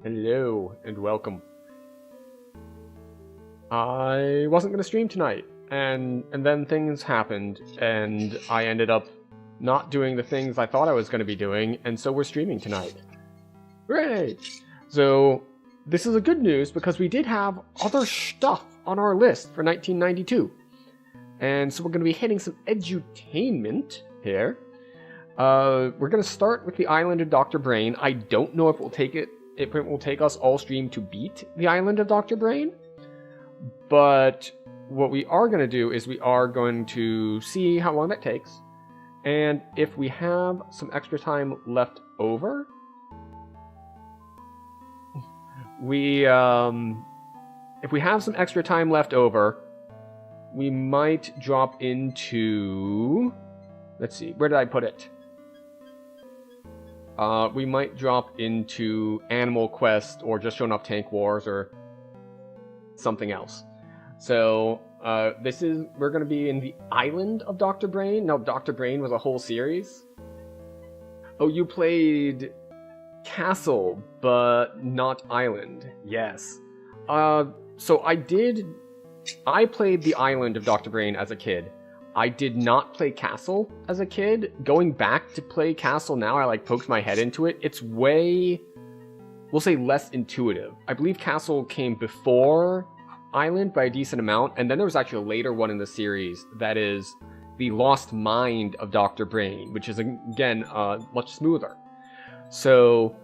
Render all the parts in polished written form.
Hello and welcome. I wasn't going to stream tonight, and then things happened, and I ended up not doing the things I thought I was going to be doing, and so we're streaming tonight. Hooray! So, this is a good news because we did have other stuff on our list for 1992. And so we're going to be hitting some edutainment here. We're going to start with the Island of Dr. Brain. I don't know if it will take us all stream to beat the Island of Dr. Brain. But what we are going to do is we are going to see how long that takes. And if we have some extra time left over, if we have some extra time left over, we might drop into, let's see, where did I put it? We might drop into Animal Quest or just showing off Tank Wars or something else. So, we're going to be in the Island of Dr. Brain. No, Dr. Brain was a whole series. Oh, you played Castle, but not Island. Yes. So I played the Island of Dr. Brain as a kid. I did not play Castle as a kid. Going back to play Castle now, I poked my head into it. It's way, we'll say, less intuitive. I believe Castle came before Island by a decent amount, and then there was actually a later one in the series that is the Lost Mind of Dr. Brain, which is, again, much smoother. So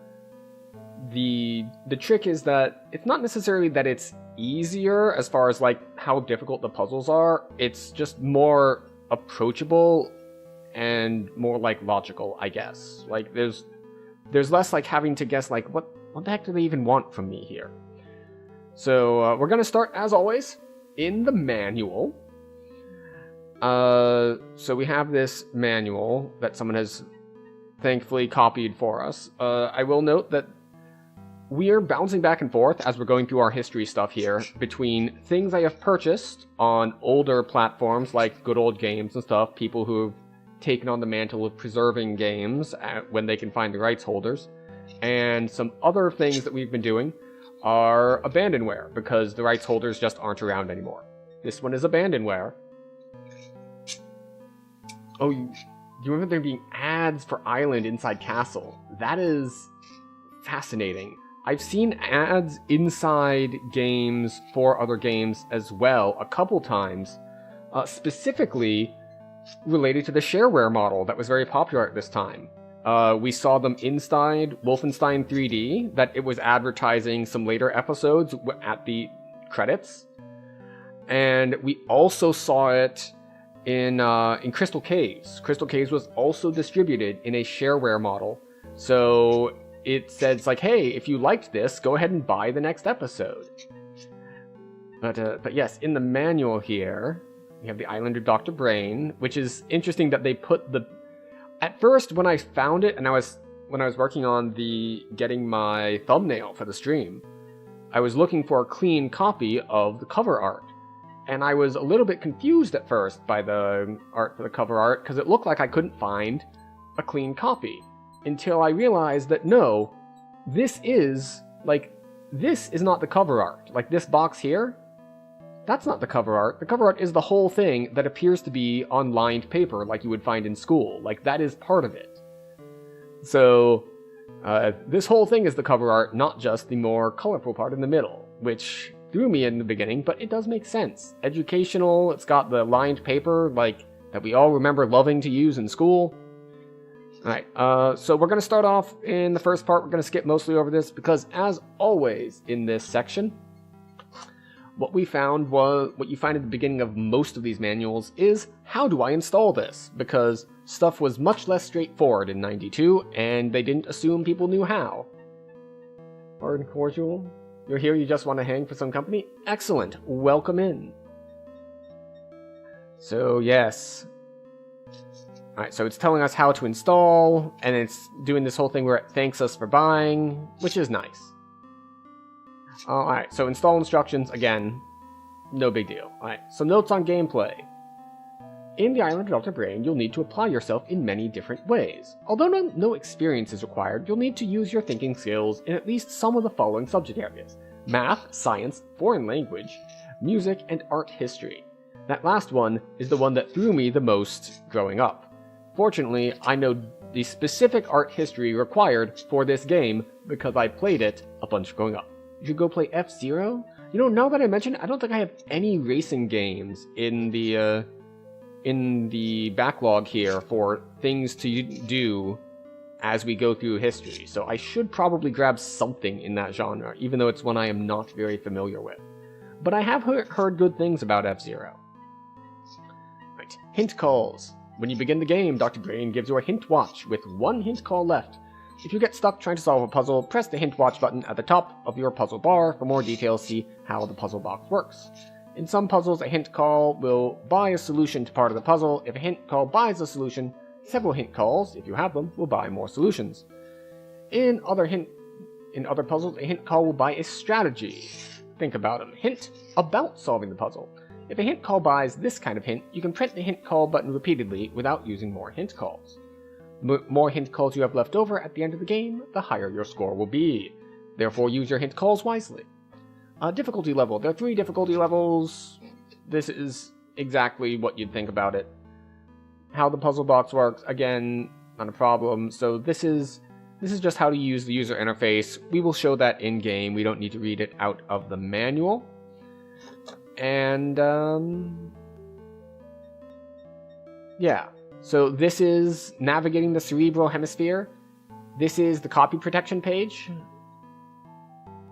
the trick is that it's not necessarily that it's easier as far as how difficult the puzzles are. It's just more approachable and more logical, I guess. There's less having to guess what the heck do they even want from me here? So we're gonna start as always in the manual. So we have this manual that someone has thankfully copied for us. I will note that we are bouncing back and forth as we're going through our history stuff here between things I have purchased on older platforms like Good Old Games and stuff, people who have taken on the mantle of preserving games when they can find the rights holders, and some other things that we've been doing are abandonware because the rights holders just aren't around anymore. This one is abandonware. Oh, you remember there being ads for Island inside Castle? That is fascinating. I've seen ads inside games for other games as well a couple times, specifically related to the shareware model that was very popular at this time. We saw them inside Wolfenstein 3D, that it was advertising some later episodes at the credits. And we also saw it in Crystal Caves. Crystal Caves was also distributed in a shareware model. So it says hey, if you liked this, go ahead and buy the next episode. But yes, in the manual here, we have the Island of Dr. Brain, which is interesting that they put the... At first, when I found it, and when I was working on getting my thumbnail for the stream, I was looking for a clean copy of the cover art. And I was a little bit confused at first by the art for the cover art, because it looked like I couldn't find a clean copy. Until I realized that no, this is not the cover art. This box here, that's not the cover art. The cover art is the whole thing that appears to be on lined paper like you would find in school. That is part of it. So, this whole thing is the cover art, not just the more colorful part in the middle, which threw me in the beginning, but it does make sense. Educational, it's got the lined paper, that we all remember loving to use in school. Alright, so we're going to start off in the first part. We're going to skip mostly over this because, as always in this section, what you find at the beginning of most of these manuals is, how do I install this? Because stuff was much less straightforward in 92, and they didn't assume people knew how. Pardon cordial? You're here, you just want to hang for some company? Excellent, welcome in. So yes. Alright, so it's telling us how to install, and it's doing this whole thing where it thanks us for buying, which is nice. Alright, so install instructions, again, no big deal. Alright, some notes on gameplay. In the Island of Dr. Brain, you'll need to apply yourself in many different ways. Although no experience is required, you'll need to use your thinking skills in at least some of the following subject areas: math, science, foreign language, music, and art history. That last one is the one that threw me the most growing up. Fortunately, I know the specific art history required for this game because I played it a bunch growing up. You should go play F-Zero? You know, now that I mention it, I don't think I have any racing games in the backlog here for things to do as we go through history, so I should probably grab something in that genre, even though it's one I am not very familiar with. But I have heard good things about F-Zero. Right, hint calls. When you begin the game, Dr. Brain gives you a hint watch with one hint call left. If you get stuck trying to solve a puzzle, press the hint watch button at the top of your puzzle bar. For more details, see how the puzzle box works. In some puzzles, a hint call will buy a solution to part of the puzzle. If a hint call buys a solution, several hint calls, if you have them, will buy more solutions. In other puzzles, a hint call will buy a strategy. Think about them. Hint about solving the puzzle. If a hint call buys this kind of hint, you can press the hint call button repeatedly without using more hint calls. The more hint calls you have left over at the end of the game, the higher your score will be. Therefore, use your hint calls wisely. Difficulty level. There are 3 difficulty levels. This is exactly what you'd think about it. How the puzzle box works, again, not a problem. So this is just how to use the user interface. We will show that in-game. We don't need to read it out of the manual. And, yeah. So this is navigating the cerebral hemisphere. This is the copy protection page.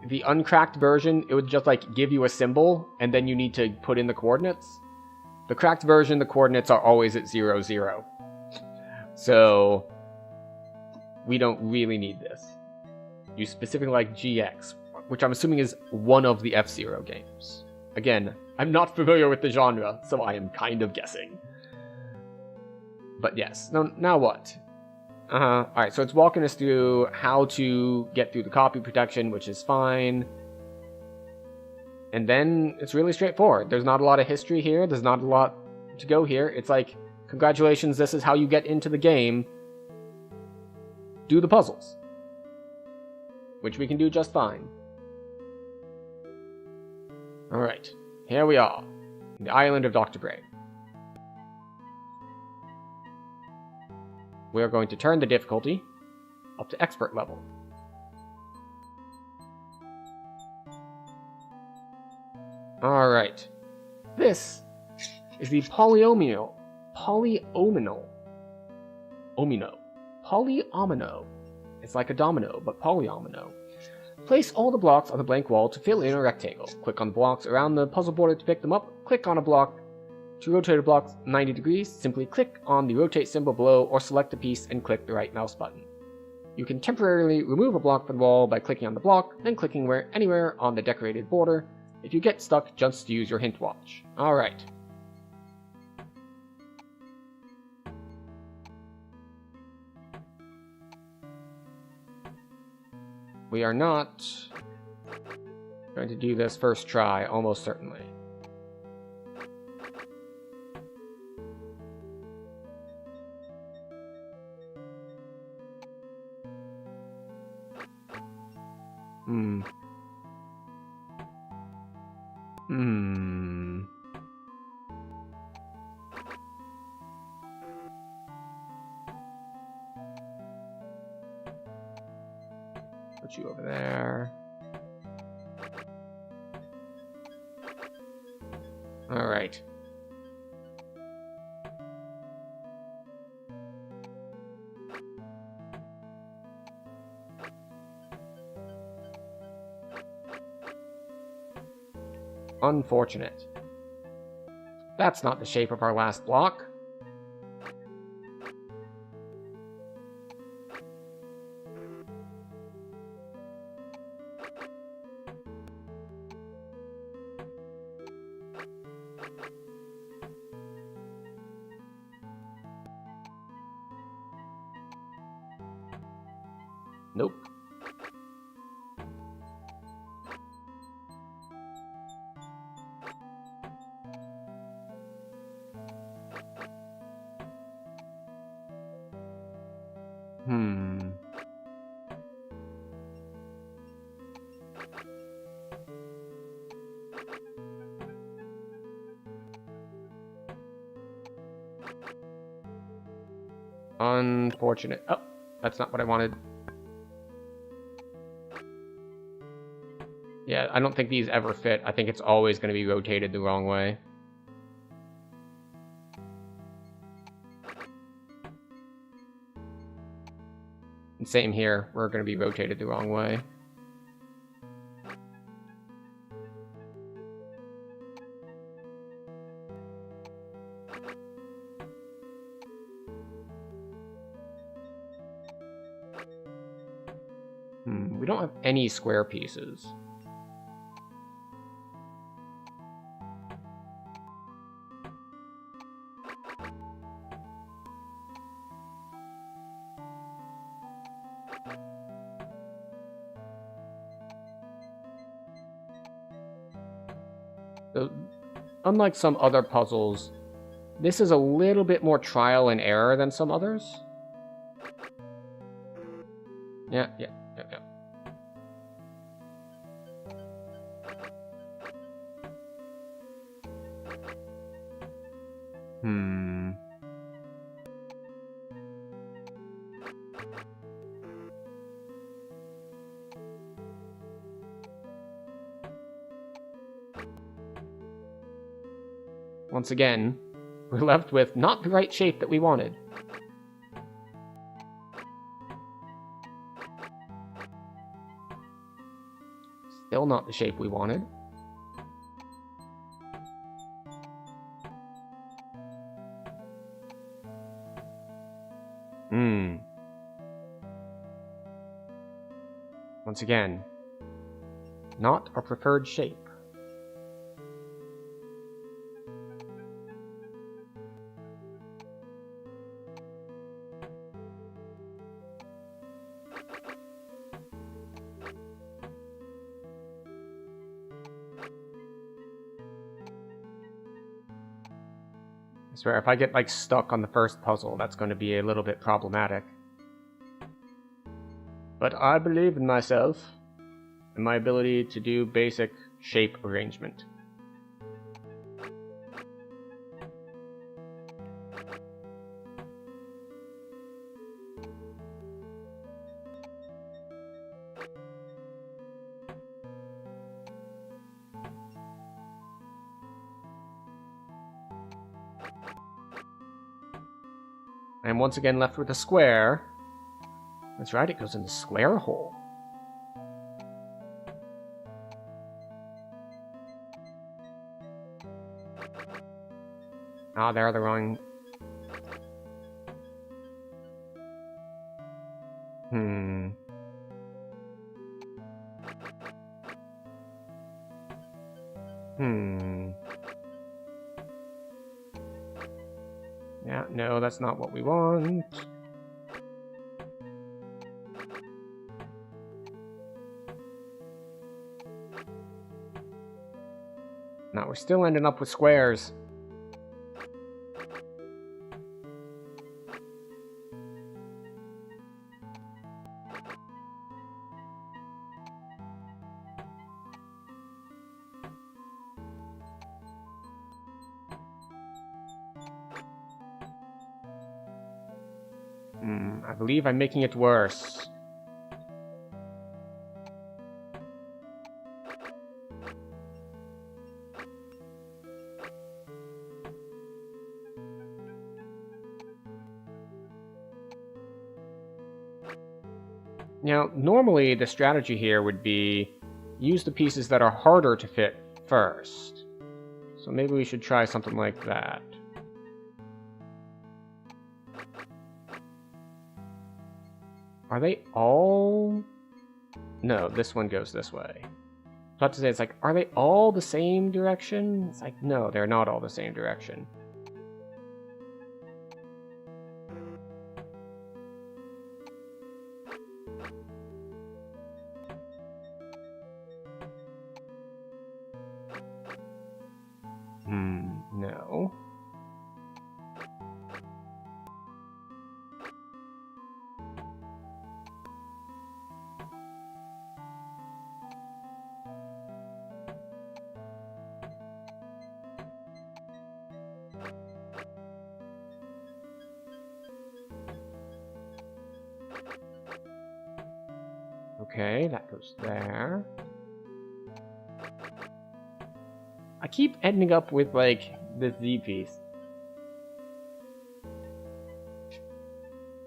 The uncracked version, it would just like give you a symbol, and then you need to put in the coordinates. The cracked version, the coordinates are always at 0, 0. So we don't really need this. You specifically like GX, which I'm assuming is one of the F-Zero games. Again, I'm not familiar with the genre, so I am kind of guessing. But yes, now what? Alright, so it's walking us through how to get through the copy protection, which is fine. And then it's really straightforward. There's not a lot of history here. There's not a lot to go here. It's like, congratulations, this is how you get into the game. Do the puzzles. Which we can do just fine. Alright, here we are. The Island of Dr. Brain. We are going to turn the difficulty up to expert level. Alright. This is the polyomino. It's like a domino, but polyomino. Place all the blocks on the blank wall to fill in a rectangle. Click on the blocks around the puzzle border to pick them up. Click on a block to rotate a block 90 degrees. Simply click on the rotate symbol below or select a piece and click the right mouse button. You can temporarily remove a block from the wall by clicking on the block, then clicking anywhere on the decorated border. If you get stuck, just use your hint watch. Alright. We are not going to do this first try, almost certainly. Put you over there. All right. Unfortunate. That's not the shape of our last block. Nope. Unfortunate. Oh, that's not what I wanted. Yeah, I don't think these ever fit. I think it's always going to be rotated the wrong way. And same here. We're going to be rotated the wrong way. We don't have any square pieces. So, unlike some other puzzles, this is a little bit more trial and error than some others. Yeah. Once again, we're left with not the right shape that we wanted. Still not the shape we wanted. Once again, not our preferred shape. I swear, if I get, like, stuck on the first puzzle, that's going to be a little bit problematic. But I believe in myself and my ability to do basic shape arrangement. I am once again left with a square. That's right, it goes in the square hole. Ah, they're the wrong... Yeah, no, that's not what we want. Now we're still ending up with squares. I believe I'm making it worse. Now, normally the strategy here would be use the pieces that are harder to fit first. So maybe we should try something like that. Are they all... No, this one goes this way. I was about to say, it's like, are they all the same direction? It's like, no, they're not all the same direction. No. Okay, that goes there. I keep ending up with, like, this Z piece.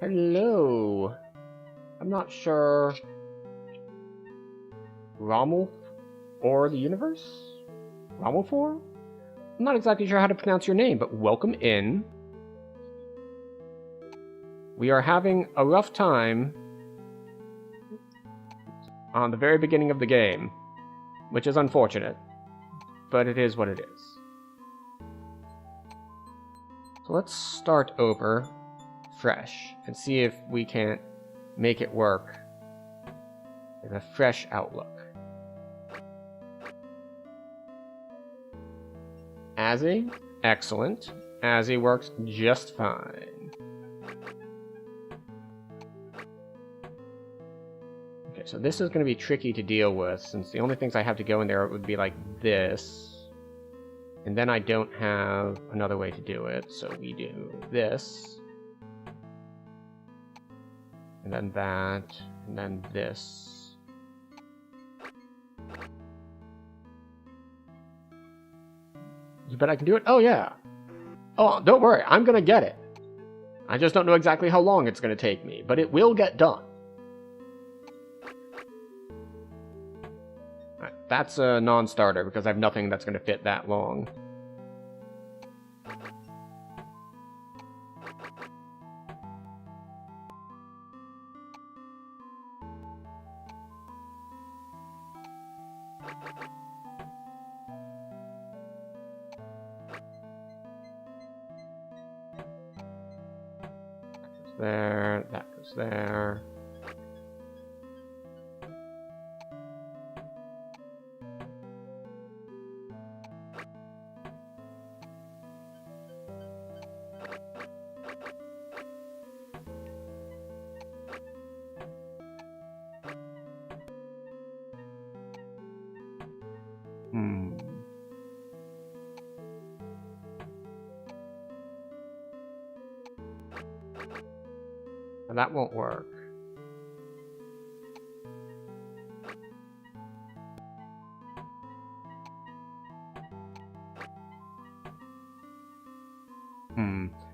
Hello. I'm not sure. Rommel or the universe? Rommelfor? I'm not exactly sure how to pronounce your name, but welcome in. We are having a rough time on the very beginning of the game, which is unfortunate, but it is what it is. So let's start over fresh and see if we can't make it work with a fresh outlook. Azzy, excellent. Azzy works just fine. Okay, so this is going to be tricky to deal with, since the only things I have to go in there would be like this. And then I don't have another way to do it, so we do this. And then that, and then this. You bet I can do it? Oh, yeah. Oh, don't worry, I'm gonna get it. I just don't know exactly how long it's gonna take me, but it will get done. Alright, that's a non-starter, because I have nothing that's gonna fit that long. There, that goes there. That won't work.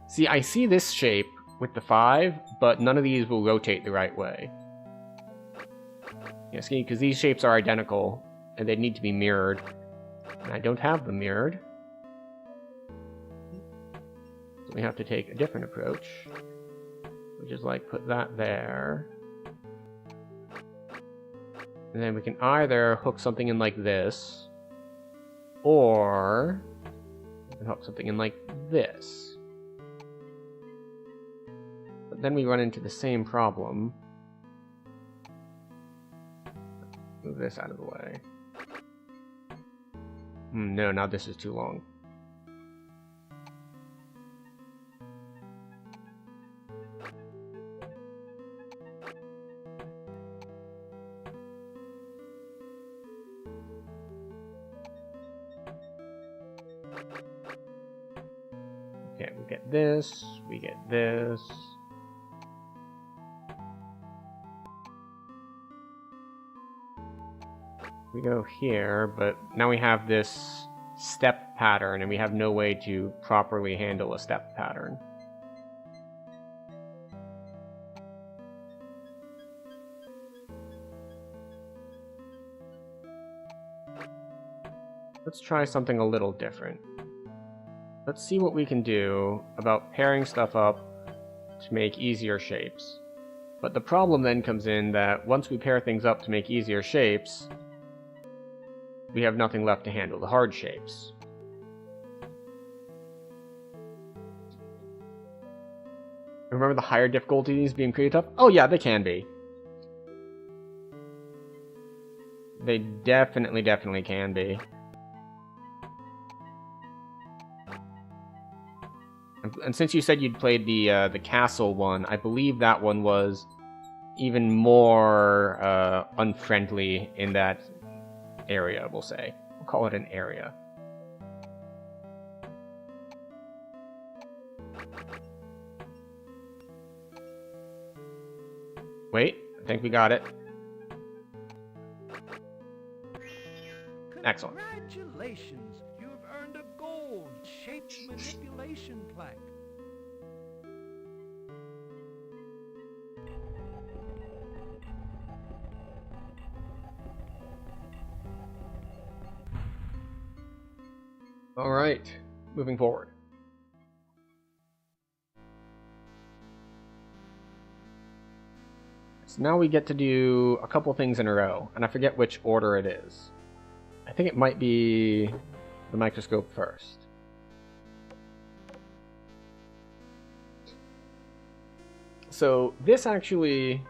See, I see this shape with the 5, but none of these will rotate the right way. Yeah, see, because these shapes are identical, and they need to be mirrored. And I don't have them mirrored. So we have to take a different approach. Which is like, put that there. And then we can either hook something in like this, or we can hook something in like this. But then we run into the same problem. Move this out of the way. No, now this is too long. Okay, we get this, we get this. We go here, but now we have this step pattern, and we have no way to properly handle a step pattern. Let's try something a little different. Let's see what we can do about pairing stuff up to make easier shapes. But the problem then comes in that once we pair things up to make easier shapes, we have nothing left to handle the hard shapes. Remember the higher difficulties being pretty tough? Oh yeah, they can be. They definitely can be. And since you said you'd played the castle one, I believe that one was even more unfriendly in that area, we'll say. We'll call it an area. Wait, I think we got it. Excellent. Congratulations! You have earned a gold-shaped manipulation plaque. All right, moving forward. So now we get to do a couple things in a row, and I forget which order it is. I think it might be the microscope first. So this actually...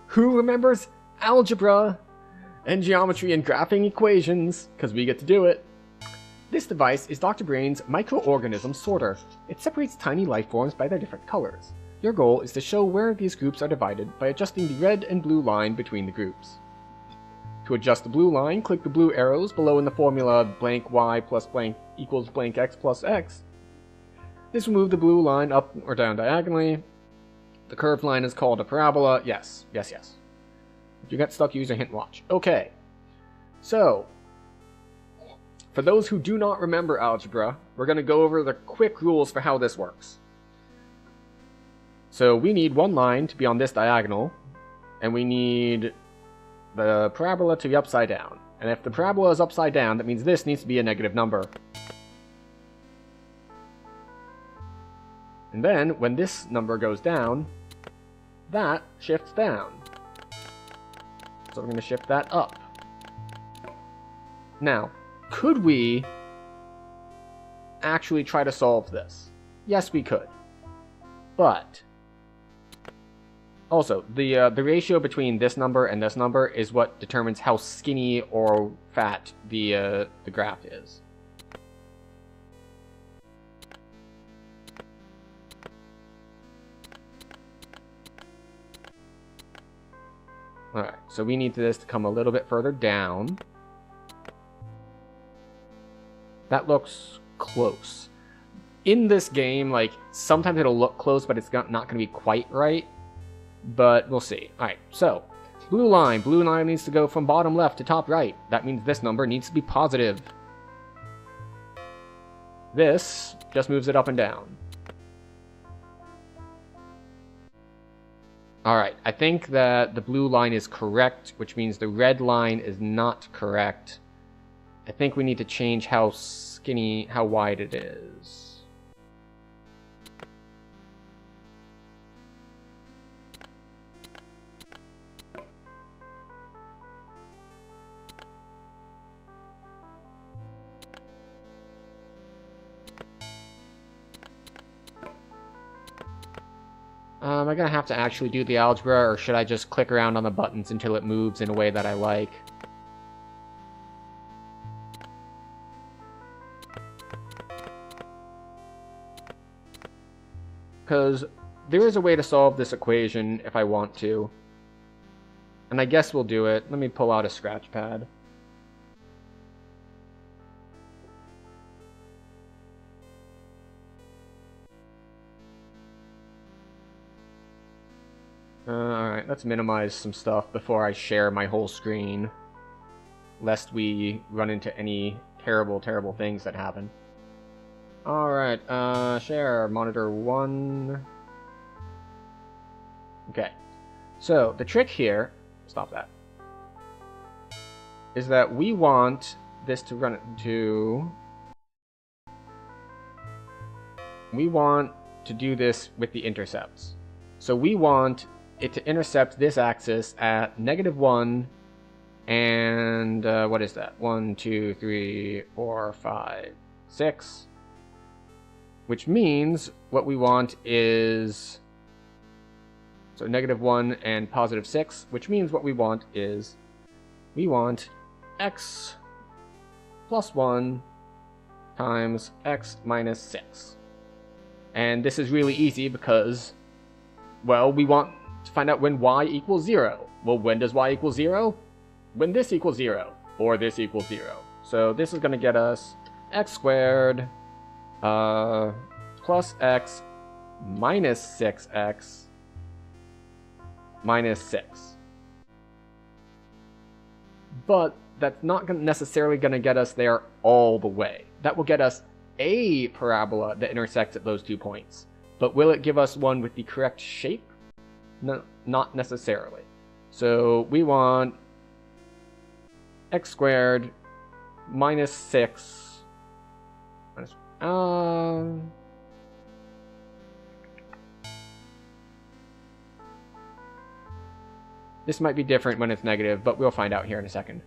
Who remembers algebra and geometry and graphing equations? Because we get to do it. This device is Dr. Brain's microorganism sorter. It separates tiny life forms by their different colors. Your goal is to show where these groups are divided by adjusting the red and blue line between the groups. To adjust the blue line, click the blue arrows below in the formula blank y plus blank equals blank x plus x. This will move the blue line up or down diagonally. The curved line is called a parabola. Yes, yes, yes. If you get stuck, use a hint watch. Okay. So, for those who do not remember algebra, we're going to go over the quick rules for how this works. So we need one line to be on this diagonal, and we need the parabola to be upside down. And if the parabola is upside down, that means this needs to be a negative number. And then, when this number goes down, that shifts down. So we're going to shift that up. Now, could we actually try to solve this? Yes, we could. But also, the ratio between this number and this number is what determines how skinny or fat the graph is. Alright, so we need this to come a little bit further down. That looks close. In this game, like, sometimes it'll look close, but it's not going to be quite right. But we'll see. Alright, so, blue line needs to go from bottom left to top right. That means this number needs to be positive. This just moves it up and down. Alright, I think that the blue line is correct, which means the red line is not correct. I think we need to change how skinny, how wide it is. Am I gonna have to actually do the algebra, or should I just click around on the buttons until it moves in a way that I like? Because there is a way to solve this equation if I want to. And I guess we'll do it. Let me pull out a scratch pad. Alright, let's minimize some stuff before I share my whole screen, lest we run into any terrible, terrible things that happen. Alright, share monitor 1. Okay, so the trick here, stop that, is that we want this to run to, we want to do this with the intercepts. So we want it to intercept this axis at -1 and what is that? 1, 2, 3, 4, 5, 6. Which means what we want is, so -1 and +6, which means what we want is, we want x plus 1 times x minus 6. And this is really easy because, well, we want to find out when y equals 0. Well, when does y equal 0? When this equals 0, or this equals 0. So this is going to get us x squared plus x minus 6x minus 6. But that's not necessarily going to get us there all the way. That will get us a parabola that intersects at those 2 points. But will it give us one with the correct shape? No, not necessarily. So we want x squared minus 6 minus, this might be different when it's negative, but we'll find out here in a second.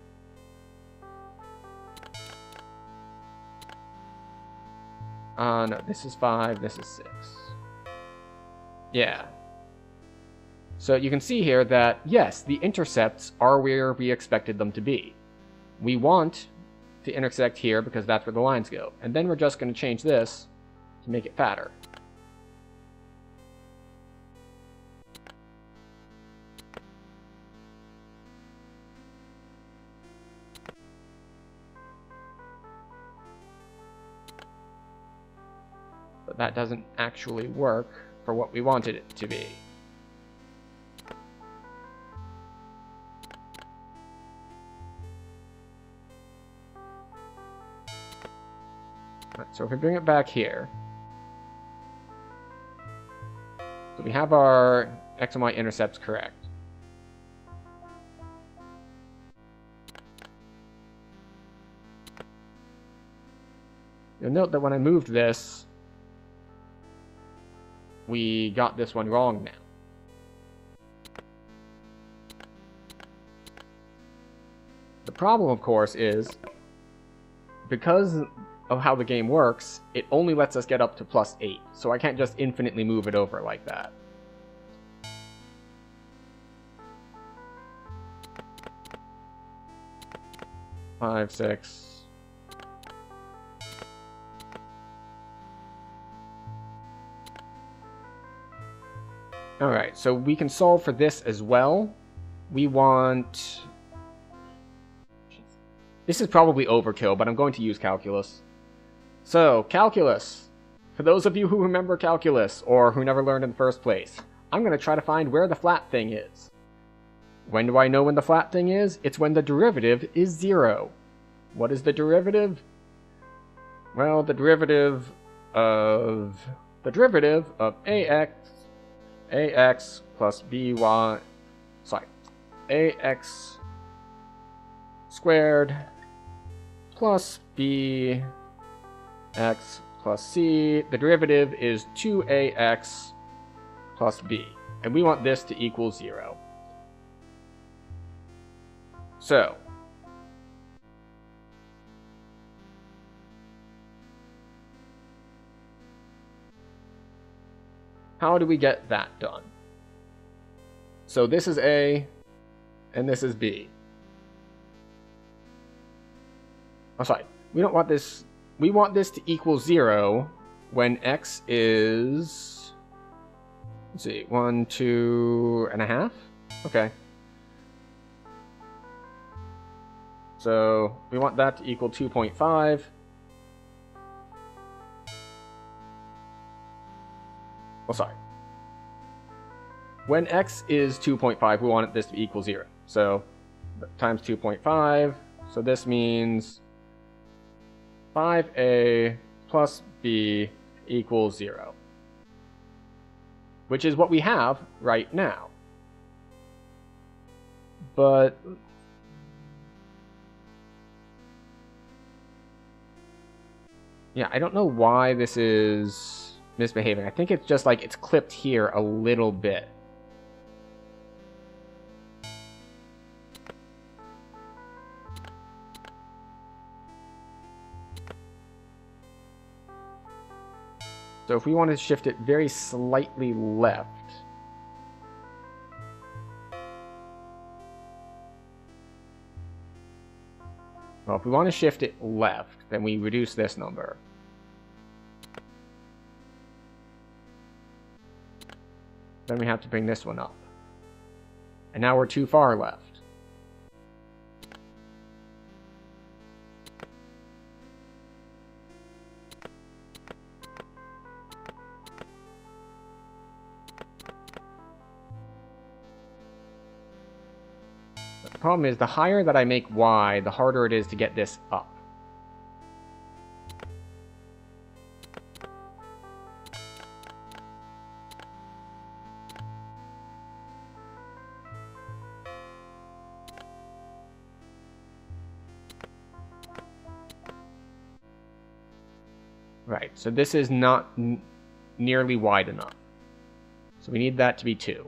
No, this is 5, this is 6. Yeah. So you can see here that, yes, the intercepts are where we expected them to be. We want to intersect here because that's where the lines go. And then we're just going to change this to make it fatter. But that doesn't actually work for what we wanted it to be. Right, so if we bring it back here, so we have our x and y intercepts correct. You'll note that when I moved this, we got this one wrong now. The problem, of course, is because of how the game works, it only lets us get up to +8, so I can't just infinitely move it over like that. Five, 6. Alright, so we can solve for this as well. We want... This is probably overkill, but I'm going to use calculus. So, calculus. For those of you who remember calculus, or who never learned in the first place, I'm going to try to find where the flat thing is. When do I know when the flat thing is? It's when the derivative is 0. What is the derivative? Well, the derivative of ax plus by, ax squared plus bx plus c. The derivative is 2ax plus b. And we want this to equal 0. So, how do we get that done? So this is A, and this is B. Oh, sorry. We don't want this. We want this to equal 0 when x is... Let's see, 1, 2.5? Okay. So we want that to equal 2.5. Oh, sorry. When x is 2.5, we want this to equal 0. So times 2.5. So this means 5a plus b equals 0. Which is what we have right now. But yeah, I don't know why this is misbehaving. I think it's just like it's clipped here a little bit. So if we want to shift it very slightly left, well, if we want to shift it left, then we reduce this number. Then we have to bring this one up. And now we're too far left. problem is the higher that I make Y, the harder it is to get this up. Right, so this is not nearly wide enough. So we need that to be 2.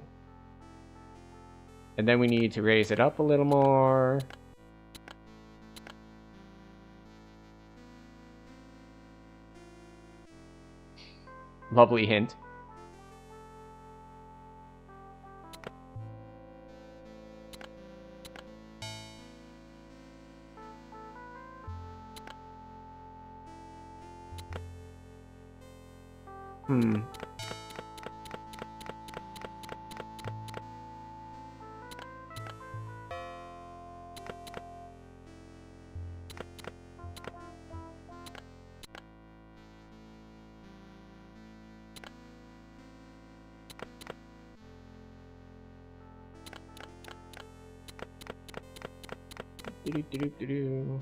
And then we need to raise it up a little more. Lovely hint. Do-do-do-do-do.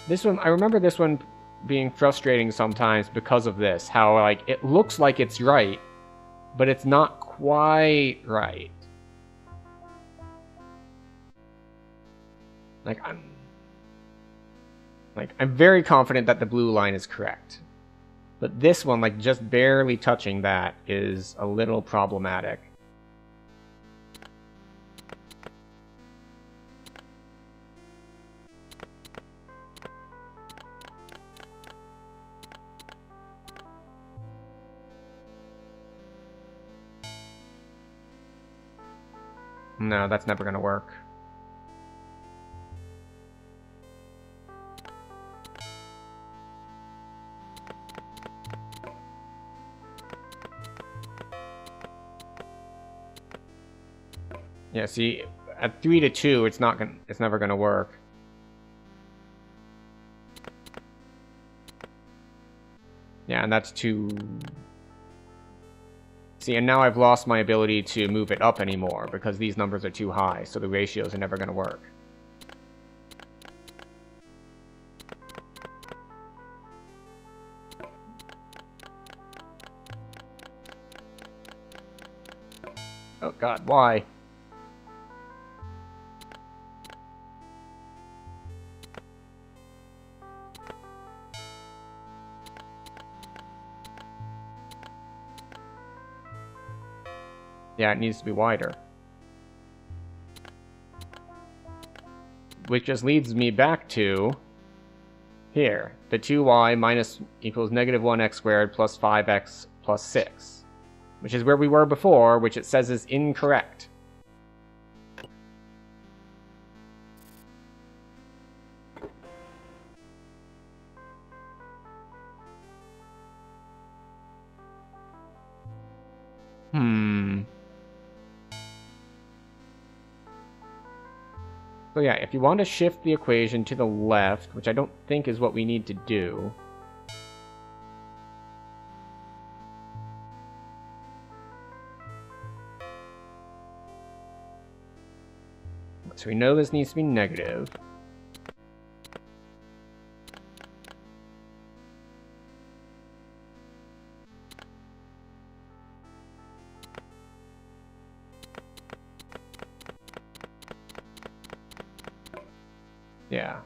This one, I remember this one being frustrating sometimes because of this. How, like, it looks like it's right, but it's not quite right. I'm very confident that the blue line is correct. But this one, like, just barely touching that is a little problematic. No, that's never gonna work. Yeah, see, at 3 to 2, it's never gonna work. Yeah, and that's too... See, and now I've lost my ability to move it up anymore because these numbers are too high, so the ratios are never going to work. Oh god, why? Yeah, it needs to be wider. Which just leads me back to here. The 2y minus equals -1x squared plus 5x plus 6. Which is where we were before, which it says is incorrect. So yeah, if you want to shift the equation to the left, which I don't think is what we need to do. So we know this needs to be negative. Yeah.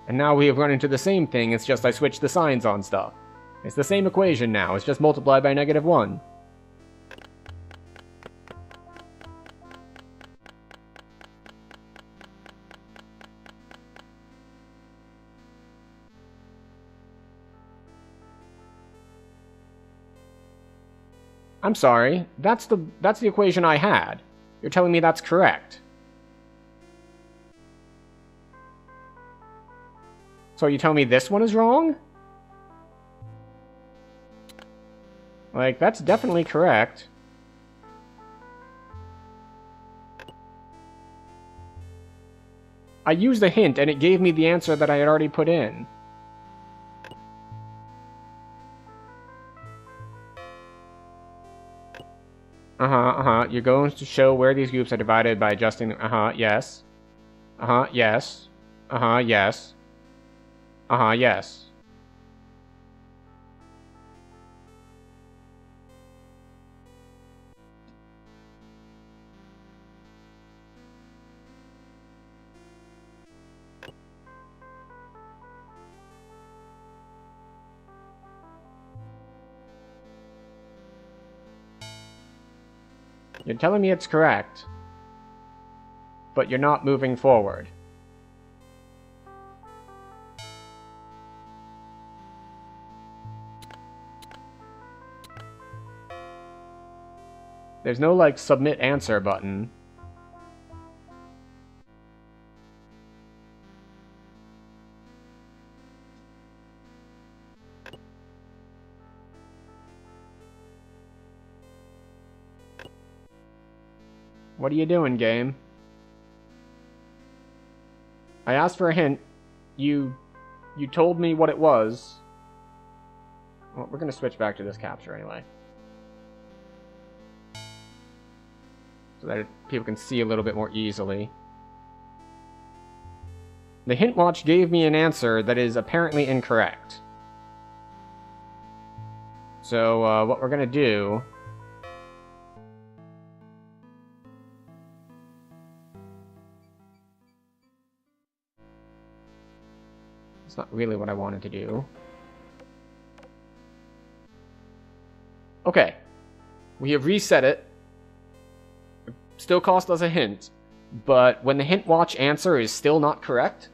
And now we have run into the same thing, it's just I switched the signs on stuff. It's the same equation now, it's just multiplied by -1. I'm sorry. That's the equation I had. You're telling me that's correct. So you tell me this one is wrong? Like, that's definitely correct. I used a hint and it gave me the answer that I had already put in. You're going to show where these groups are divided by adjusting... yes. Yes. Yes. Yes. You're telling me it's correct, but you're not moving forward. There's no, like, submit answer button. What are you doing, game? I asked for a hint. You told me what it was. Well, we're gonna switch back to this capture anyway. So that people can see a little bit more easily. The hint watch gave me an answer that is apparently incorrect. So, what we're gonna do... It's not really what I wanted to do. Okay. We have reset it. It still cost us a hint. But when the hint watch answer is still not correct,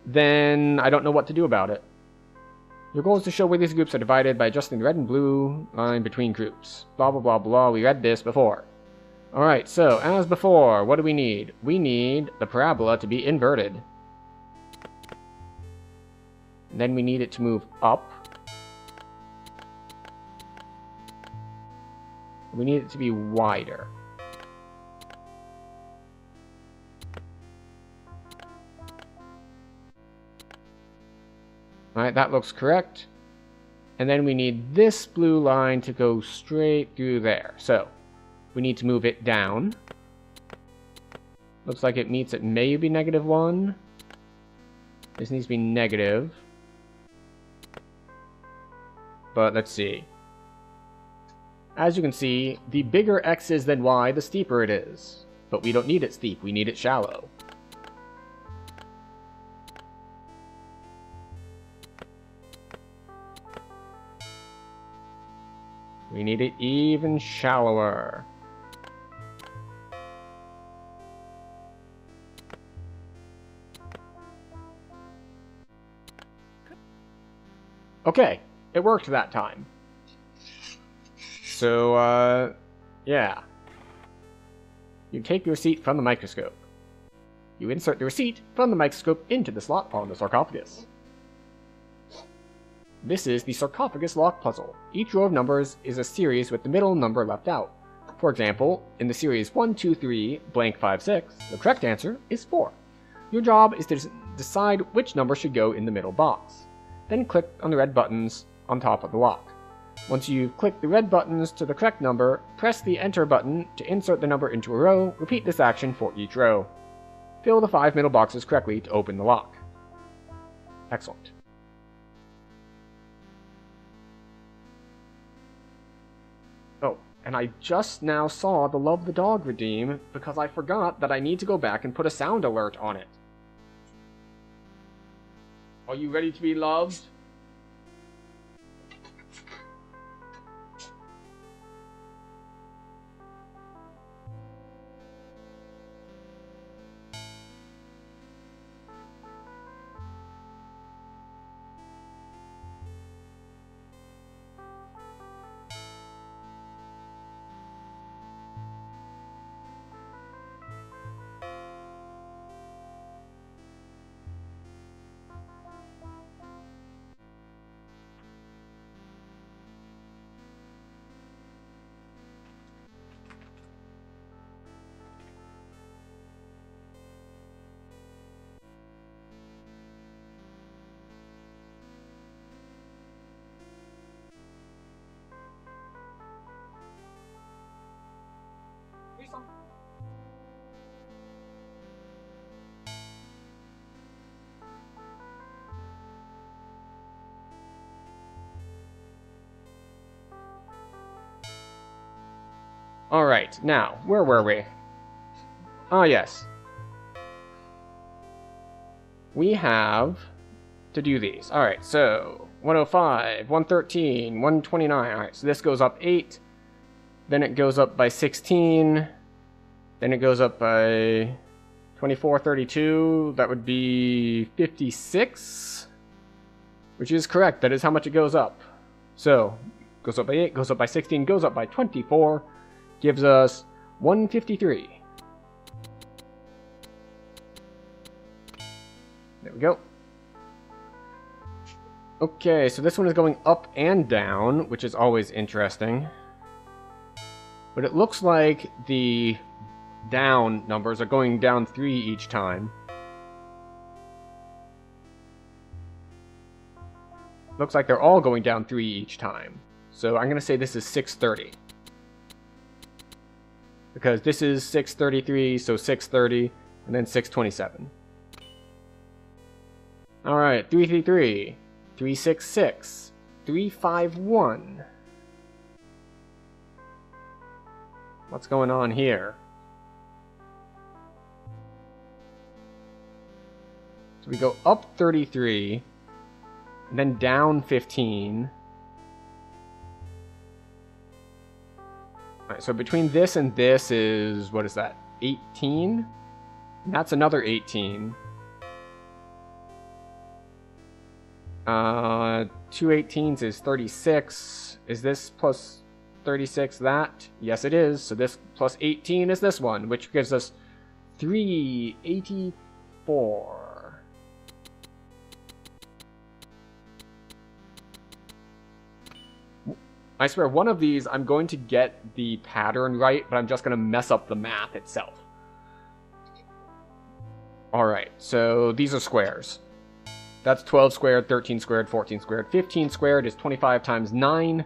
then I don't know what to do about it. Your goal is to show where these groups are divided by adjusting the red and blue line between groups. Blah, blah, blah, blah. We read this before. Alright, so, as before, what do we need? We need the parabola to be inverted. And then we need it to move up. We need it to be wider. Alright, that looks correct. And then we need this blue line to go straight through there. So, we need to move it down. Looks like it meets at maybe -1. This needs to be negative. But let's see. As you can see, the bigger X is than Y, the steeper it is. But we don't need it steep, we need it shallow. We need it even shallower. Okay, it worked that time. So, yeah. You take your receipt from the microscope. You insert the receipt from the microscope into the slot on the sarcophagus. This is the sarcophagus lock puzzle. Each row of numbers is a series with the middle number left out. For example, in the series 1, 2, 3, blank 5, 6, the correct answer is 4. Your job is to decide which number should go in the middle box. Then click on the red buttons on top of the lock. Once you've clicked the red buttons to the correct number, press the enter button to insert the number into a row. Repeat this action for each row. Fill the 5 middle boxes correctly to open the lock. Excellent. Oh, and I just now saw the Love the Dog redeem because I forgot that I need to go back and put a sound alert on it. Are you ready to be loved? Alright, now, where were we? Ah, yes. We have to do these. Alright, so 105, 113, 129. Alright, so this goes up 8. Then it goes up by 16. Then it goes up by 24, 32. That would be 56. Which is correct. That is how much it goes up. So, goes up by 8, goes up by 16, goes up by 24. Gives us 153. There we go. Okay, so this one is going up and down, which is always interesting. But it looks like the down numbers are going down 3 each time. Looks like they're all going down 3 each time. So I'm going to say this is 630. Because this is 633, so 630, and then 627. Alright, 333, 366, 351. What's going on here? So we go up 33, and then down 15. Alright, so between this and this is, what is that, 18? And that's another 18. 2 18s is 36. Is this plus 36 that? Yes, it is. So this plus 18 is this one, which gives us 384. I swear, one of these, I'm going to get the pattern right, but I'm just going to mess up the math itself. Alright, so these are squares. That's 12 squared, 13 squared, 14 squared. 15 squared is 25 times 9,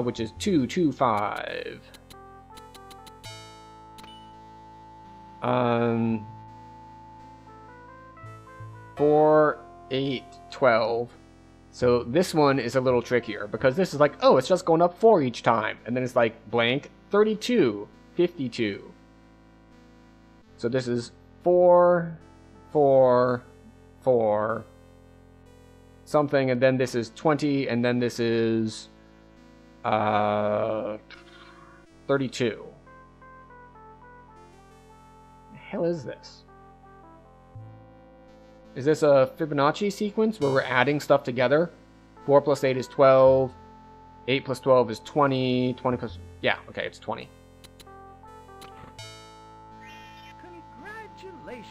which is 225. 4, 8, 12. So this one is a little trickier, because this is like, oh, it's just going up 4 each time. And then it's like, blank, 32, 52. So this is 4, 4, 4, something, and then this is 20, and then this is 32. The hell is this? Is this a Fibonacci sequence where we're adding stuff together? 4 plus 8 is 12. 8 plus 12 is 20. 20 plus... yeah, okay, it's 20. Congratulations!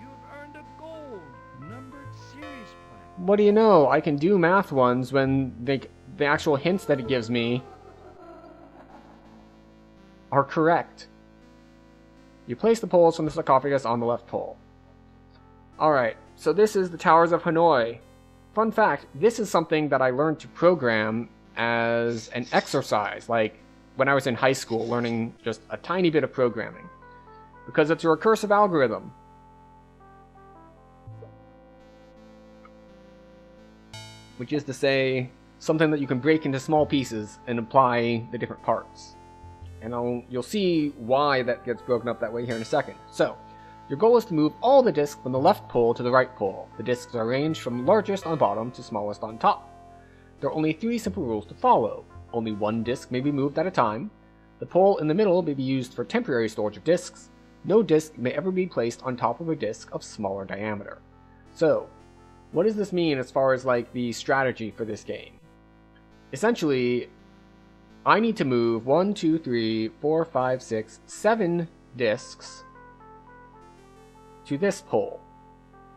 You've earned a gold numbered series plan. What do you know? I can do math ones when the actual hints that it gives me are correct. You place the poles from the sarcophagus on the left pole. Alright, so this is the Towers of Hanoi. Fun fact, this is something that I learned to program as an exercise, like when I was in high school learning just a tiny bit of programming. Because it's a recursive algorithm. Which is to say, something that you can break into small pieces and apply the different parts. And you'll see why that gets broken up that way here in a second. So, your goal is to move all the discs from the left pole to the right pole. The discs are arranged from largest on bottom to smallest on top. There are only 3 simple rules to follow. Only 1 disc may be moved at a time. The pole in the middle may be used for temporary storage of discs. No disc may ever be placed on top of a disc of smaller diameter. So, what does this mean as far as like the strategy for this game? Essentially, I need to move 1, 2, 3, 4, 5, 6, 7 discs to this pole.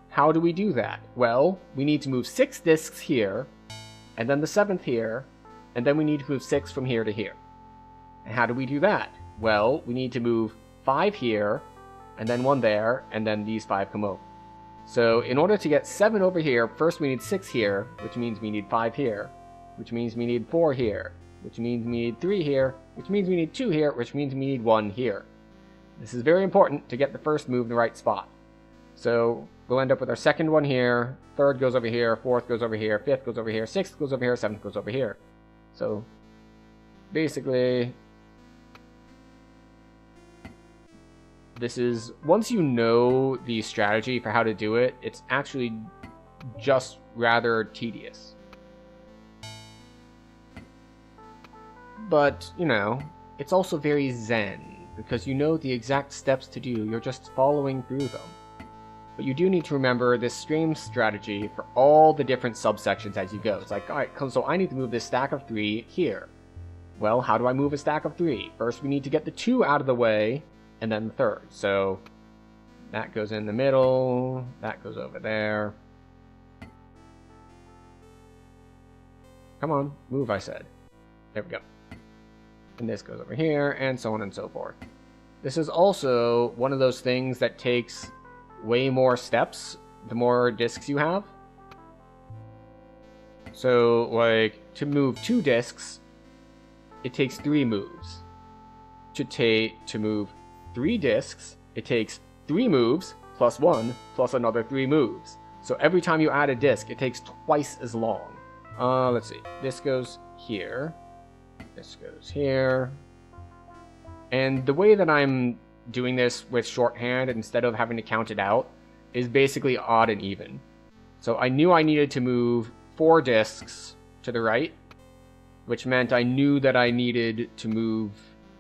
How do we do that? Well, we need to move 6 discs here, and then the 7th here, and then we need to move 6 from here to here. And how do we do that? Well, we need to move 5 here, and then 1 there, and then these 5 come over. So in order to get 7 over here, first we need 6 here, which means we need 5 here, which means we need 4 here, which means we need 3 here, which means we need 2 here, which means we need 1 here. This is very important to get the first move in the right spot. So we'll end up with our second one here, 3rd goes over here, 4th goes over here, 5th goes over here, 6th goes over here, 7th goes over here. So basically, this is, once you know the strategy for how to do it, it's actually just rather tedious. But, you know, it's also very zen, because you know the exact steps to do, you're just following through them. But you do need to remember this stream strategy for all the different subsections as you go. It's like, alright, so I need to move this stack of 3 here. Well, how do I move a stack of 3? First we need to get the 2 out of the way, and then the 3rd. So, that goes in the middle, that goes over there. Come on, move, I said. There we go. And this goes over here, and so on and so forth. This is also one of those things that takes way more steps the more discs you have. So, like, to move 2 discs, it takes 3 moves. To move 3 discs, it takes 3 moves, plus 1, plus another 3 moves. So every time you add a disc, it takes twice as long. Let's see. This goes here. This goes here. And the way that I'm doing this with shorthand, instead of having to count it out, is basically odd and even. So I knew I needed to move 4 discs to the right, which meant I knew that I needed to move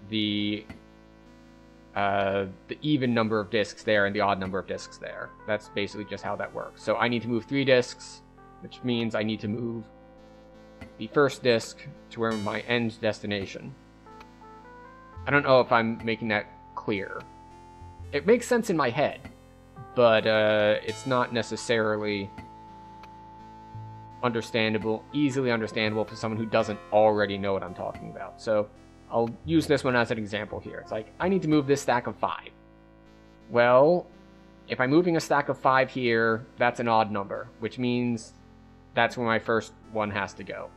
the even number of discs there and the odd number of discs there. That's basically just how that works. So I need to move 3 discs, which means I need to move the first disc to where my end destination. I don't know if I'm making that clear. It makes sense in my head, but it's not necessarily easily understandable for someone who doesn't already know what I'm talking about. So I'll use this one as an example here. It's like, I need to move this stack of 5. Well, if I'm moving a stack of 5 here, that's an odd number, which means that's where my first one has to go.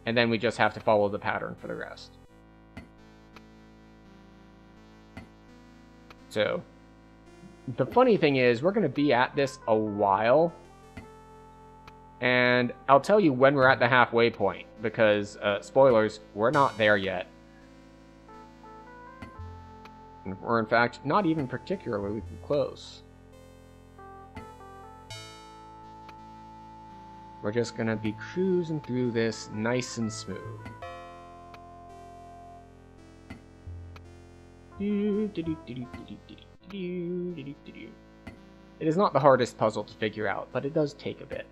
And then we just have to follow the pattern for the rest. So, the funny thing is, we're going to be at this a while. And I'll tell you when we're at the halfway point, because, spoilers, we're not there yet. Or in fact, not even particularly close. We're just gonna be cruising through this nice and smooth. It is not the hardest puzzle to figure out, but it does take a bit.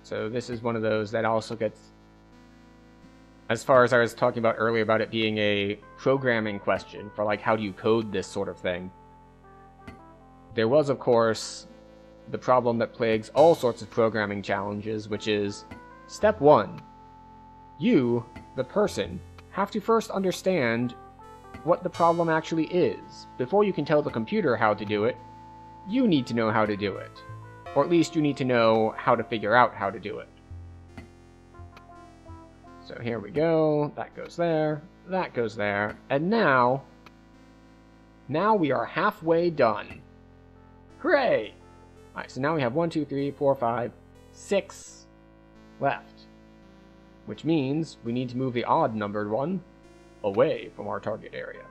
So this is one of those that also gets, as far as I was talking about earlier about it being a programming question for like how do you code this sort of thing. There was, of course, the problem that plagues all sorts of programming challenges, which is step 1. You, the person, have to first understand what the problem actually is. Before you can tell the computer how to do it, you need to know how to do it. Or at least you need to know how to figure out how to do it. So here we go, that goes there, that goes there, and now we are halfway done. Hooray! Alright, so now we have 1, 2, 3, 4, 5, 6 left. Which means we need to move the odd numbered one away from our target area.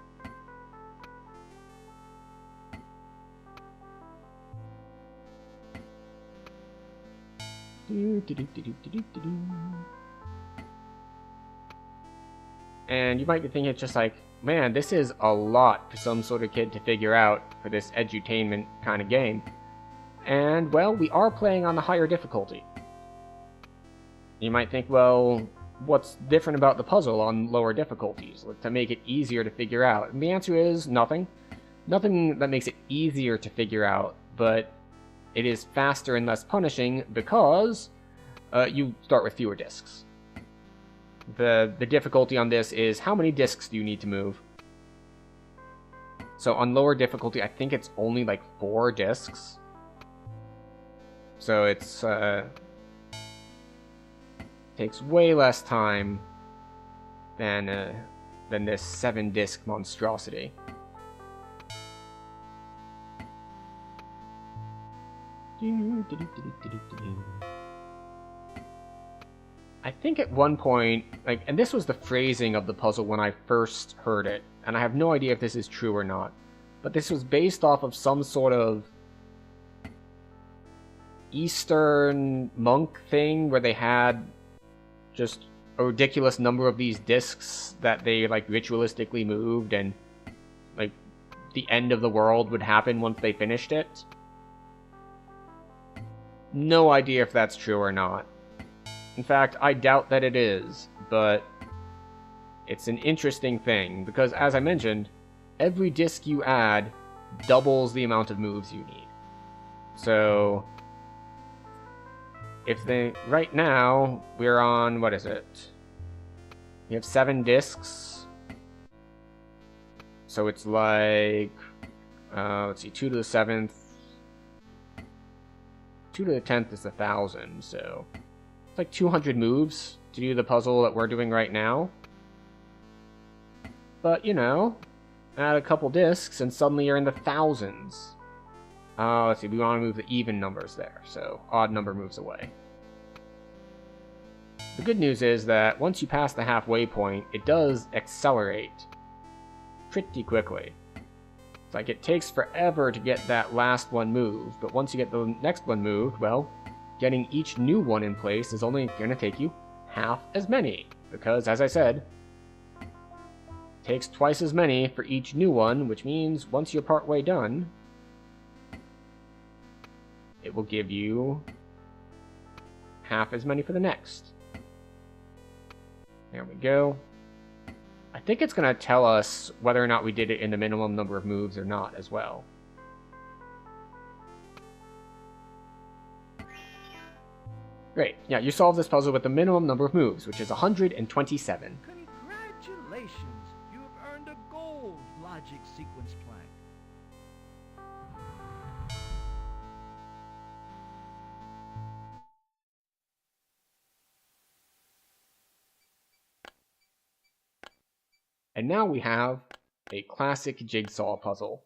And you might be thinking it's just like, man, this is a lot for some sort of kid to figure out for this edutainment kind of game. And, well, we are playing on the higher difficulty. You might think, well, what's different about the puzzle on lower difficulties to make it easier to figure out? And the answer is nothing. Nothing that makes it easier to figure out, but it is faster and less punishing because you start with fewer discs. The difficulty on this is how many discs do you need to move? So on lower difficulty, I think it's only like 4 discs. So it's takes way less time than this 7-disc monstrosity. I think at one point, like, and this was the phrasing of the puzzle when I first heard it, and I have no idea if this is true or not, but this was based off of some sort of Eastern monk thing where they had just a ridiculous number of these discs that they, like, ritualistically moved, and, like, the end of the world would happen once they finished it. No idea if that's true or not. In fact, I doubt that it is, but it's an interesting thing, because as I mentioned, every disc you add doubles the amount of moves you need. So, if they... right now, we're on... what is it? We have 7 discs. So it's like... let's see, 2 to the 7th. 2 to the 10th is 1,000, so... it's like 200 moves to do the puzzle that we're doing right now. But, you know, add a couple discs and suddenly you're in the thousands. Let's see, we want to move the even numbers there, so odd number moves away. The good news is that once you pass the halfway point, it does accelerate pretty quickly. It's like it takes forever to get that last one moved, but once you get the next one moved, well, getting each new one in place is only going to take you half as many, because, as I said, it takes twice as many for each new one, which means once you're partway done, it will give you half as many for the next. There we go. I think it's going to tell us whether or not we did it in the minimum number of moves or not as well. Great. Yeah, you solved this puzzle with the minimum number of moves, which is 127. Congratulations! You have earned a gold logic sequence plank. And now we have a classic jigsaw puzzle.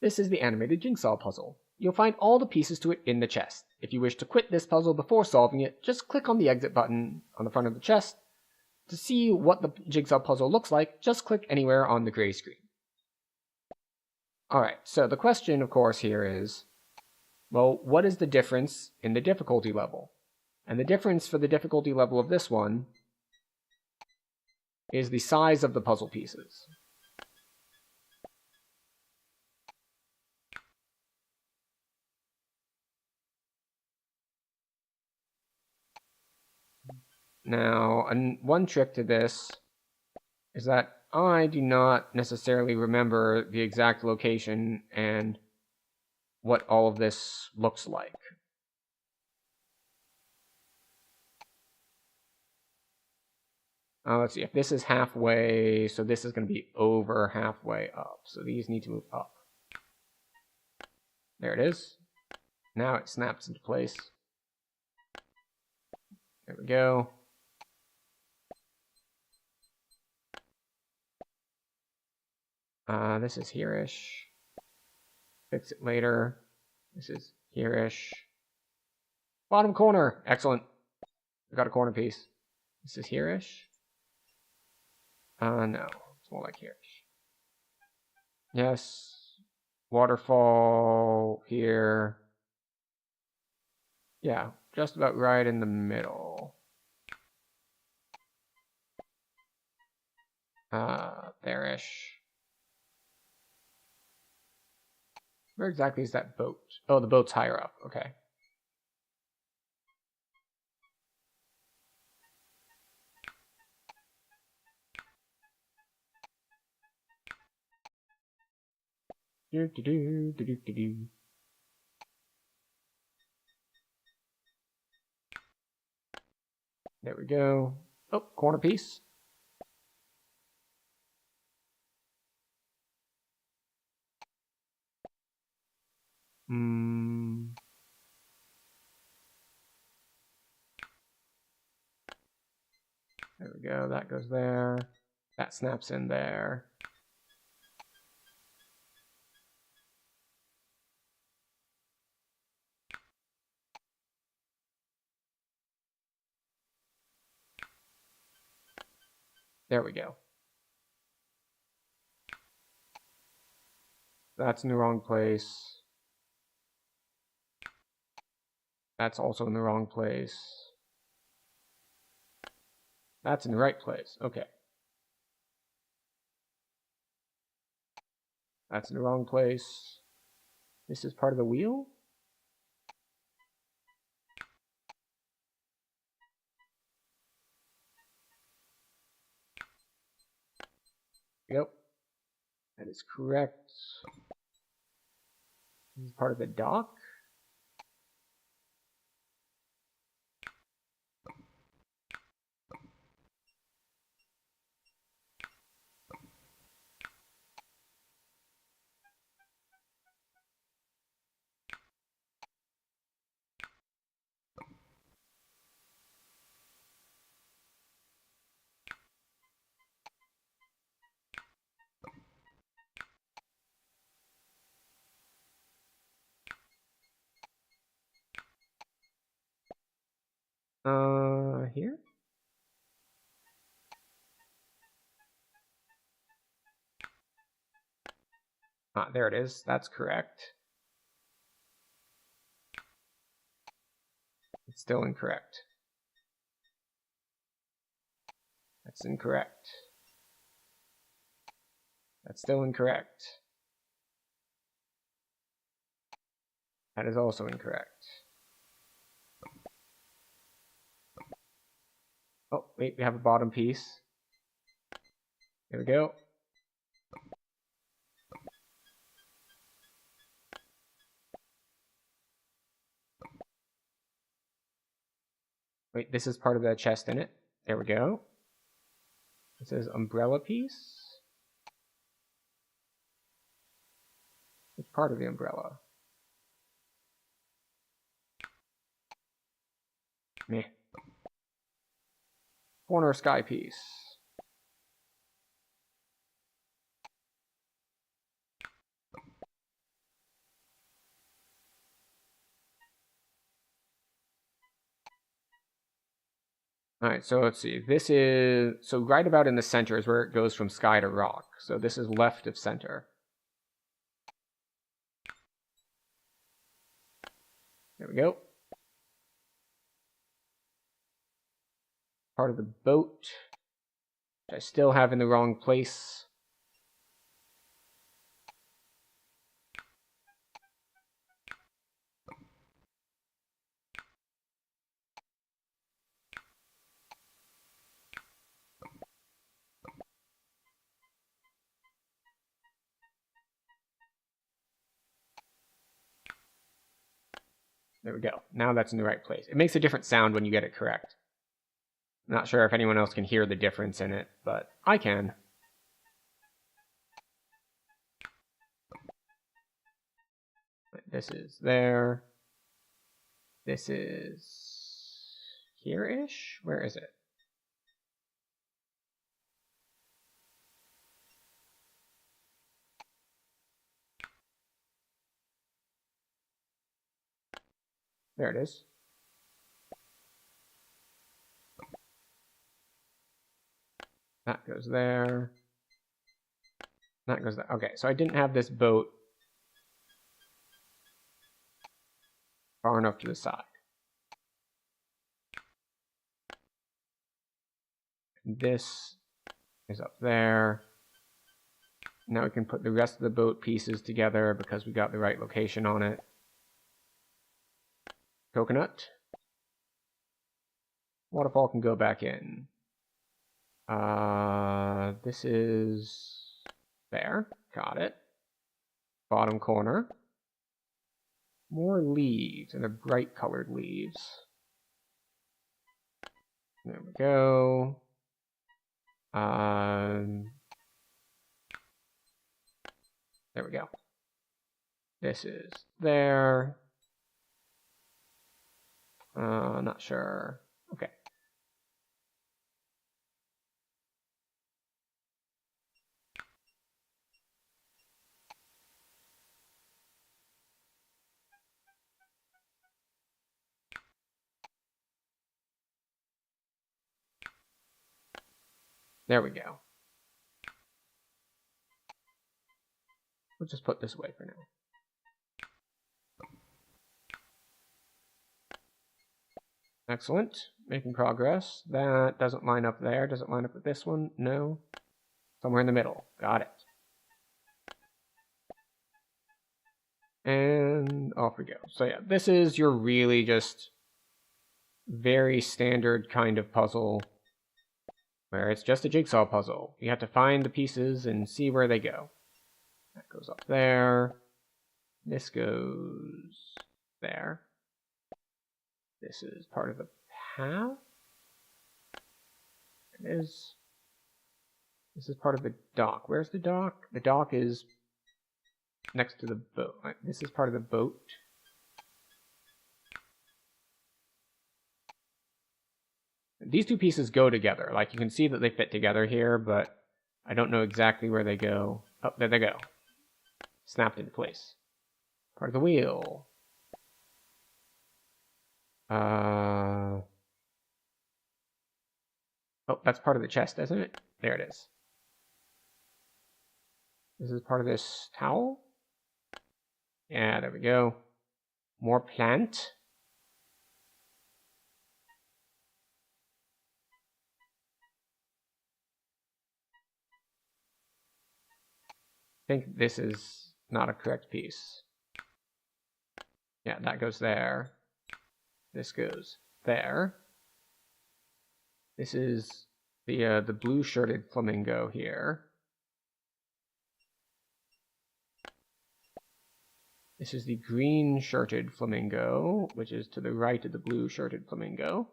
This is the animated jigsaw puzzle. You'll find all the pieces to it in the chest. If you wish to quit this puzzle before solving it, just click on the exit button on the front of the chest. To see what the jigsaw puzzle looks like, just click anywhere on the gray screen. Alright, so the question, of course, here is, well, what is the difference in the difficulty level? And the difference for the difficulty level of this one is the size of the puzzle pieces. Now, one trick to this is that I do not necessarily remember the exact location and what all of this looks like. Let's see, if this is halfway, so this is going to be over halfway up. So these need to move up. There it is. Now it snaps into place. There we go. This is here-ish. Fix it later. This is here-ish. Bottom corner! Excellent. We got a corner piece. This is here-ish. No. It's more like here-ish. Yes. Waterfall here. Yeah, just about right in the middle. There-ish. Where exactly is that boat? Oh, the boat's higher up. Okay. There we go. Oh, corner piece. There we go. That goes there. That snaps in there. There we go. That's in the wrong place. That's also in the wrong place. That's in the right place. Okay. That's in the wrong place. This is part of the wheel? Yep. That is correct. This is part of the dock. Here? Ah, there it is. That's correct. It's still incorrect. That's incorrect. That's still incorrect. That is also incorrect. Oh, wait, we have a bottom piece. There we go. Wait, this is part of the chest in it. There we go. It says umbrella piece. It's part of the umbrella. Meh. Corner sky piece. Alright, so let's see. This is... So right about in the center is where it goes from sky to rock. So this is left of center. There we go. Part of the boat, which I still have in the wrong place. There we go. Now that's in the right place. It makes a different sound when you get it correct. I'm not sure if anyone else can hear the difference in it, but I can. This is there. This is here-ish? Where is it? There it is. That goes there. That goes there. Okay, so I didn't have this boat far enough to the side. This is up there. Now we can put the rest of the boat pieces together because we got the right location on it. Coconut. Waterfall can go back in. This is there. Got it. Bottom corner. More leaves, and they're bright colored leaves. There we go. There we go. This is there. Not sure. Okay. There we go. We'll just put this away for now. Excellent. Making progress. That doesn't line up there. Does it line up with this one? No. Somewhere in the middle. Got it. And off we go. So yeah, this is your really just very standard kind of puzzle where it's just a jigsaw puzzle. You have to find the pieces and see where they go. That goes up there. This goes there. This is part of the path. It is. This is part of the dock. Where's the dock? The dock is next to the boat. This is part of the boat. These two pieces go together. Like, you can see that they fit together here, but I don't know exactly where they go. Oh, there they go. Snapped into place. Part of the wheel. Oh, that's part of the chest, isn't it? There it is. This is part of this towel. Yeah, there we go. More plant. I think this is not a correct piece. Yeah, that goes there. This goes there. This is the blue-shirted flamingo here. This is the green-shirted flamingo, which is to the right of the blue-shirted flamingo.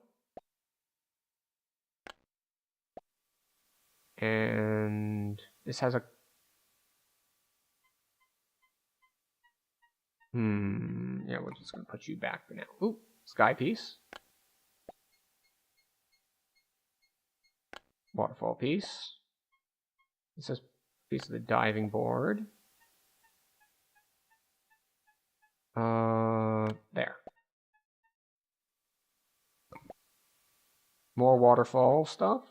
And this has a... yeah, we're just going to put you back for now. Ooh, sky piece. Waterfall piece. This is a piece of the diving board. There. More waterfall stuff.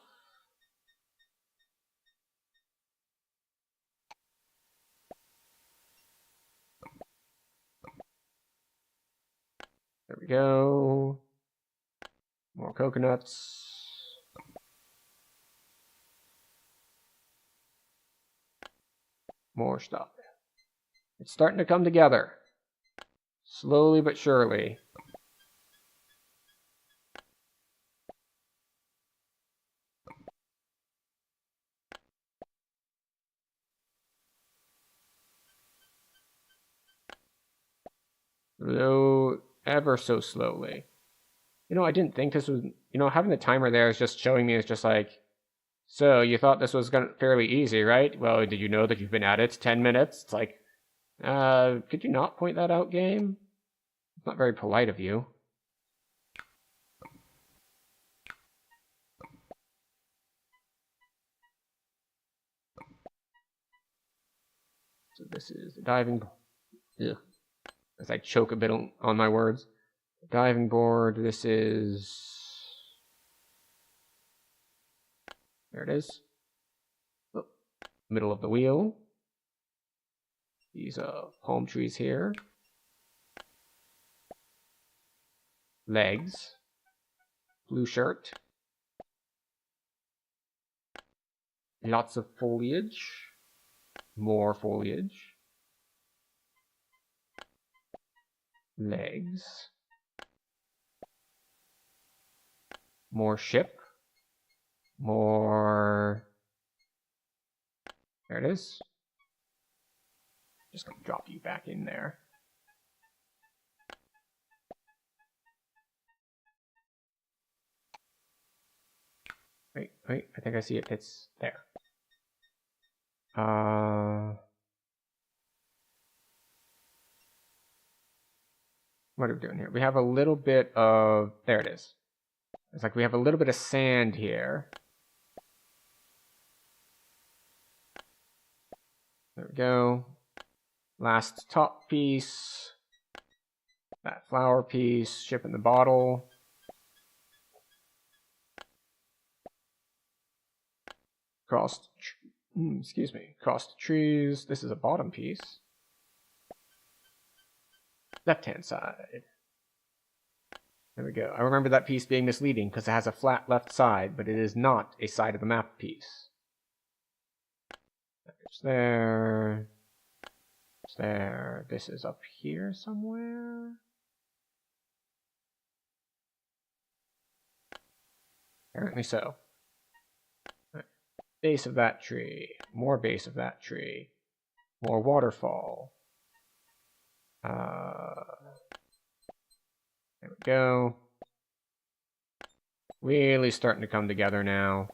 There we go. More coconuts. More stuff. It's starting to come together. Slowly but surely. Though ever so slowly. You know, I didn't think this was... You know, having the timer there is just showing me, it's just like... So, you thought this was fairly easy, right? Well, did you know that you've been at it 10 minutes? It's like... could you not point that out, game? It's not very polite of you. So this is the diving... Ugh. As I choke a bit on my words. Diving board, this is... There it is. Oh, middle of the wheel. These palm trees here. Legs. Blue shirt. Lots of foliage. More foliage. Legs. More ship. More... There it is. Just gonna drop you back in there. Wait, I think I see it. It's there. What are we doing here? We have a little bit of... There it is. It's like we have a little bit of sand here. There we go. Last top piece. That flower piece. Ship in the bottle. excuse me. Crossed trees. This is a bottom piece. Left-hand side. There we go. I remember that piece being misleading because it has a flat left side, but it is not a side of the map piece. There's there. There's there. This is up here somewhere. Apparently so. Right. Base of that tree. More base of that tree. More waterfall. There we go. Really starting to come together now.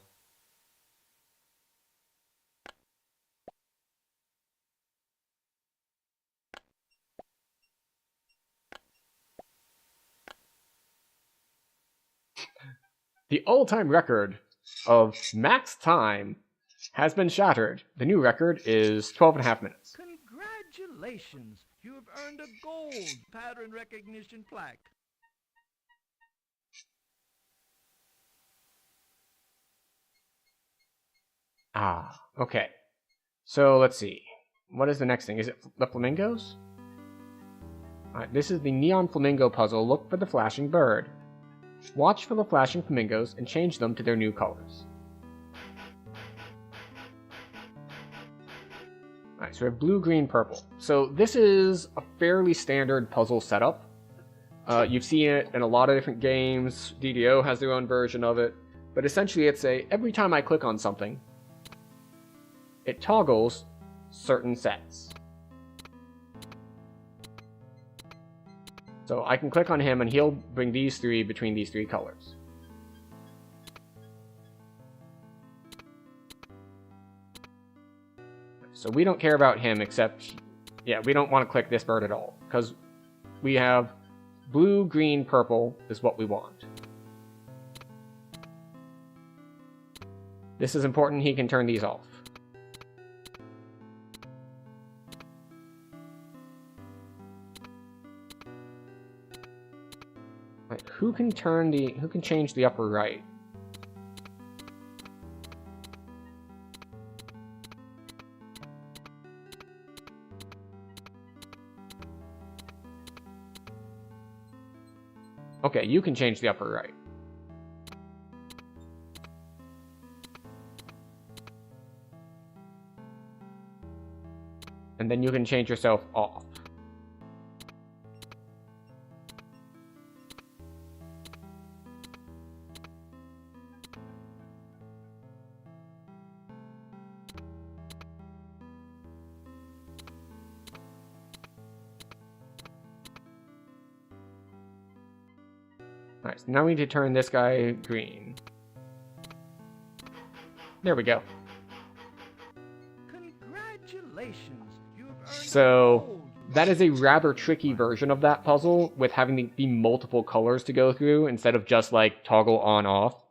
The all-time record of max time has been shattered. The new record is 12.5 minutes. Congratulations! You have earned a gold pattern recognition plaque. Ah, okay. So let's see. What is the next thing? Is it the flamingos? Alright, this is the neon flamingo puzzle. Look for the flashing bird. Watch for the flashing flamingos and change them to their new colors. Alright, so we have blue, green, purple. So this is a fairly standard puzzle setup. You've seen it in a lot of different games. DDO has their own version of it. But essentially it's every time I click on something, it toggles certain sets. So I can click on him and he'll bring these three between these three colors. So we don't care about him except, yeah, we don't want to click this bird at all because we have blue, green, purple is what we want. This is important, he can turn these off. Right, who can change the upper right? Okay, you can change the upper right. And then you can change yourself off. Alright, so now we need to turn this guy green. There we go. Congratulations! You have earned So gold. that is a rather tricky version of that puzzle with having the multiple colors to go through instead of just like toggle on off.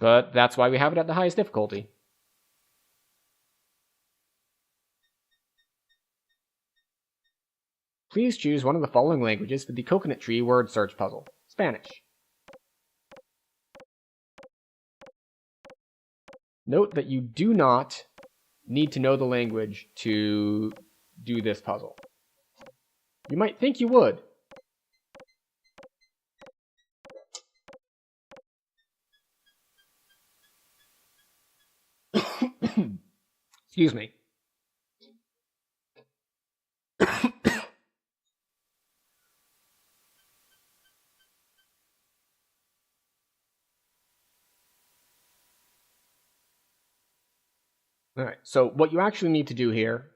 But that's why we have it at the highest difficulty. Please choose one of the following languages for the coconut tree word search puzzle. Spanish. Note that you do not need to know the language to do this puzzle. You might think you would. Excuse me. All right, so what you actually need to do here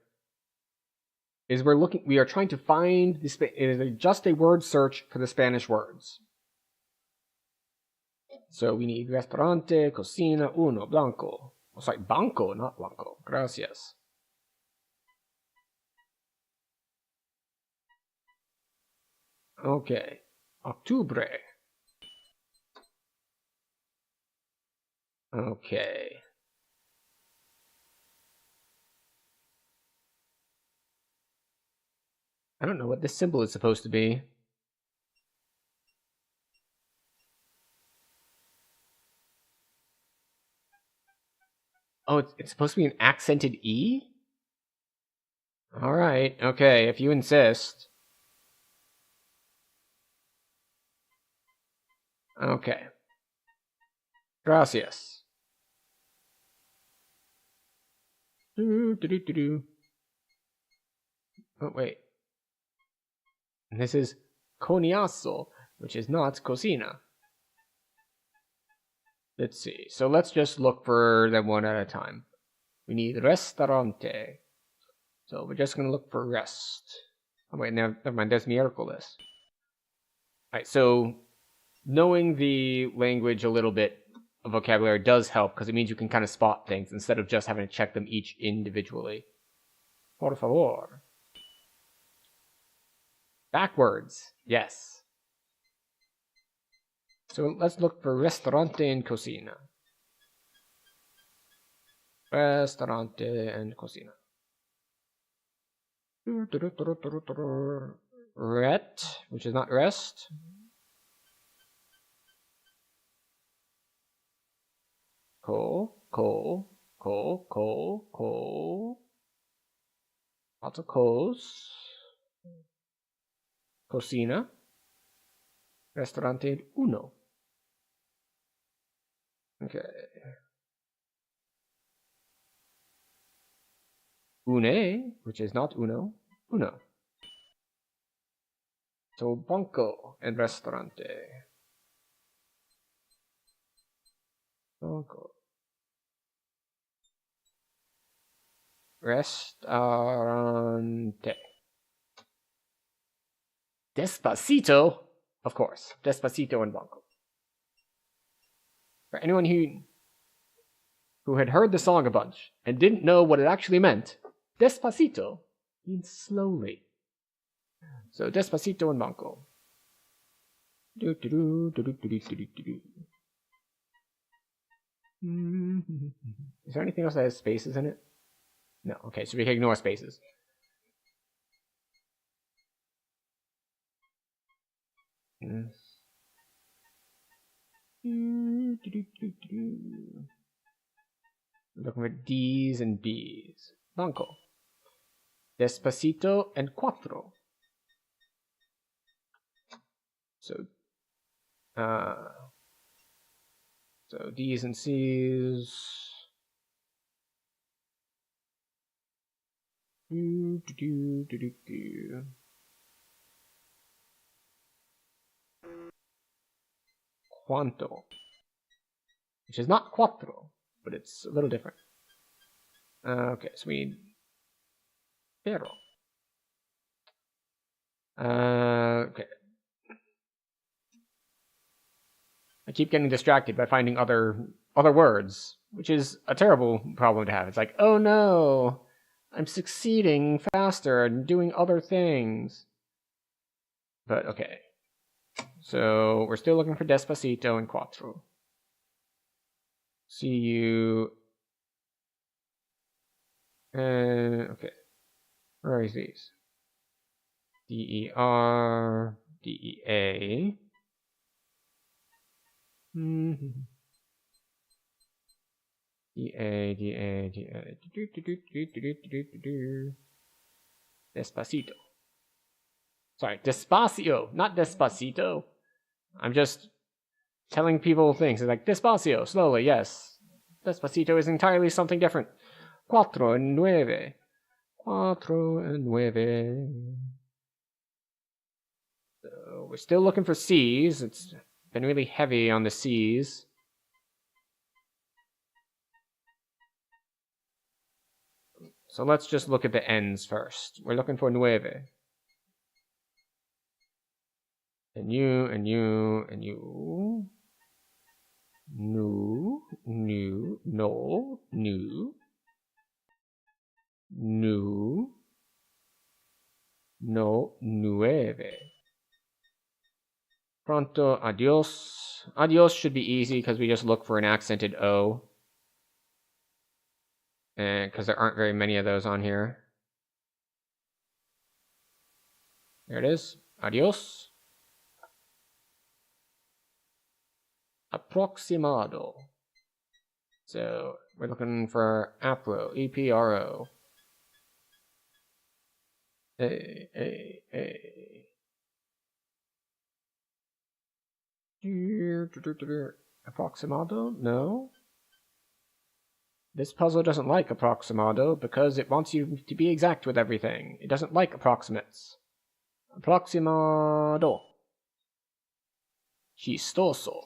is we are trying to find it is just a word search for the Spanish words. So we need restaurante, cocina, uno, blanco. Oh, sorry, banco, not blanco. Gracias. Okay. Octubre. Okay. I don't know what this symbol is supposed to be. Oh, it's supposed to be an accented E? Alright, okay, if you insist. Okay. Gracias. Oh, wait. And this is coniazo, which is not cocina. Let's see. So let's just look for them one at a time. We need restaurante. So we're just going to look for rest. Oh, wait, never mind. There's miércoles. Alright, so knowing the language a little bit of vocabulary does help because it means you can kind of spot things instead of just having to check them each individually. Por favor. Backwards. Yes. So let's look for restaurante and cocina. Restaurante and cocina. Ret, which is not rest. Coal. Lots of coals. Cocina. Restaurante uno. Okay. Une, which is not uno. Uno. So banco and restaurante. Banco. Restaurante. Despacito, of course. Despacito and banco. For anyone who had heard the song a bunch and didn't know what it actually meant, despacito means slowly. So despacito and banco. Is there anything else that has spaces in it? No. Okay, so we can ignore spaces. Looking for D's and B's. Banco. Despacito and cuatro. So D's and C's. Cuanto. Which is not cuatro, but it's a little different. Okay, so we need pero. Okay. I keep getting distracted by finding other words, which is a terrible problem to have. It's like, oh no, I'm succeeding faster and doing other things. But okay. So we're still looking for Despacito and Cuatro. See you. Okay. Where are these? D-E-R, D-E-A. D-A, D-A, D-A. Despacito. Sorry, Despacio, not Despacito. I'm just telling people things. It's like, Despacio, slowly, yes. Despacito is entirely something different. Cuatro and nueve. Cuatro and nueve. So we're still looking for C's. It's been really heavy on the C's. So let's just look at the N's first. We're looking for nueve. And you, and you, and you. No, new, no, new. Nu. No, nueve. Pronto, adios. Adios should be easy because we just look for an accented O. And because there aren't very many of those on here. There it is. Adios. Aproximado. So We're looking for APRO. EPRO. A. Approximado? No. This puzzle doesn't like approximado because it wants you to be exact with everything. It doesn't like approximates. Approximado. Chistoso.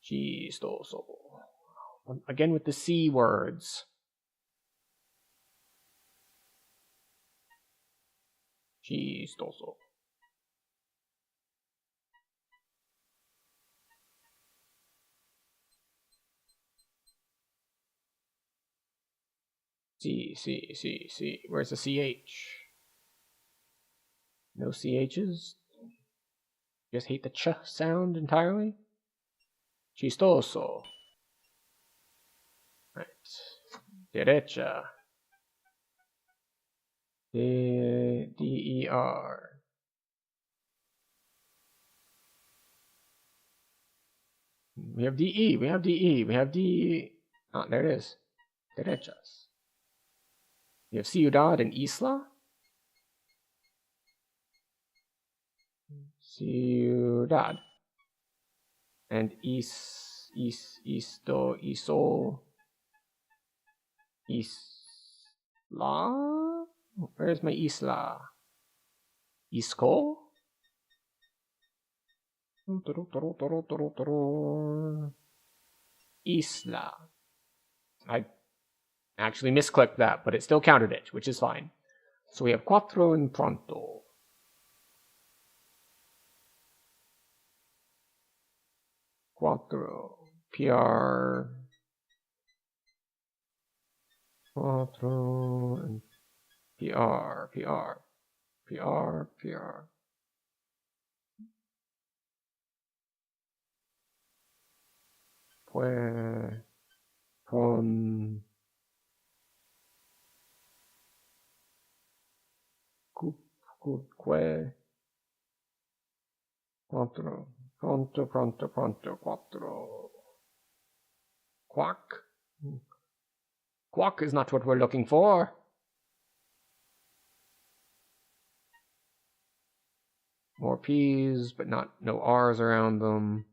Chistoso. Again with the C words. Chistoso. C. Where's the CH? No CHs? Just hate the ch sound entirely? Chistoso. Right. Derecha. D-E-R. We have D-E. We have D-E. Oh, there it is. Derechas. We have Ciudad and Isla. Ciudad. And Isla. Where's my Isla? Isco? Isla. I actually misclicked that, but it still counted it, which is fine. So we have Cuatro and Pronto. Cuatro. PR. Cuatro and PR. Pues. Con. Que. Cuatro. Pronto, quattro. Quack? Quack is not what we're looking for. More P's, but no R's around them.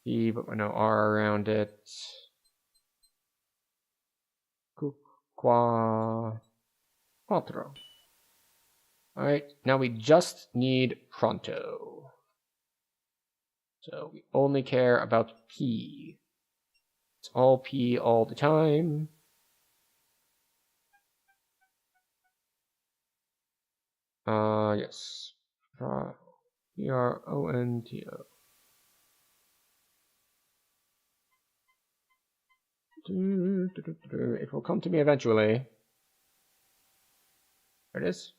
P, but with no R around it. Quattro. Alright, now we just need pronto. So we only care about P. It's all P all the time. Yes. Pronto. It will come to me eventually. There it is.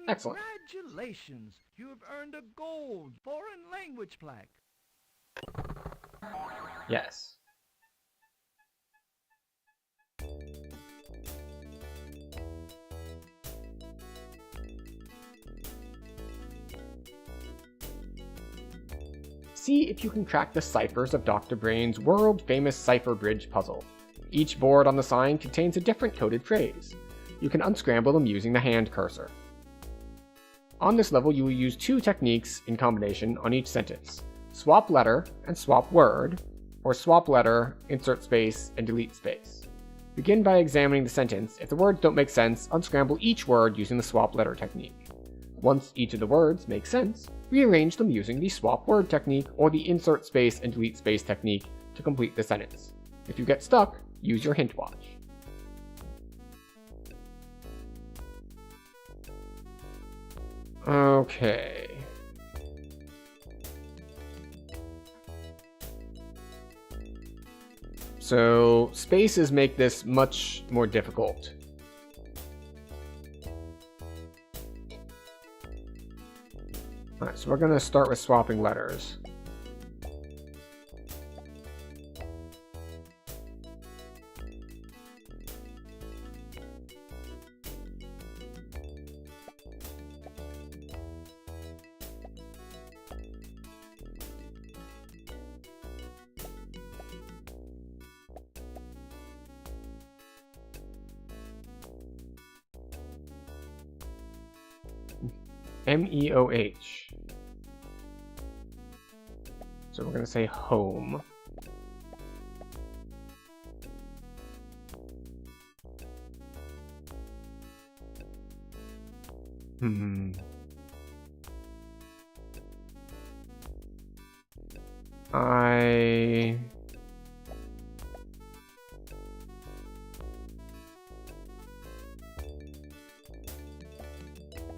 Excellent. Congratulations! You have earned a gold foreign language plaque. Yes. See if you can crack the ciphers of Dr. Brain's world-famous cipher bridge puzzle. Each board on the sign contains a different coded phrase. You can unscramble them using the hand cursor. On this level, you will use two techniques in combination on each sentence: swap letter and swap word, or swap letter, insert space, and delete space. Begin by examining the sentence. If the words don't make sense, unscramble each word using the swap letter technique. Once each of the words makes sense, rearrange them using the swap word technique or the insert space and delete space technique to complete the sentence. If you get stuck, use your hint watch. Okay. So, spaces make this much more difficult. Alright, so we're going to start with swapping letters. M-E-O-H. So we're gonna say home.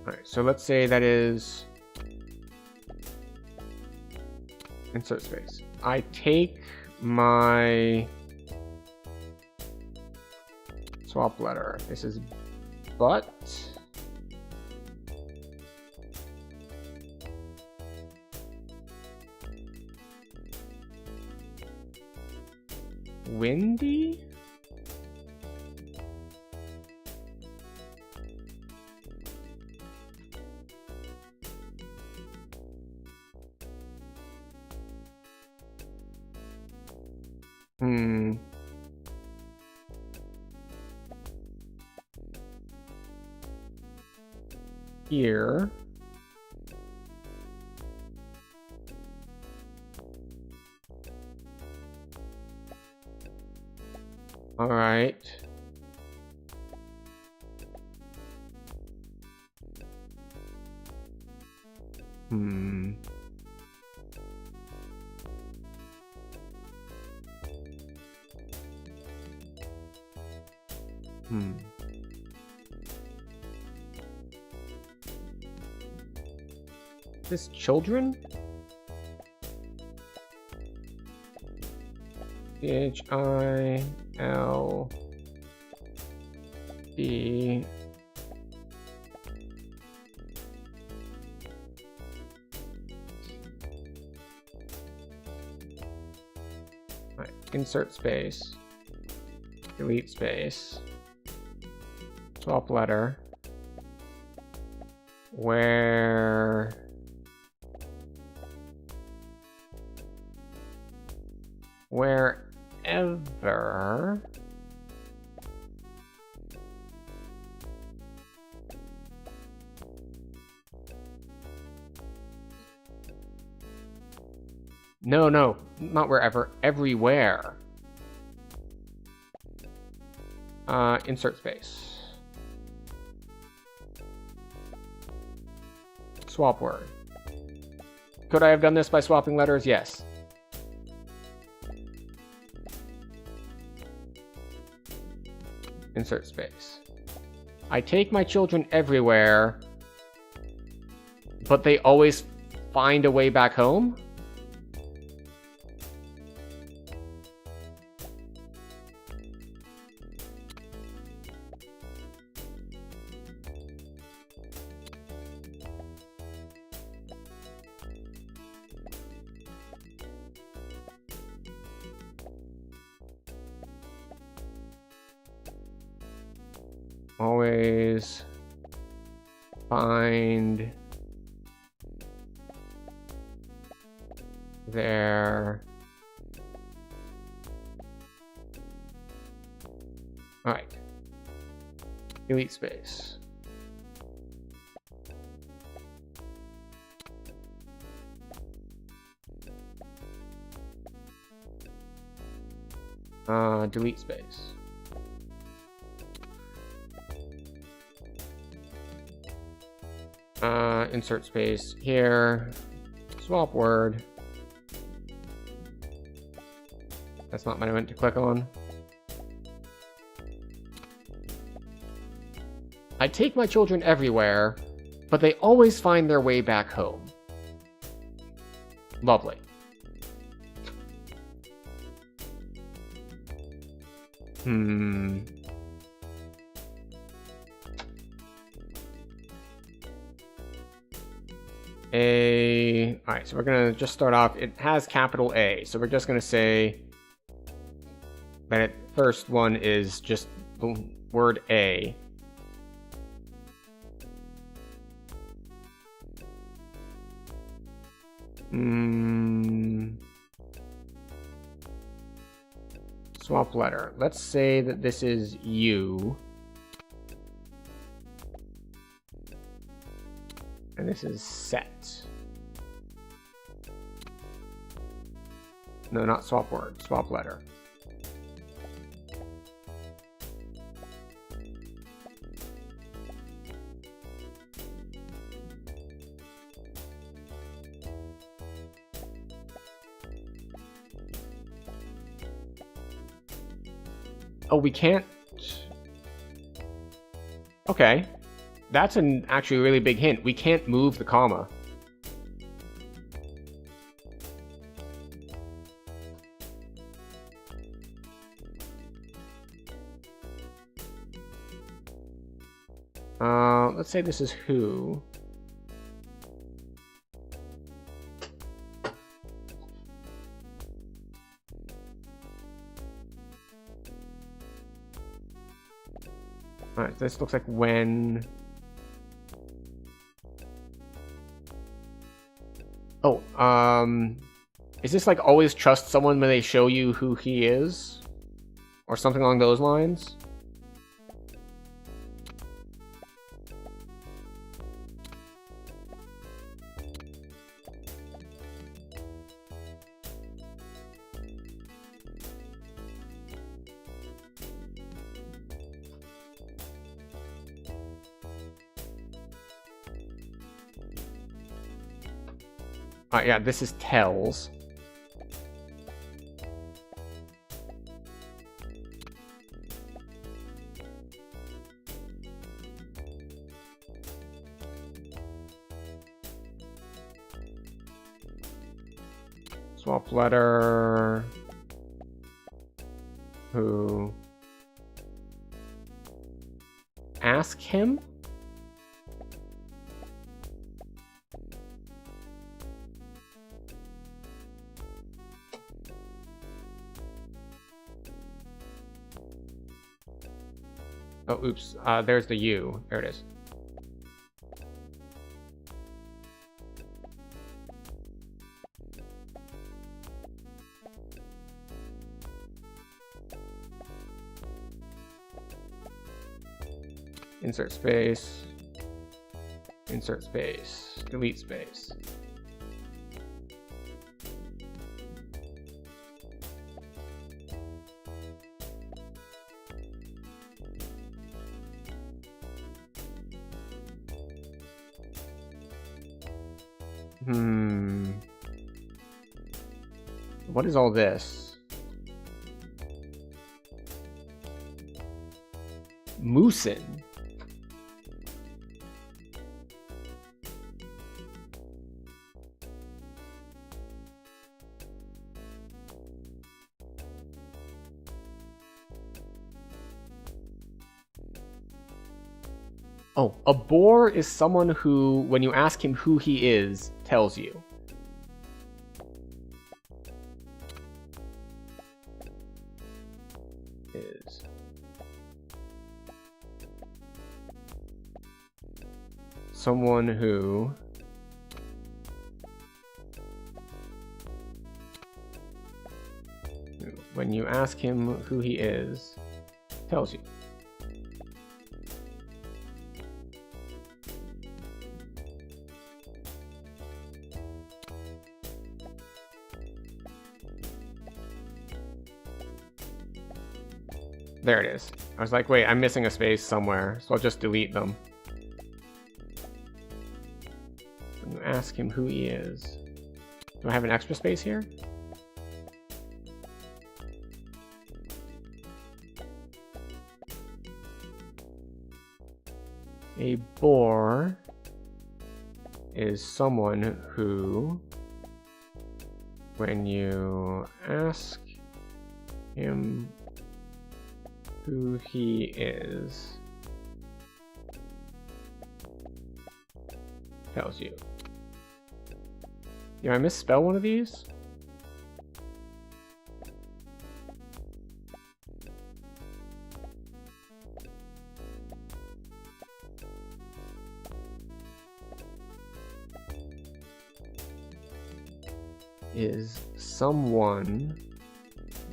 Alright, so let's say that is insert space. I take my swap letter. This is but. Windy? Here. All right. This children? C-H-I-L-D. Right. Insert space. Delete space. Swap letter. Wherever no, not wherever, everywhere. Insert space. Swap word. Could I have done this by swapping letters? Yes. Insert space. I take my children everywhere, but they always find a way back home? Always find their... All right. Delete space. Delete space. Insert space here. Swap word. That's not what I meant to click on. I take my children everywhere, but they always find their way back home. Lovely. Alright, so we're gonna just start off. It has capital A, so we're just gonna say that it, first one is just the word A. Swap letter. Let's say that this is U. And this is set. No, not swap word, swap letter. Oh, we can't... Okay. That's an actually really big hint. We can't move the comma. Let's say this is who. Alright, this looks like when. Oh, is this like always trust someone when they show you who he is? Or something along those lines? Yeah, this is tells. Swap letter. Who? Ask him? Oh, oops. There's the U. There it is. Insert space. Insert space. Delete space. What is all this? Moosin. Oh, a boar is someone who, when you ask him who he is, tells you. Is. Someone who when you ask him who he is, tells you. There it is. I was like, wait, I'm missing a space somewhere, so I'll just delete them. When you ask him who he is. Do I have an extra space here? A boar is someone who, when you ask him who he is, tells you. Did I misspell one of these? Is someone,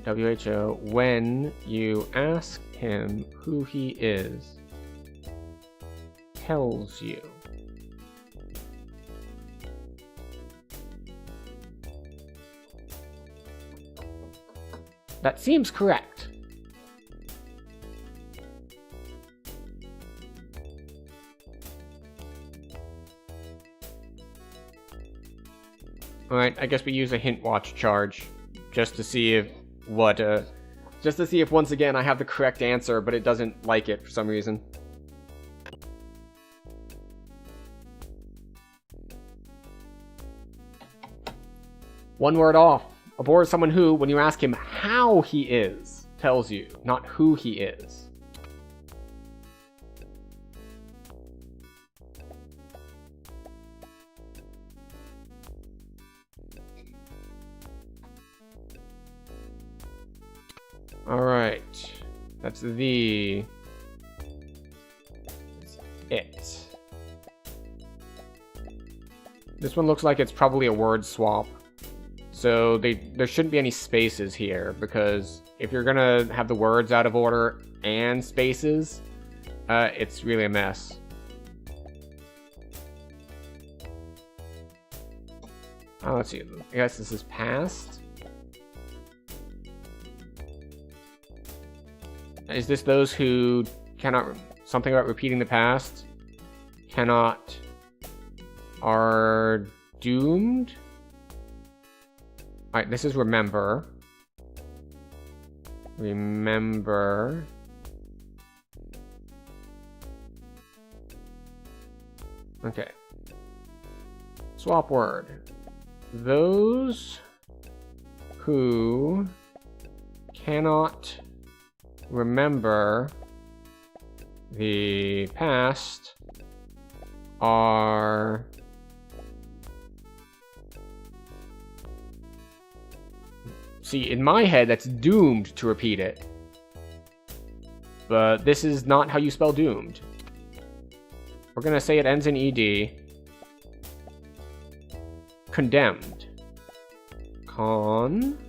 WHO, when you ask him who he is, tells you. That seems correct. Alright, I guess we use a hint watch charge just to see if just to see if once again I have the correct answer, but it doesn't like it for some reason. One word off. A bore is someone who, when you ask him how he is, tells you, not who he is. Alright. That's it. This one looks like it's probably a word swap. So there shouldn't be any spaces here, because if you're gonna have the words out of order and spaces, it's really a mess. Oh, let's see. I guess this is past. Is this those who cannot... Something about repeating the past? Cannot... Are doomed? Alright, this is remember. Remember. Okay. Swap word. Those who cannot remember the past are... See, in my head, that's doomed to repeat it. But this is not how you spell doomed. We're gonna say it ends in ED. Condemned. Con.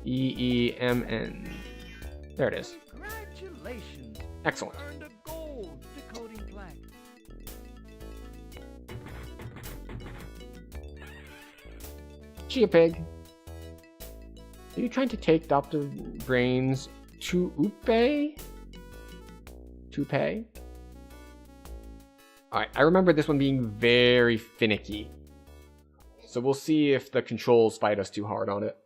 E-E-M-N. There it is. Congratulations. Excellent. You earned a gold decoding plaque. Chia Pig. Are you trying to take Dr. Brains to Upe? Tupe? Alright, I remember this one being very finicky. So we'll see if the controls fight us too hard on it.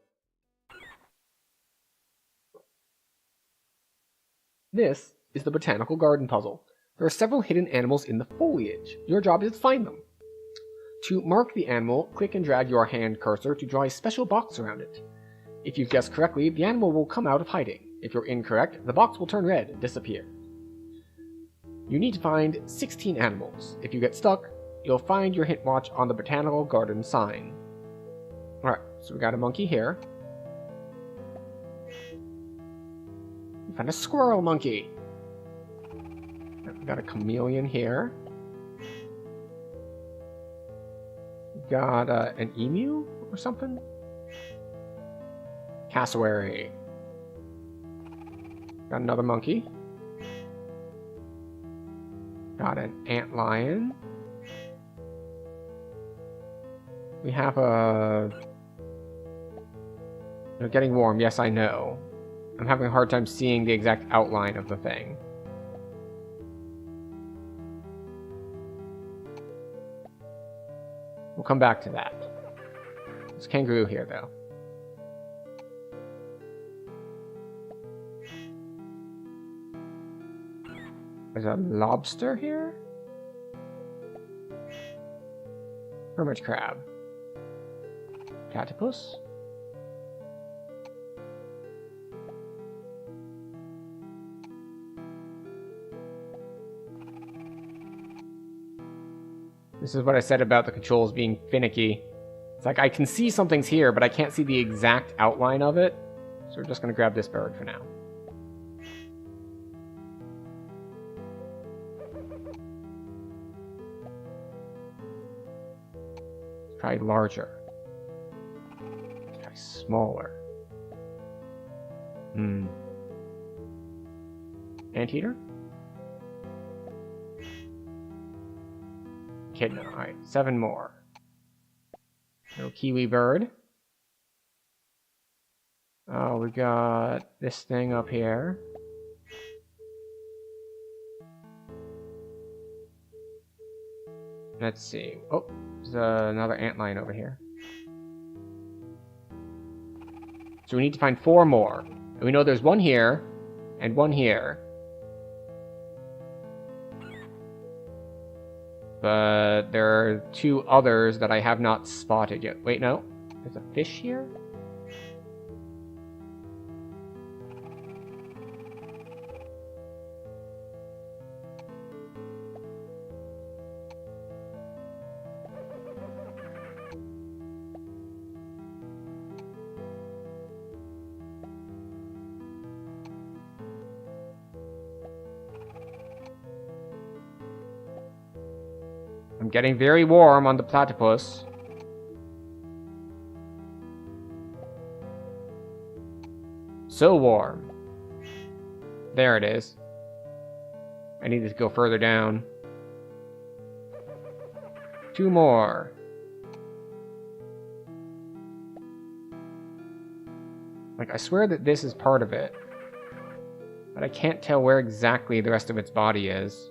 This is the Botanical Garden puzzle. There are several hidden animals in the foliage. Your job is to find them. To mark the animal, click and drag your hand cursor to draw a special box around it. If you've guessed correctly, the animal will come out of hiding. If you're incorrect, the box will turn red and disappear. You need to find 16 animals. If you get stuck, you'll find your hint watch on the Botanical Garden sign. Alright, so we got a monkey here. We found a squirrel monkey. We got a chameleon here. We got an emu or something? Cassowary. Got another monkey. Got an antlion. We have a... They're getting warm, yes I know. I'm having a hard time seeing the exact outline of the thing. We'll come back to that. There's a kangaroo here, though. There's a lobster here? Hermit crab. Platypus? This is what I said about the controls being finicky. It's like I can see something's here, but I can't see the exact outline of it. So we're just going to grab this bird for now. Try larger. Try smaller. Anteater? Echidna. Alright, 7 more. No kiwi bird. Oh, we got this thing up here. Let's see. Oh, there's another antlion over here. So we need to find 4 more. And we know there's one here, and one here. But there are 2 others that I have not spotted yet. Wait, no. There's a fish here? I'm getting very warm on the platypus. So warm. There it is. I need to go further down. 2 more. Like, I swear that this is part of it. But I can't tell where exactly the rest of its body is.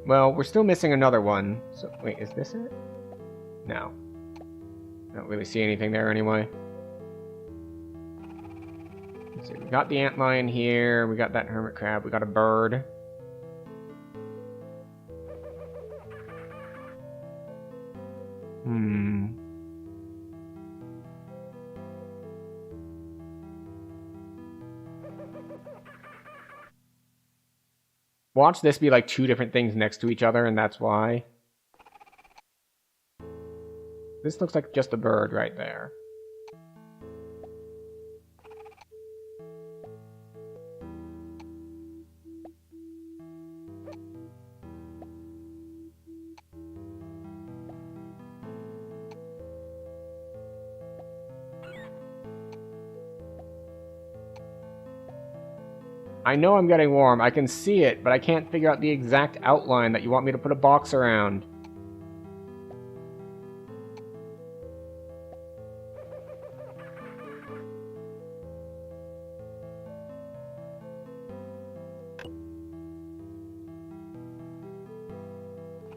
Well, we're still missing another one. So, wait, is this it? No. I don't really see anything there anyway. Let's see, we got the antlion here, we got that hermit crab, we got a bird. Watch this be like 2 different things next to each other, and that's why. This looks like just a bird right there. I know I'm getting warm, I can see it, but I can't figure out the exact outline that you want me to put a box around.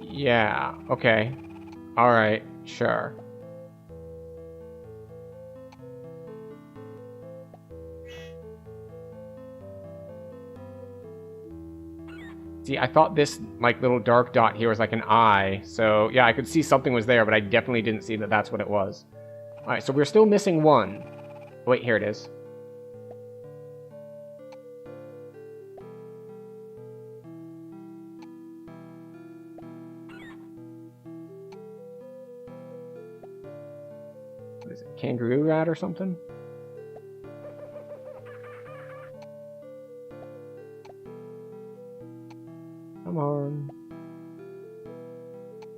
Yeah, okay. Alright, sure. See, I thought this, like, little dark dot here was like an eye. So, yeah, I could see something was there, but I definitely didn't see that that's what it was. Alright, so we're still missing one. Wait, here it is. What is it, kangaroo rat or something? Come on.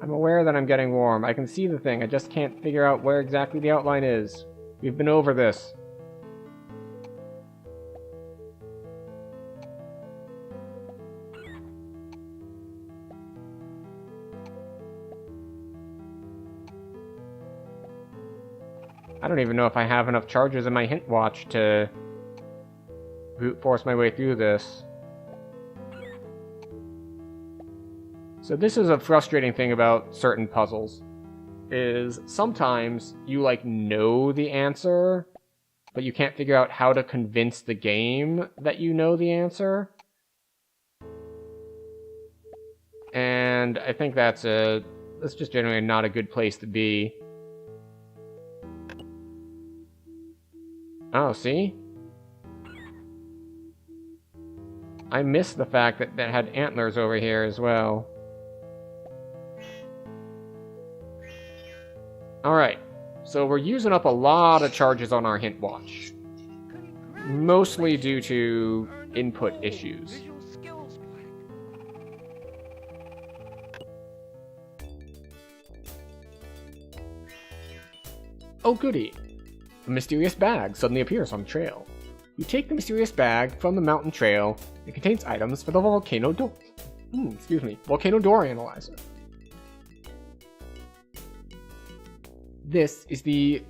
I'm aware that I'm getting warm. I can see the thing. I just can't figure out where exactly the outline is. We've been over this. I don't even know if I have enough charges in my hint watch to brute force my way through this. So this is a frustrating thing about certain puzzles, is sometimes you, like, know the answer, but you can't figure out how to convince the game that you know the answer. And I think that's just generally not a good place to be. Oh, see? I missed the fact that that had antlers over here as well. Alright, so we're using up a lot of charges on our hint watch. Mostly due to input issues. Oh goody. A mysterious bag suddenly appears on the trail. You take the mysterious bag from the mountain trail. It contains items for the volcano door analyzer. This is the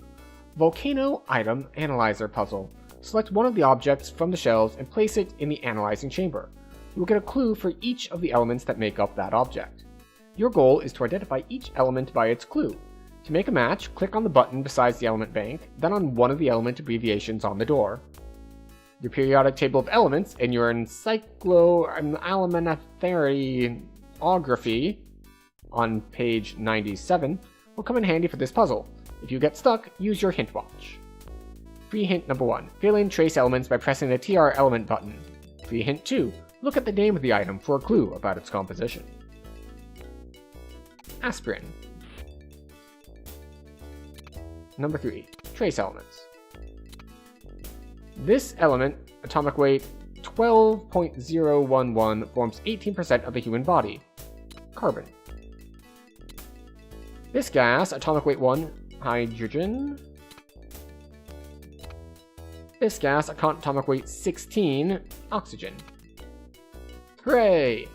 volcano item analyzer puzzle. Select one of the objects from the shelves and place it in the analyzing chamber. You will get a clue for each of the elements that make up that object. Your goal is to identify each element by its clue. To make a match, click on the button beside the element bank, then on one of the element abbreviations on the door. Your periodic table of elements and your encycloalmanatheriography on page 97 will come in handy for this puzzle. If you get stuck, use your hint watch. Free hint number 1. Fill in trace elements by pressing the TR element button. Free hint 2. Look at the name of the item for a clue about its composition. Aspirin. Number 3. Trace elements. This element, atomic weight 12.011, forms 18% of the human body. Carbon. This gas, atomic weight 1, hydrogen. This gas, atomic weight 16, oxygen. Hooray!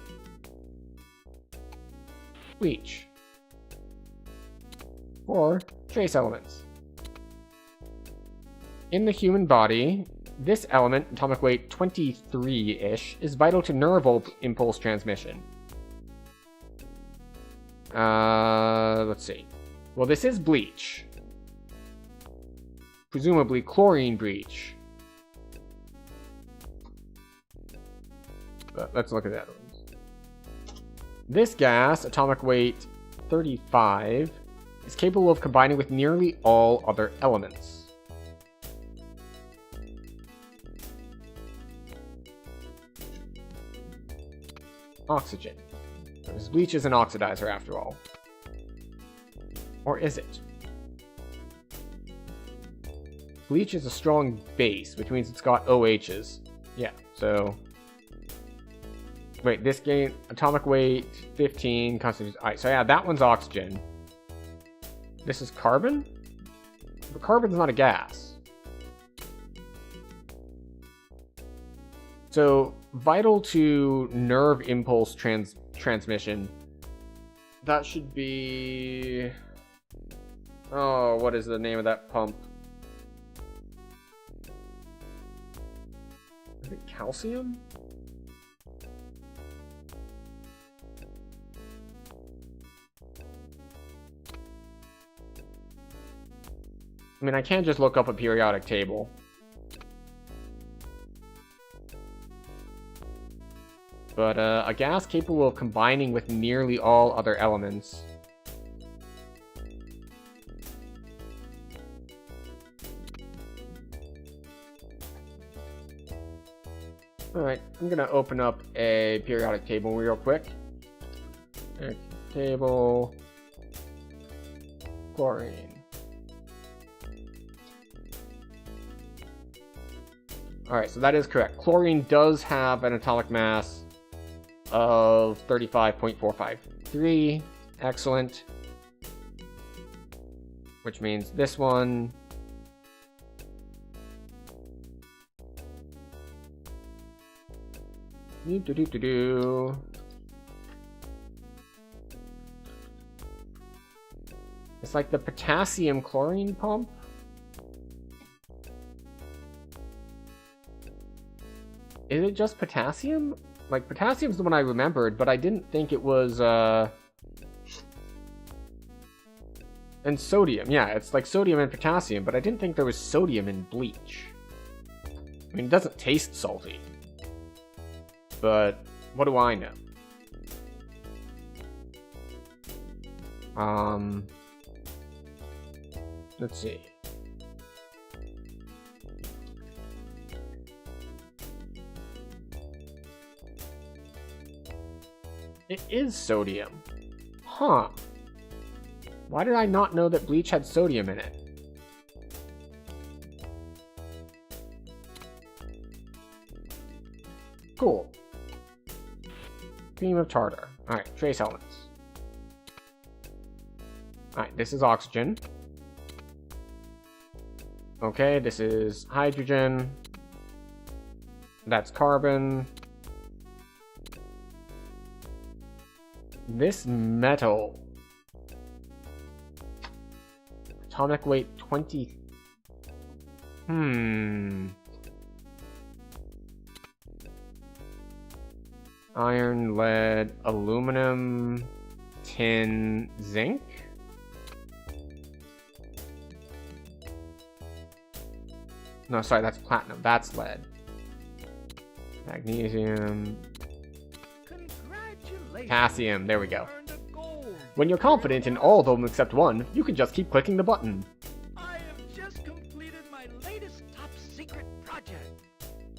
Bleach. 4. Trace elements. In the human body, this element, atomic weight 23-ish, is vital to nerve impulse transmission. Let's see. Well, this is bleach. Presumably chlorine bleach. But let's look at the other ones. This gas, atomic weight 35, is capable of combining with nearly all other elements. Oxygen. Because bleach is an oxidizer after all. Or is it? Bleach is a strong base, which means it's got OHs. Yeah, so... Wait, this game, atomic weight 15, constitutes... Alright, so yeah, that one's oxygen. This is carbon? But carbon's not a gas. So, vital to nerve impulse transmission. That should be... Oh, what is the name of that pump? Is it calcium? I mean, I can't just look up a periodic table. But a gas capable of combining with nearly all other elements. Alright, I'm gonna open up a periodic table real quick. Table. Chlorine. Alright, so that is correct. Chlorine does have an atomic mass of 35.453. Excellent. Which means this one... It's like the potassium chlorine pump. Is it just potassium? Like, potassium's the one I remembered, but I didn't think it was, And sodium. Yeah, it's like sodium and potassium, but I didn't think there was sodium in bleach. I mean, it doesn't taste salty. But, what do I know? Let's see. It is sodium. Huh. Why did I not know that bleach had sodium in it? Cool. Cream of tartar. Alright, trace elements. Alright, this is oxygen. Okay, this is hydrogen. That's carbon. This metal. Atomic weight 20. Iron, lead, aluminum, tin, zinc? No, sorry, that's platinum. That's lead. Magnesium. Potassium. There we go. When you're confident in all of them except one, you can just keep clicking the button. I have just completed my latest top secret project.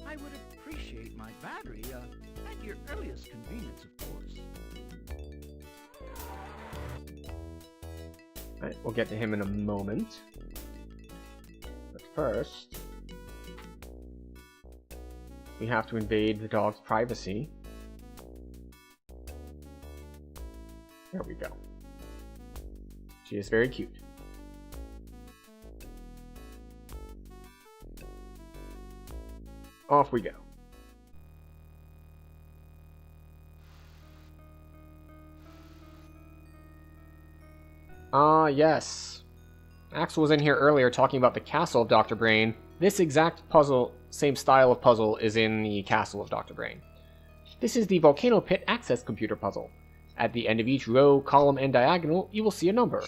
I would appreciate my battery at your earliest convenience, of course. Alright, we'll get to him in a moment. But first, we have to invade the dog's privacy. There we go. She is very cute. Off we go. Yes. Axel was in here earlier talking about the castle of Dr. Brain. This exact puzzle, same style of puzzle, is in the castle of Dr. Brain. This is the Volcano Pit Access Computer puzzle. At the end of each row, column, and diagonal, you will see a number.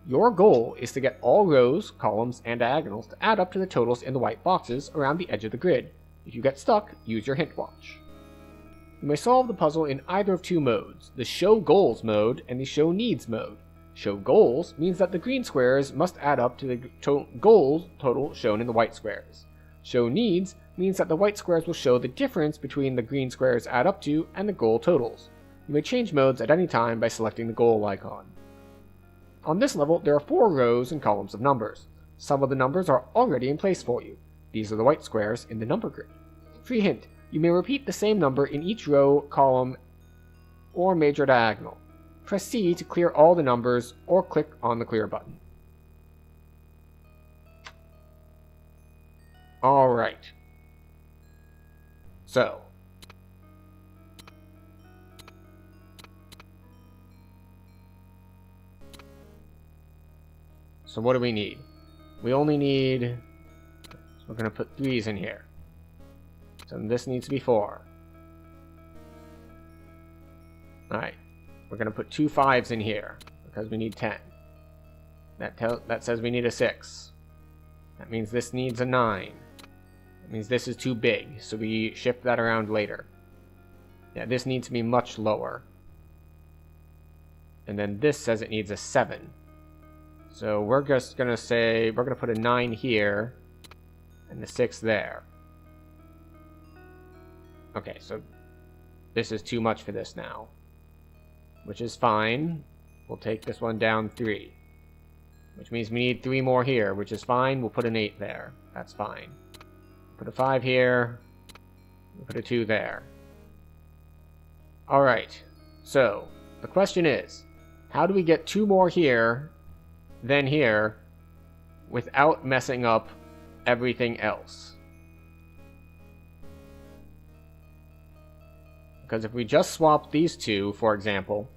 Your goal is to get all rows, columns, and diagonals to add up to the totals in the white boxes around the edge of the grid. If you get stuck, use your hint watch. You may solve the puzzle in either of two modes, the Show Goals mode and the Show Needs mode. Show Goals means that the green squares must add up to the goals total shown in the white squares. Show Needs means that the white squares will show the difference between the green squares add up to and the goal totals. You may change modes at any time by selecting the goal icon. On this level, there are 4 rows and columns of numbers. Some of the numbers are already in place for you. These are the white squares in the number grid. Free hint, you may repeat the same number in each row, column, or major diagonal. Press C to clear all the numbers, or click on the clear button. Alright. So, what do we need? We only need... So we're going to put 3s in here. So this needs to be 4. Alright. We're going to put 2 5s in here, because we need 10. That says we need a 6. That means this needs a 9. That means this is too big, so we shift that around later. Yeah, this needs to be much lower. And then this says it needs a 7. So we're just going to say, we're going to put a 9 here, and the 6 there. Okay, so this is too much for this now. Which is fine. We'll take this one down 3. Which means we need 3 more here, which is fine. We'll put an 8 there. That's fine. Put a 5 here. We'll put a 2 there. Alright, so the question is, how do we get 2 more here, then here, without messing up everything else? Because if we just swap these 2, for example,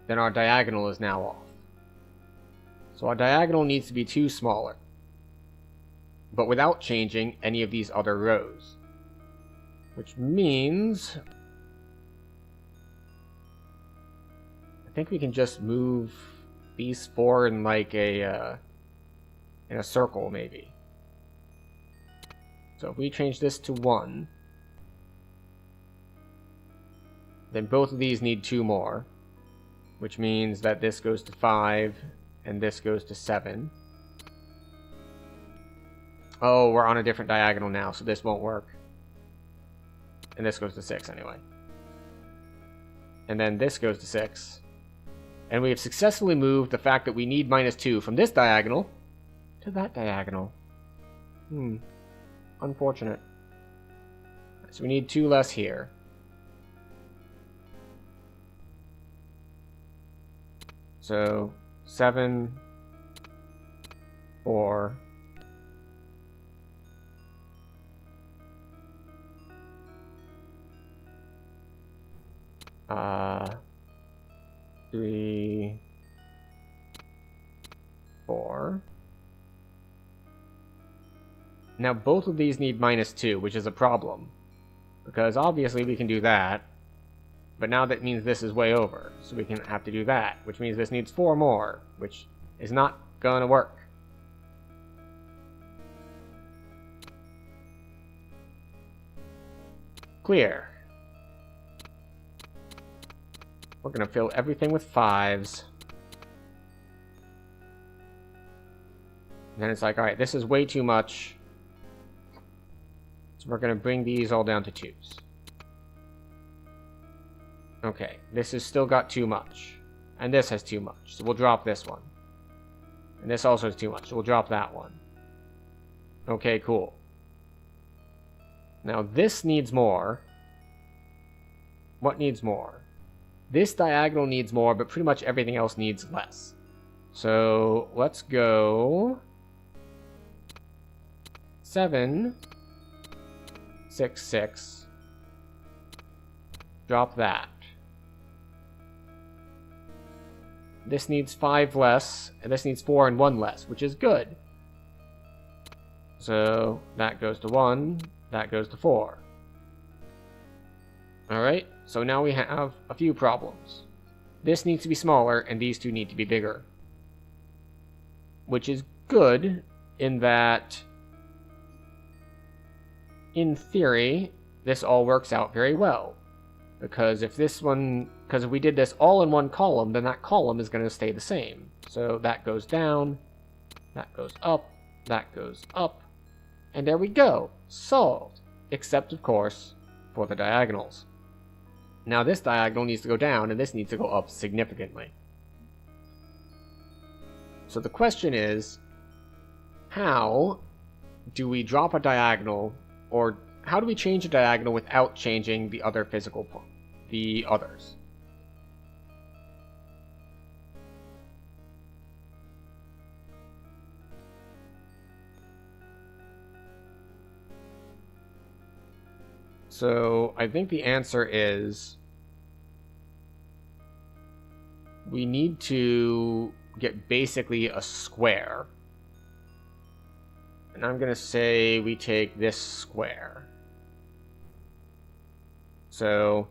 then our diagonal is now off. So our diagonal needs to be 2 smaller, but without changing any of these other rows. Which means... I think we can just move these 4 in like a circle, maybe. So if we change this to 1, then both of these need 2 more, which means that this goes to 5 and this goes to 7. Oh, we're on a different diagonal now, so this won't work. And this goes to 6 anyway. And then this goes to 6. And we have successfully moved the fact that we need -2 from this diagonal to that diagonal. Unfortunate. So we need 2 less here. So 7, 4. Uh, 3, 4. Now both of these need -2, which is a problem. Because obviously we can do that, but now that means this is way over, so we can have to do that, which means this needs 4 more, which is not gonna work. Clear. We're gonna fill everything with 5s. And then it's like, alright, this is way too much. So we're gonna bring these all down to 2s. Okay, this has still got too much. And this has too much, so we'll drop this one. And this also has too much, so we'll drop that one. Okay, cool. Now this needs more. What needs more? This diagonal needs more, but pretty much everything else needs less. So let's go 7, 6, 6. Drop that. This needs 5 less, and this needs 4 and 1 less, which is good. So that goes to 1, that goes to 4. Alright, so now we have a few problems. This needs to be smaller, and these two need to be bigger. Which is good, in that, in theory, this all works out very well. Because if we did this all in one column, then that column is going to stay the same. So that goes down, that goes up, that goes up, and there we go, solved. Except, of course, for the diagonals. Now this diagonal needs to go down, and this needs to go up significantly. So the question is, how do we drop a diagonal, or how do we change a diagonal without changing the other the others? So I think the answer is we need to get basically a square. And I'm going to say we take this square. So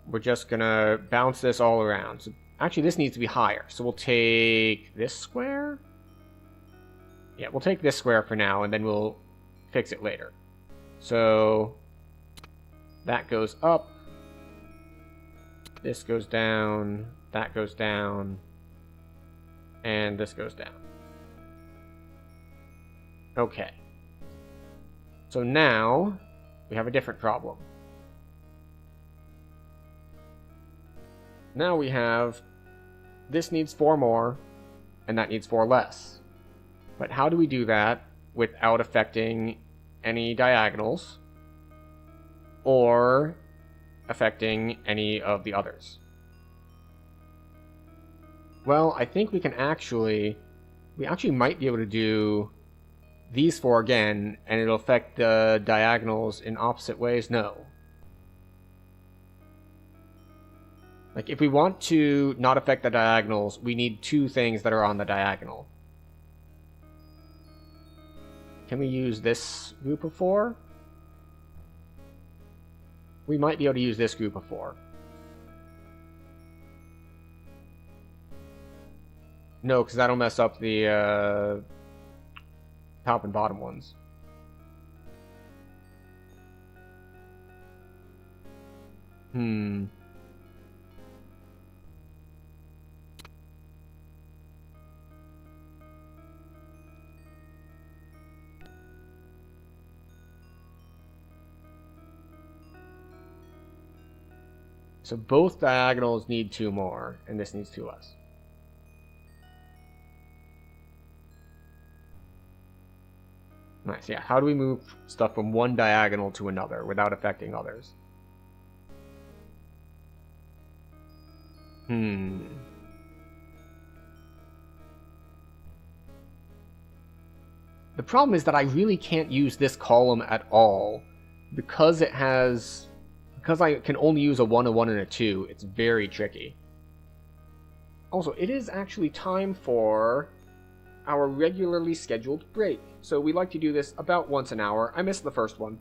we're just going to bounce this all around. So actually, this needs to be higher. So we'll take this square. Yeah, we'll take this square for now, and then we'll fix it later. So that goes up. This goes down. That goes down. And this goes down. Okay. So now we have a different problem. Now we have this needs 4 more, and that needs 4 less. But how do we do that without affecting any diagonals or affecting any of the others? Well, I think we actually might be able to do these 4 again, and it'll affect the diagonals in opposite ways. No. Like, if we want to not affect the diagonals, we need 2 things that are on the diagonal. Can we use this group of 4? We might be able to use this group of 4. No, because that'll mess up the top and bottom ones. So both diagonals need 2 more, and this needs 2 less. Nice, yeah. How do we move stuff from one diagonal to another without affecting others? The problem is that I really can't use this column at all because I can only use a 1, a 1, and a 2. It's very tricky. Also, it is actually time for our regularly scheduled break. So we like to do this about once an hour. I missed the first one.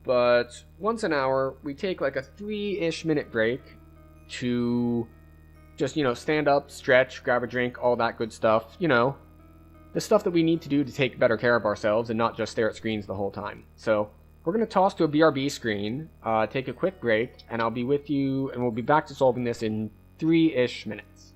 But once an hour, we take like a 3-ish minute break to just, stand up, stretch, grab a drink, all that good stuff. The stuff that we need to do to take better care of ourselves and not just stare at screens the whole time. So we're going to toss to a BRB screen, take a quick break, and I'll be with you, and we'll be back to solving this in 3-ish minutes.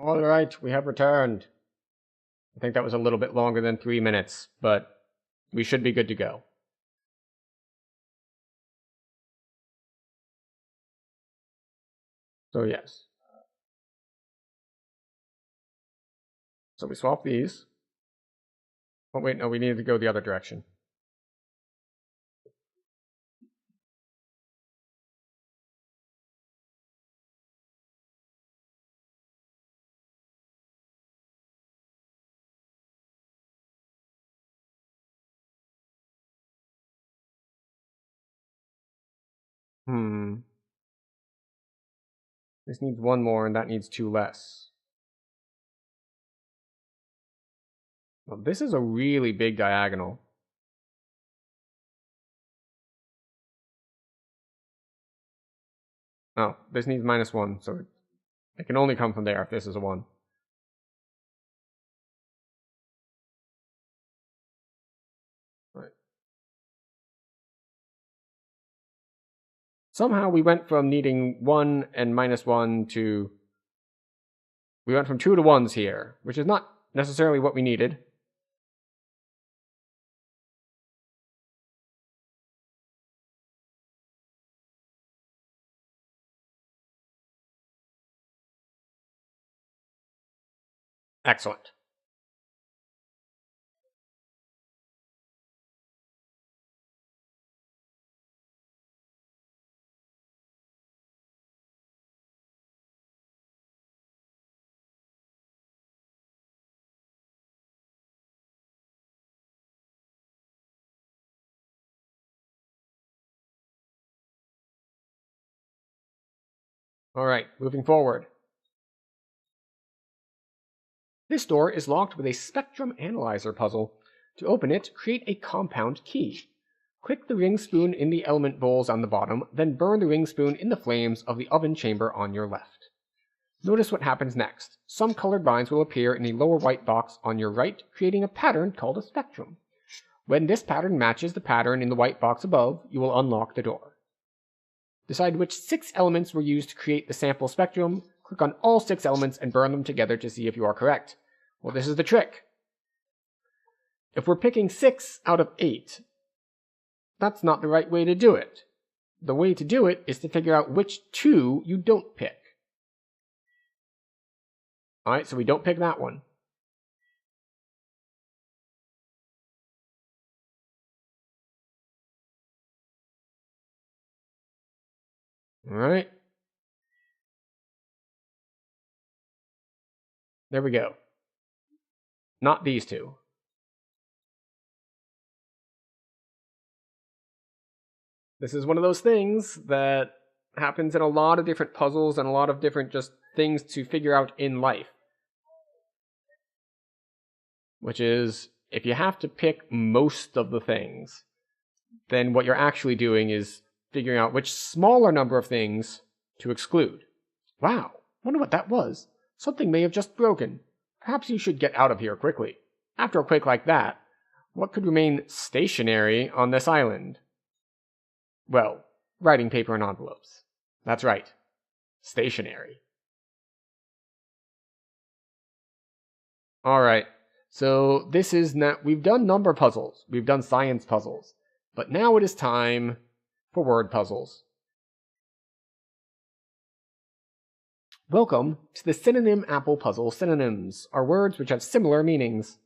Alright, we have returned. I think that was a little bit longer than 3 minutes, but we should be good to go. So yes. So we swap these. Oh wait, no, we needed to go the other direction. This needs one more, and that needs 2 less. Well, this is a really big diagonal. Oh, this needs -1, so it can only come from there if this is a 1. Right. Somehow we went from needing 1 and -1 to... We went from 2 to 1s here, which is not necessarily what we needed. Excellent. Alright, moving forward. This door is locked with a spectrum analyzer puzzle. To open it, create a compound key. Click the ring spoon in the element bowls on the bottom, then burn the ring spoon in the flames of the oven chamber on your left. Notice what happens next. Some colored lines will appear in a lower white box on your right, creating a pattern called a spectrum. When this pattern matches the pattern in the white box above, you will unlock the door. Decide which 6 elements were used to create the sample spectrum. Click on all 6 elements and burn them together to see if you are correct. Well, this is the trick. If we're picking 6 out of 8, that's not the right way to do it. The way to do it is to figure out which 2 you don't pick. Alright, so we don't pick that one. Alright. There we go. Not these 2. This is one of those things that happens in a lot of different puzzles and a lot of different just things to figure out in life. Which is, if you have to pick most of the things, then what you're actually doing is figuring out which smaller number of things to exclude. Wow, wonder what that was. Something may have just broken. Perhaps you should get out of here quickly. After a quake like that, what could remain stationary on this island? Well, writing paper and envelopes. That's right. Stationary. Alright, so this is now... We've done number puzzles. We've done science puzzles. But now it is time for word puzzles. Welcome to the Synonym Apple Puzzle. Synonyms are words which have similar meanings.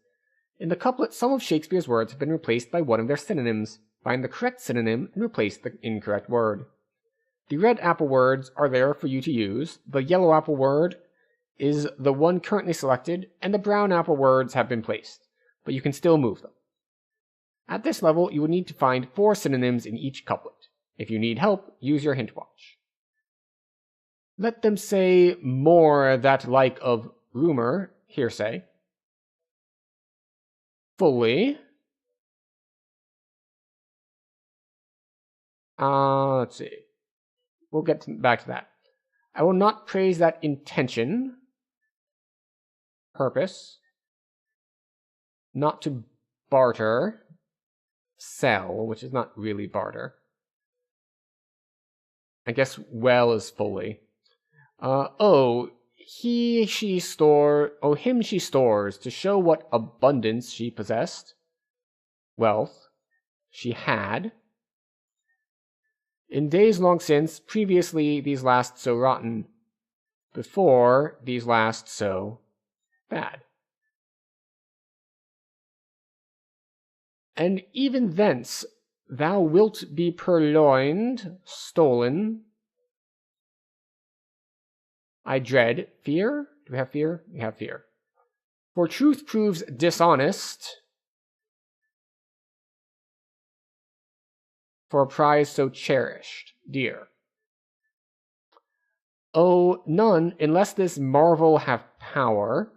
In the couplet, some of Shakespeare's words have been replaced by one of their synonyms. Find the correct synonym and replace the incorrect word. The red apple words are there for you to use. The yellow apple word is the one currently selected, and the brown apple words have been placed, but you can still move them. At this level, you will need to find 4 synonyms in each couplet. If you need help, use your hint watch. Let them say more that like of rumor, hearsay. Fully. Let's see. We'll get back to that. I will not praise that intention. Purpose. Not to barter. Sell, which is not really barter. I guess well is fully. him she stores to show what abundance she possessed, wealth she had. In days long since, previously these last so rotten, before these last so bad. And even thence thou wilt be purloined, stolen. I dread fear. Do we have fear? We have fear. For truth proves dishonest, for a prize so cherished, dear. Oh, none, unless this marvel have power,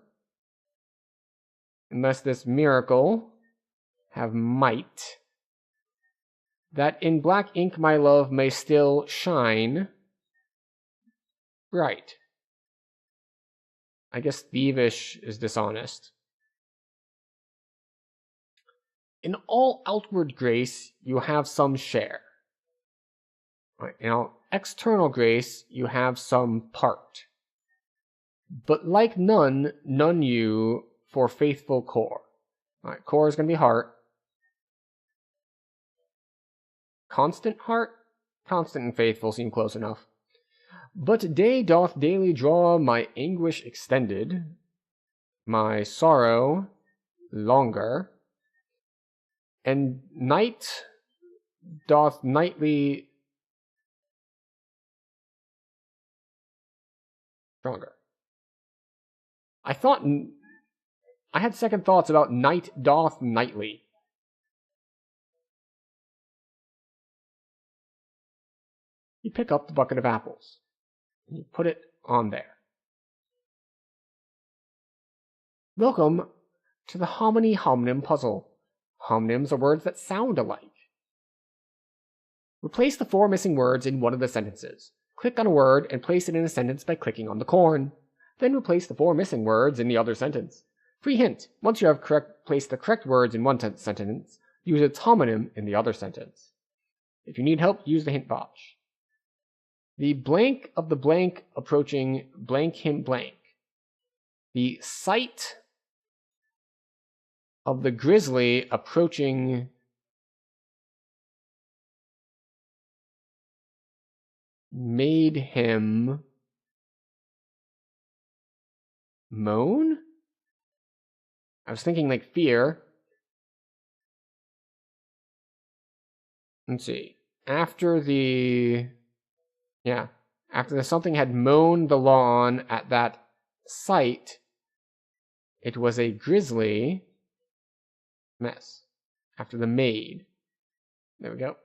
unless this miracle have might, that in black ink my love may still shine bright. I guess thievish is dishonest. In all outward grace you have some share. In all external grace you have some part. But like none you for faithful core. Alright, core is going to be heart. Constant heart? Constant and faithful seem close enough. But day doth daily draw my anguish extended, my sorrow longer, and night doth nightly stronger. I had second thoughts about night doth nightly. You pick up the bucket of apples. You put it on there. Welcome to the hominy-homonym puzzle. Homonyms are words that sound alike. Replace the 4 missing words in one of the sentences. Click on a word and place it in a sentence by clicking on the corn. Then replace the 4 missing words in the other sentence. Free hint, once you have placed the correct words in one sentence, use its homonym in the other sentence. If you need help, use the hint box. The blank of the blank approaching blank him blank. The sight of the grizzly approaching made him moan? I was thinking like fear. Let's see. After the something had mown the lawn at that site, it was a grisly mess. After the maid. There we go.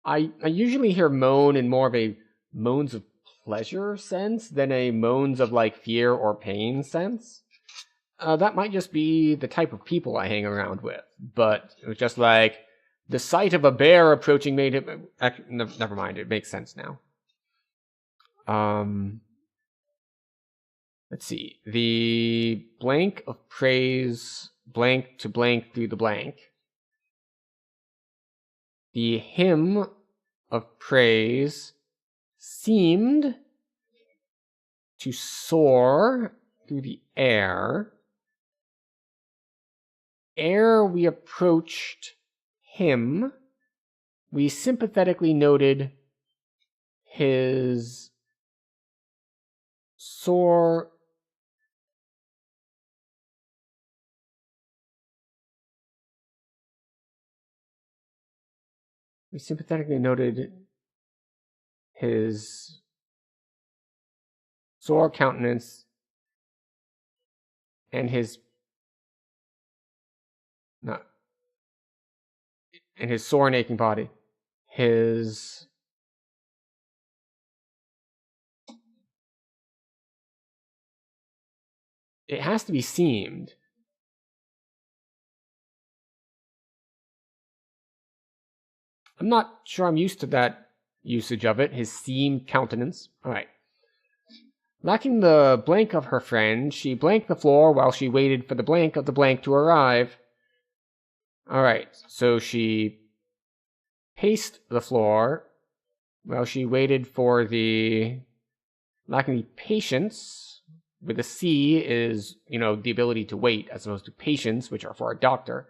I usually hear moan in more of a moans of pleasure sense than a moans of like fear or pain sense. That might just be the type of people I hang around with. But it was just like, the sight of a bear approaching made him... Never mind, it makes sense now. Let's see. The blank of praise, blank to blank through the blank. The hymn of praise seemed to soar through the air. Ere we approached him, we sympathetically noted his sore countenance and his sore and aching body. It has to be seemed. I'm not sure I'm used to that usage of it, his seamed countenance. Alright. Lacking the blank of her friend, she blanked the floor while she waited for the blank of the blank to arrive. Alright, so she paced the floor while she waited for the Lacking the patience, with a C is, the ability to wait, as opposed to patience, which are for a doctor.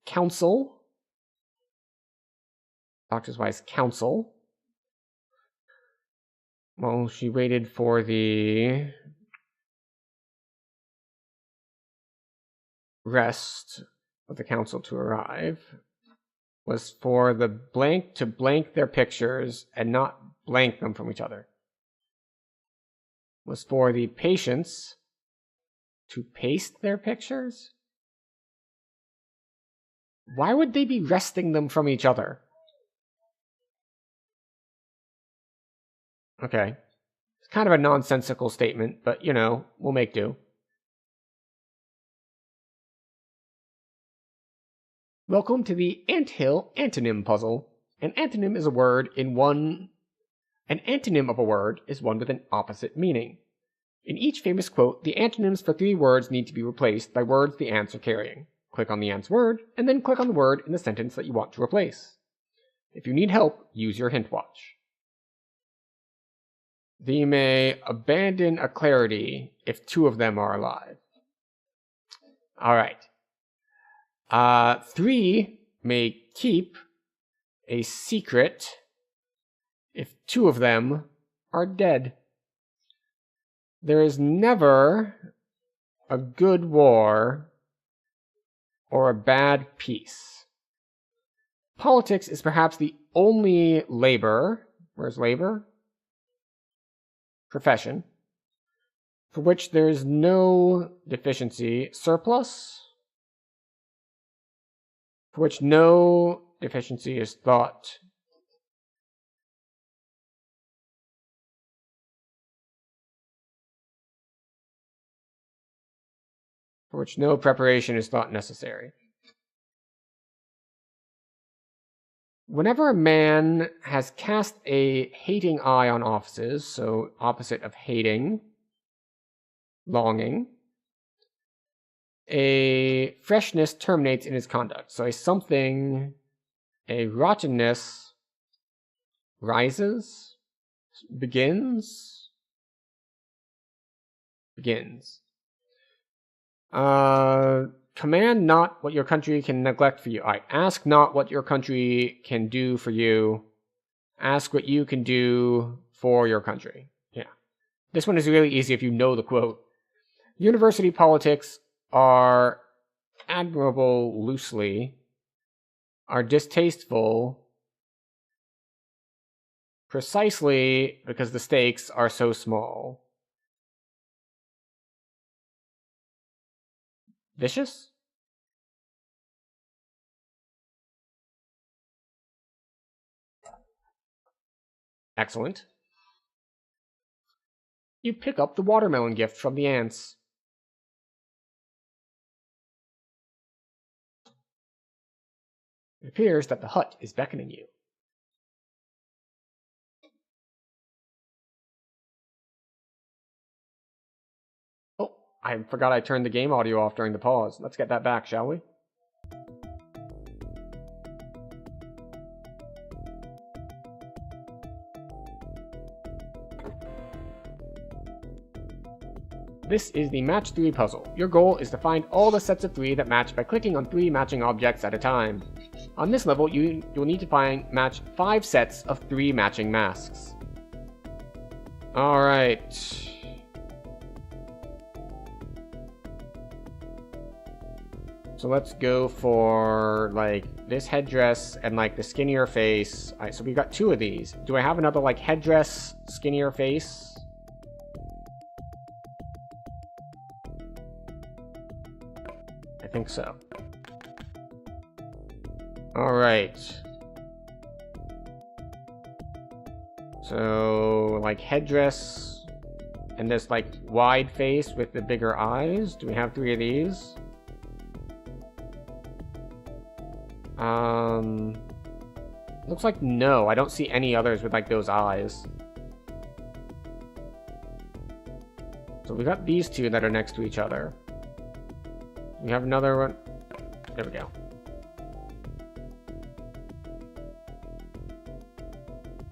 Counsel. Doctor's wife's counsel. Well, she waited for the rest of the council to arrive. Was for the blank to blank their pictures and not blank them from each other. Was for the patients to paste their pictures? Why would they be resting them from each other? Okay. It's kind of a nonsensical statement, but, we'll make do. Welcome to the anthill antonym puzzle. An antonym is a word An antonym of a word is one with an opposite meaning. In each famous quote, the antonyms for 3 words need to be replaced by words the ants are carrying. Click on the ant's word, and then click on the word in the sentence that you want to replace. If you need help, use your hint watch. Thee may abandon a clarity if 2 of them are alive. Alright. 3 may keep a secret if 2 of them are dead. There is never a good war or a bad peace. Politics is perhaps the only labor, where's labor? Profession, for which there is no deficiency, surplus, for which no deficiency is thought. For which no preparation is thought necessary. Whenever a man has cast a hating eye on offices, so opposite of hating, longing, a freshness terminates in his conduct. So a rottenness rises, begins. Command not what your country can neglect for you. All right. Ask not what your country can do for you. Ask what you can do for your country. Yeah. This one is really easy if you know the quote. University politics are admirable loosely, are distasteful precisely because the stakes are so small. Vicious? Excellent. You pick up the watermelon gift from the ants. It appears that the hut is beckoning you. Oh, I forgot I turned the game audio off during the pause. Let's get that back, shall we? This is the Match 3 puzzle. Your goal is to find all the sets of 3 that match by clicking on 3 matching objects at a time. On this level, you'll need to match 5 sets of 3 matching masks. Alright. So let's go for, this headdress and, the skinnier face. Alright, so we've got 2 of these. Do I have another, headdress, skinnier face? I think so. Alright. So, headdress and this, wide face with the bigger eyes. Do we have 3 of these? Looks like no. I don't see any others with, those eyes. So we got these 2 that are next to each other. We have another one. There we go.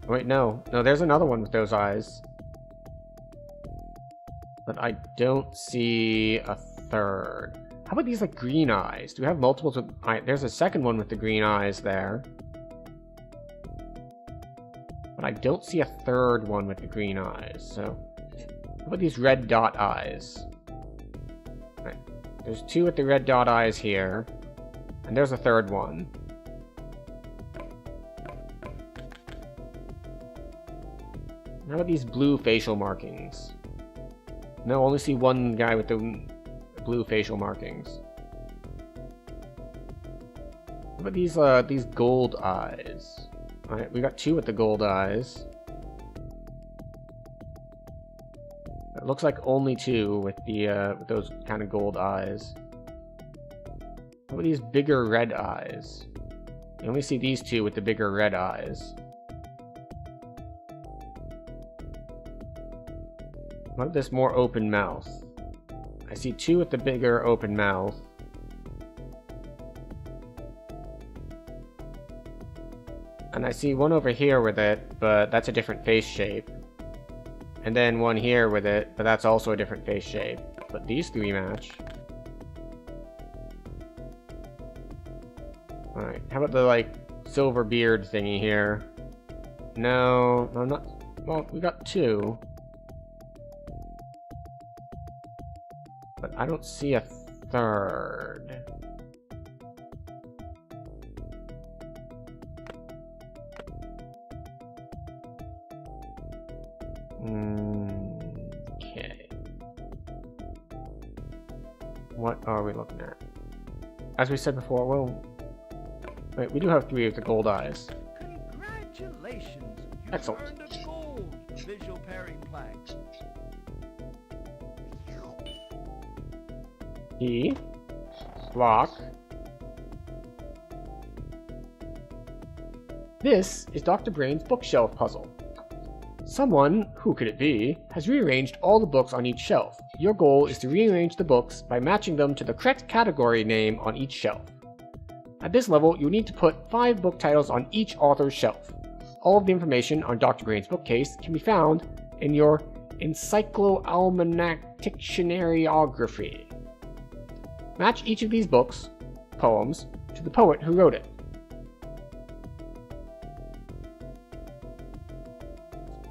Wait, no. No, there's another one with those eyes. But I don't see a third. How about these, like, green eyes? Do we have multiples with... there's a second one with the green eyes there. But I don't see a third one with the green eyes, so... How about these red dot eyes? Right. There's two with the red dot eyes here. And there's a third one. How about these blue facial markings? No, only see one guy with the blue facial markings. How about these gold eyes? Alright, we got two with the gold eyes. It looks like only two with the with those kind of gold eyes. How about these bigger red eyes? You only see these two with the bigger red eyes. What about this more open mouth? I see two with the bigger open mouth. And I see one over here with it, but that's a different face shape. And then one here with it, but that's also a different face shape. But these three match. Alright, how about the, like, silver beard thingy here? No, I'm not... Well, we got two. But I don't see a third. Okay. What are we looking at? As we said before, well... Wait, we do have three of the gold eyes. Congratulations! You Excellent. earned a gold visual pairing plaque. Key. Block. This is Dr. Brain's bookshelf puzzle. Someone, who could it be, has rearranged all the books on each shelf. Your goal is to rearrange the books by matching them to the correct category name on each shelf. At this level, you need to put 5 book titles on each author's shelf. All of the information on Dr. Brain's bookcase can be found in your Encycloalmanac Dictionaryography. Match each of these books, poems, to the poet who wrote it.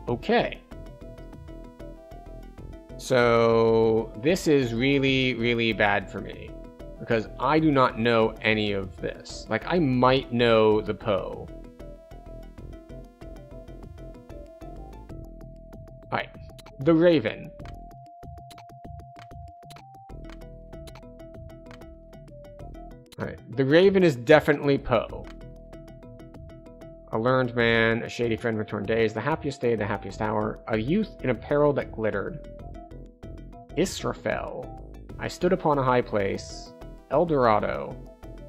Okay. So this is really, really bad for me. Because I do not know any of this. Like, I might know the Poe. Alright. The Raven. Alright. The Raven is definitely Poe. A learned man, a shady friend returned days, the happiest day, the happiest hour, a youth in apparel that glittered. Israfel. I stood upon a high place. El Dorado,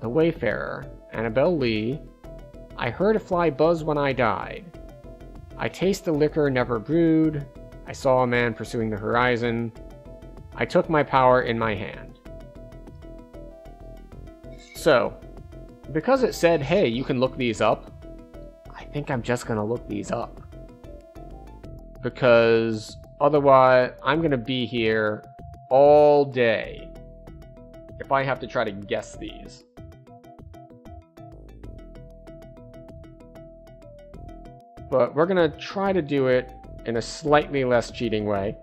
The Wayfarer, Annabelle Lee, I heard a fly buzz when I died. I taste the liquor never brewed. I saw a man pursuing the horizon. I took my power in my hand. So, because it said, hey, you can look these up, I think I'm just gonna look these up. Because otherwise, I'm gonna be here all day if I have to try to guess these. But we're gonna try to do it in a slightly less cheating way.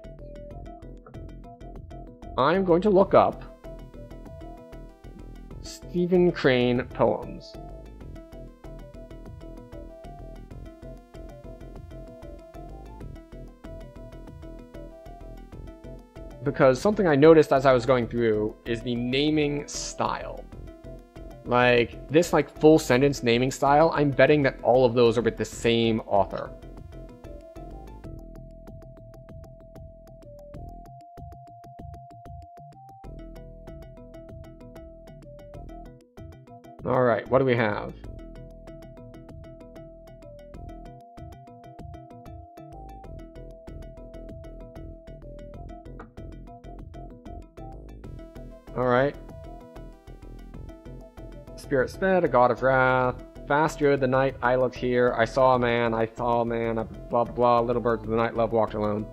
I'm going to look up Stephen Crane poems. Because something I noticed as I was going through is the naming style. Like, this full sentence naming style, I'm betting that all of those are with the same author. Alright, what do we have? Alright. Spirit sped, a god of wrath, fast through the night, I looked here. I saw a man, blah blah blah. Little birds of the night love walked alone.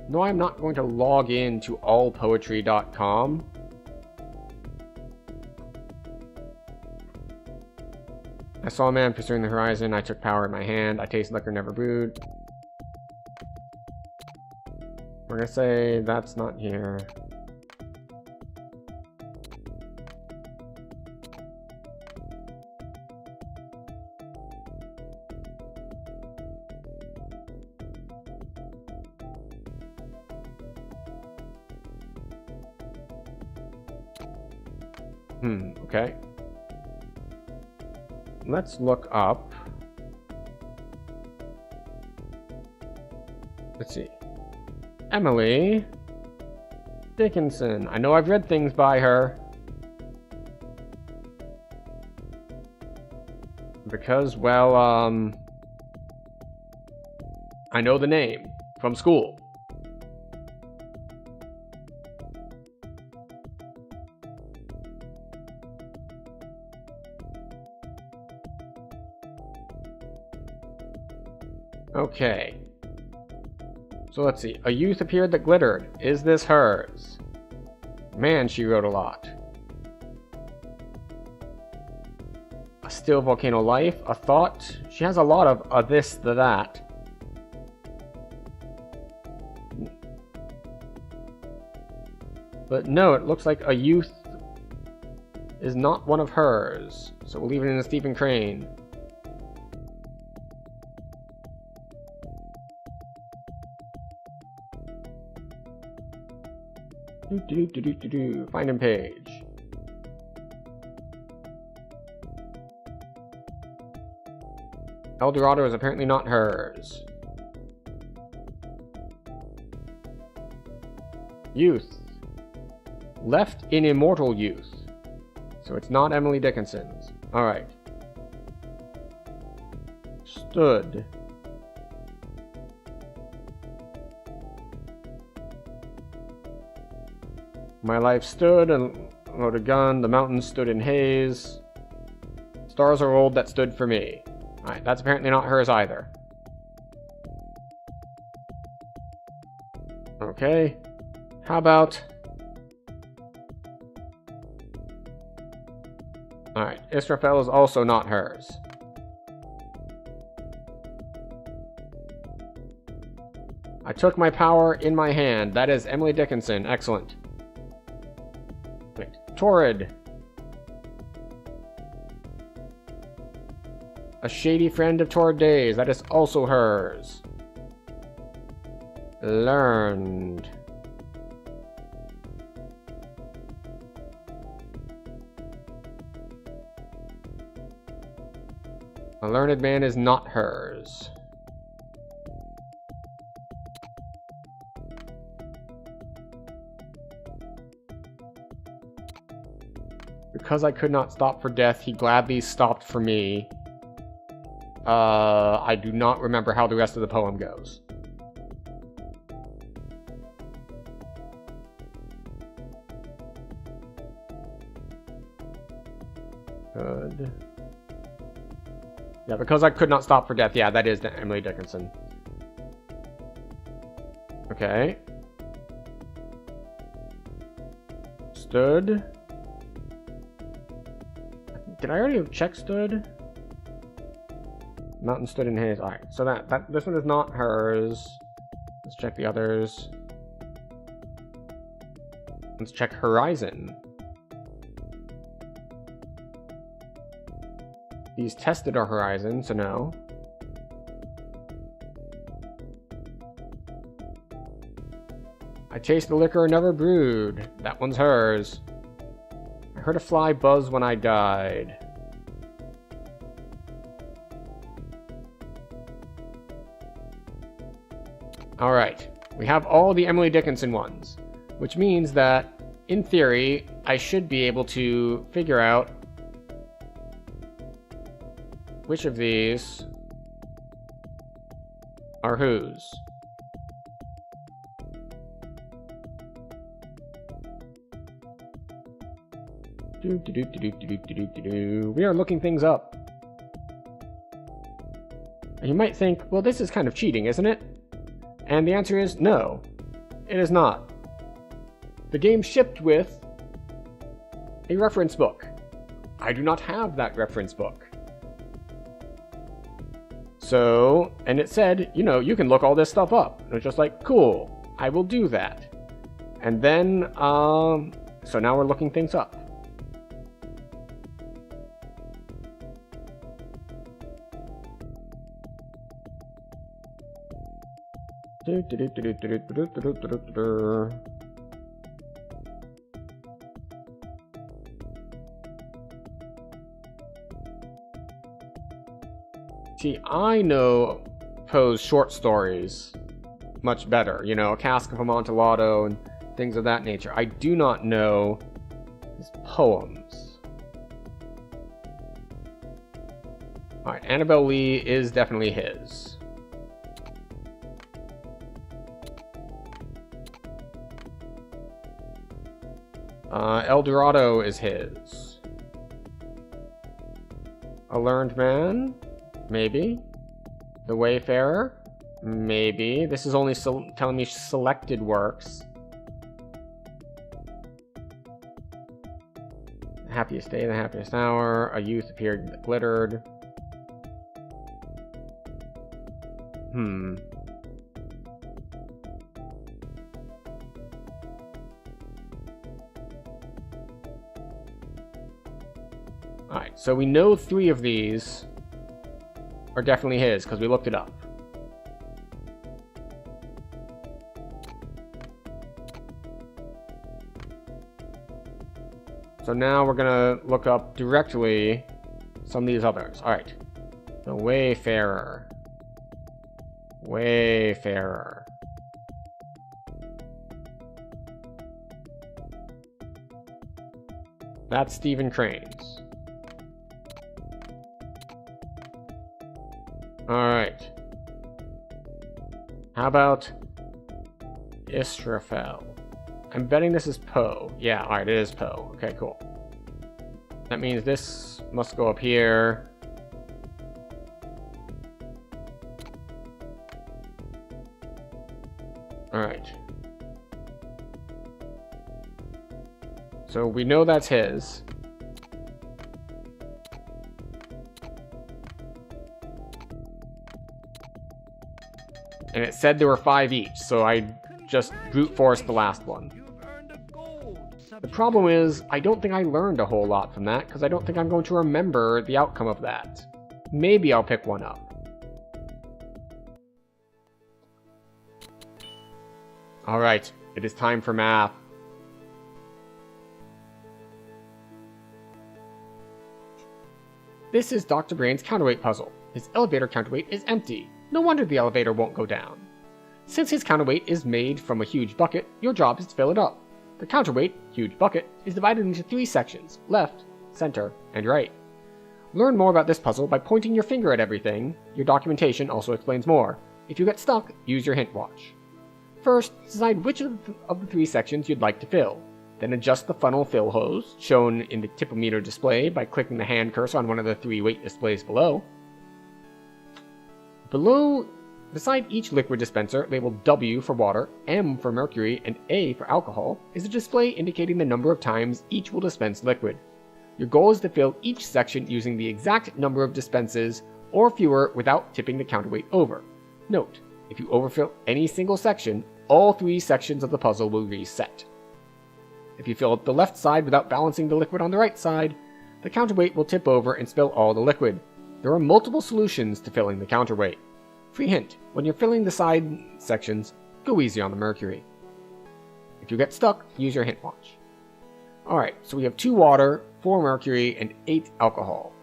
No, I'm not going to log in to allpoetry.com. I saw a man pursuing the horizon. I took power in my hand. I tasted liquor never brewed. We're gonna say that's not here. Okay. Let's look up. Let's see. Emily Dickinson. I know I've read things by her. Because, well, I know the name from school. Okay. So let's see. A youth appeared that glittered. Is this hers? Man, she wrote a lot. A still volcano life. A thought. She has a lot of a this, the that. But no, it looks like a youth is not one of hers. So we'll leave it in the Stephen Crane. Find him page. El Dorado is apparently not hers. Youth. Left in immortal youth. So it's not Emily Dickinson's. Alright. Stood. My life stood and rode a gun. The mountains stood in haze. Stars are old that stood for me. Alright, that's apparently not hers either. Okay. How about... Alright, Israfel is also not hers. I took my power in my hand. That is Emily Dickinson. Excellent. Wait, Torrid. A shady friend of Torrid days. That is also hers. Learned. A learned man is not hers. Because I could not stop for death, he gladly stopped for me. I do not remember how the rest of the poem goes. Good. Yeah, because I could not stop for death. Yeah, that is Emily Dickinson. Okay. Stood. Did I already check stood? Mountain stood in haze. Alright, so this one is not hers. Let's check the others. Let's check Horizon. These tested our Horizon, so no. I chased the liquor never brewed. That one's hers. I heard a fly buzz when I died. Alright, we have all the Emily Dickinson ones, which means that, in theory, I should be able to figure out which of these are whose. We are looking things up. And you might think, well, this is kind of cheating, isn't it? And the answer is no, it is not. The game shipped with a reference book. I do not have that reference book. So, and it said, you know, you can look all this stuff up. And it's just like, cool, I will do that. And then, so now we're looking things up. See, I know Poe's short stories much better. You know, A Cask of Amontillado and things of that nature. I do not know his poems. Alright, Annabelle Lee is definitely his. El Dorado is his. A Learned Man? Maybe. The Wayfarer? Maybe. This is only telling me selected works. The Happiest Day, The Happiest Hour. A Youth Appeared That Glittered. Alright, so we know 3 of these are definitely his, because we looked it up. So now we're gonna look up directly some of these others. Alright. The Wayfarer. Wayfarer. That's Stephen Crane's. Alright. How about Israfel? I'm betting this is Poe. Yeah, alright, it is Poe. Okay, cool. That means this must go up here. Alright. So we know that's his. And it said there were 5 each, so I just brute forced the last one. The problem is, I don't think I learned a whole lot from that, because I don't think I'm going to remember the outcome of that. Maybe I'll pick one up. Alright, it is time for math. This is Dr. Brain's counterweight puzzle. His elevator counterweight is empty. No wonder the elevator won't go down. Since his counterweight is made from a huge bucket, your job is to fill it up. The counterweight, huge bucket, is divided into 3 sections, left, center, and right. Learn more about this puzzle by pointing your finger at everything. Your documentation also explains more. If you get stuck, use your hint watch. First, decide which of the 3 sections you'd like to fill. Then adjust the funnel fill hose, shown in the tipometer display by clicking the hand cursor on one of the 3 weight displays below. Beside each liquid dispenser, labeled W for water, M for mercury, and A for alcohol, is a display indicating the number of times each will dispense liquid. Your goal is to fill each section using the exact number of dispenses, or fewer, without tipping the counterweight over. Note, if you overfill any single section, all 3 sections of the puzzle will reset. If you fill up the left side without balancing the liquid on the right side, the counterweight will tip over and spill all the liquid. There are multiple solutions to filling the counterweight. Free hint, when you're filling the side sections, go easy on the mercury. If you get stuck, use your hint watch. Alright, so we have 2 water, 4 mercury, and 8 alcohol.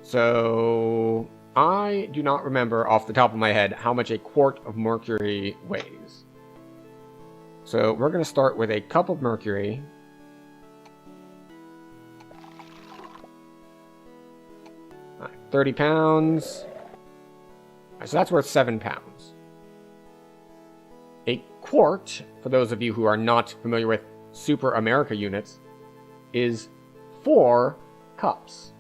So I do not remember off the top of my head how much a quart of mercury weighs. So we're going to start with a cup of mercury. 30 pounds. So that's worth 7 pounds. A quart, for those of you who are not familiar with Super America units is 4 cups.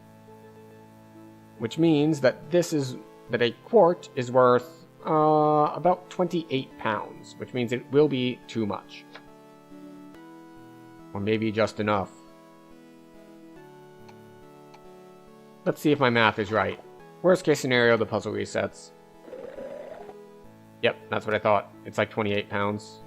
Which means that a quart is worth about 28 pounds, which means it will be too much. Or maybe just enough. Let's see if my math is right. Worst case scenario, the puzzle resets. Yep, that's what I thought. It's like 28 pounds.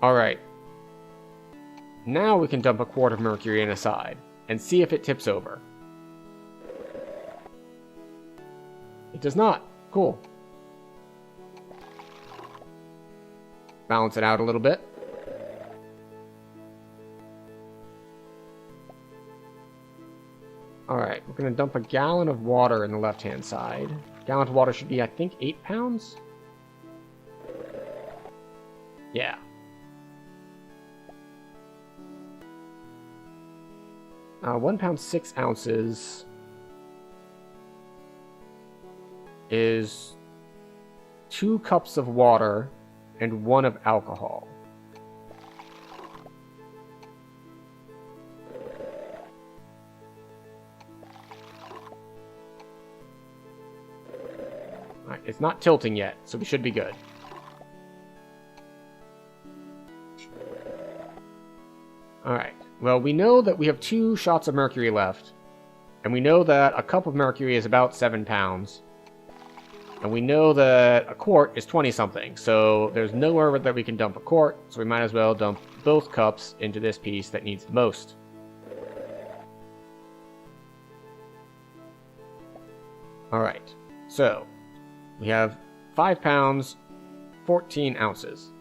Alright. Now we can dump a quart of mercury in a side, and see if it tips over. It does not. Cool. Balance it out a little bit. Alright, we're going to dump a gallon of water in the left-hand side. A gallon of water should be, I think, 8 pounds? Yeah. £1 pound 6 ounces is 2 cups of water and 1 of alcohol. Alright, it's not tilting yet, so we should be good. Alright, well, we know that we have 2 shots of mercury left, and we know that a cup of mercury is about 7 pounds. And we know that a quart is 20-something, so there's nowhere that we can dump a quart, so we might as well dump both cups into this piece that needs the most. Alright, so we have 5 pounds, 14 ounces.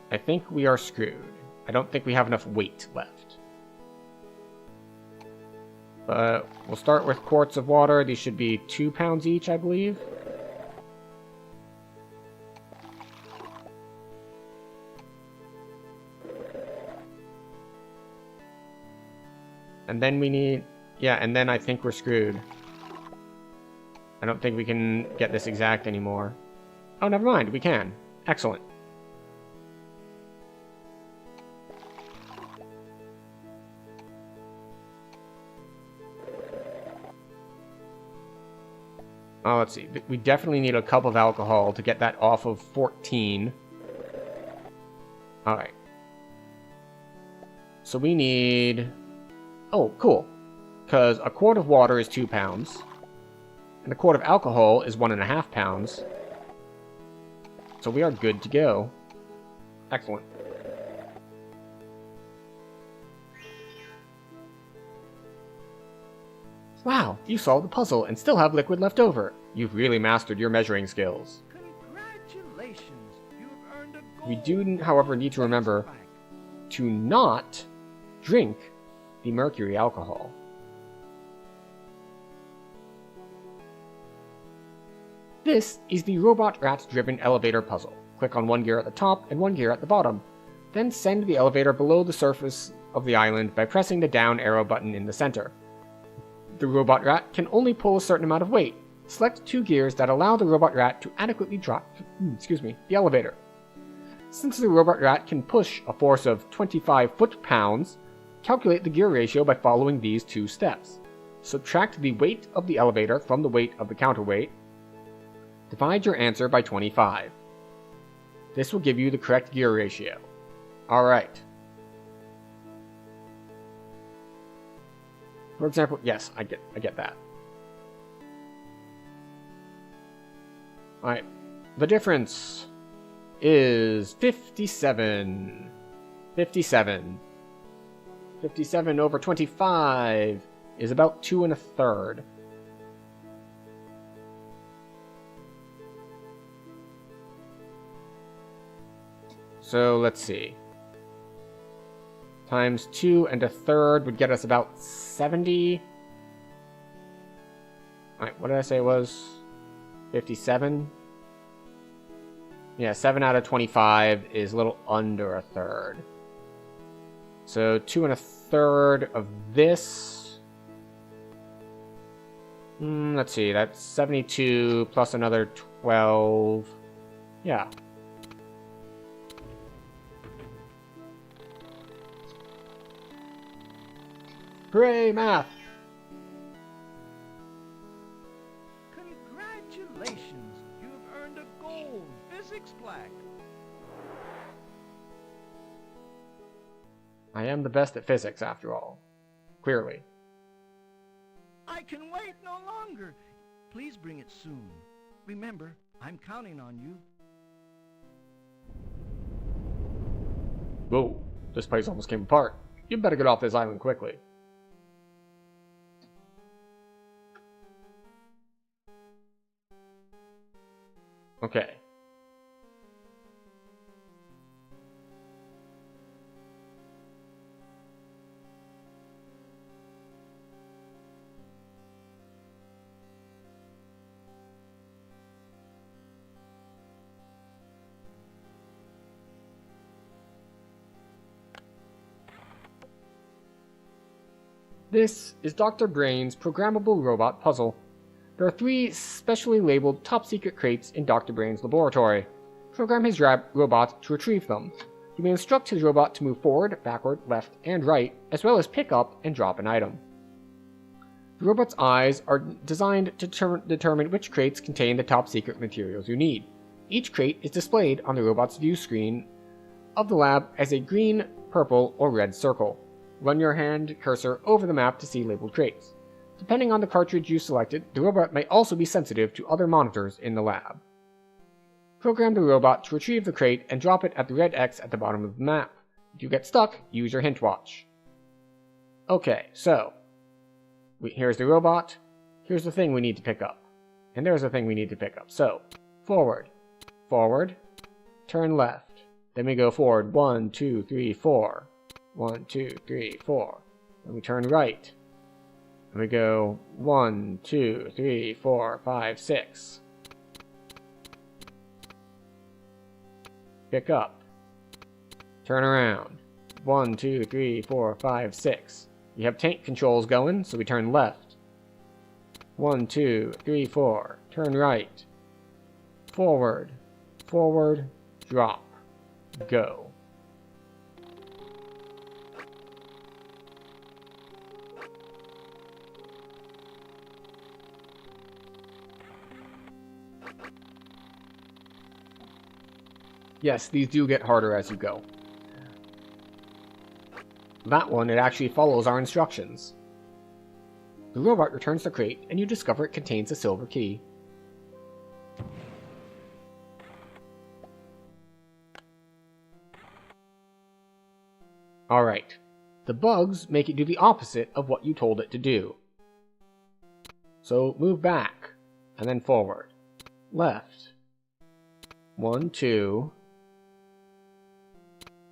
I think we are screwed. I don't think we have enough weight left. But we'll start with quarts of water. These should be 2 pounds each, I believe. And then we need... Yeah, and then I think we're screwed. I don't think we can get this exact anymore. Oh, never mind. We can. Excellent. Oh, let's see. We definitely need a cup of alcohol to get that off of 14. Alright. So we need... Oh, cool. Because a quart of water is 2 pounds. And a quart of alcohol is 1.5 pounds. So we are good to go. Excellent. Wow, you solved the puzzle and still have liquid left over. You've really mastered your measuring skills. Congratulations. You have earned a gold. We do, however, need to remember to not drink the mercury alcohol. This is the robot rat-driven elevator puzzle. Click on one gear at the top and one gear at the bottom. Then send the elevator below the surface of the island by pressing the down arrow button in the center. The robot rat can only pull a certain amount of weight. Select 2 gears that allow the robot rat to adequately drop the elevator. Since the robot rat can push a force of 25 foot-pounds, calculate the gear ratio by following these 2 steps. Subtract the weight of the elevator from the weight of the counterweight. Divide your answer by 25. This will give you the correct gear ratio. Alright. For example, yes, I get that. Alright. The difference is 57. 57. 57 over 25 is about 2 1/3. So let's see. Times 2 1/3 would get us about 70. Alright, what did I say it was? 57? Yeah, 7 out of 25 is a little under 1/3. So 2 1/3 third of this. Let's see, that's 72 plus another 12. Yeah. Hooray, math! Congratulations! You've earned a gold physics plaque. I am the best at physics, after all. Clearly. I can wait no longer. Please bring it soon. Remember, I'm counting on you. Whoa, this place almost came apart. You better get off this island quickly. Okay. This is Dr. Brain's programmable robot puzzle. There are 3 specially labeled top-secret crates in Dr. Brain's laboratory. Program his robot to retrieve them. You may instruct his robot to move forward, backward, left, and right, as well as pick up and drop an item. The robot's eyes are designed to determine which crates contain the top-secret materials you need. Each crate is displayed on the robot's view screen of the lab as a green, purple, or red circle. Run your hand cursor over the map to see labeled crates. Depending on the cartridge you selected, the robot may also be sensitive to other monitors in the lab. Program the robot to retrieve the crate and drop it at the red X at the bottom of the map. If you get stuck, use your hint watch. Okay, so here's the robot. Here's the thing we need to pick up. And there's the thing we need to pick up. So, forward, forward, turn left. Then we go forward 1, 2, 3, 4. 1, 2, 3, 4. Then we turn right. And we go 1, 2, 3, 4, 5, 6. Pick up. Turn around. 1, 2, 3, 4, 5, 6. You have tank controls going, so we turn left. 1, 2, 3, 4. Turn right. Forward. Forward. Drop. Go. Yes, these do get harder as you go. That one, it actually follows our instructions. The robot returns the crate, and you discover it contains a silver key. Alright. The bugs make it do the opposite of what you told it to do. So move back, and then forward. Left. 1, 2...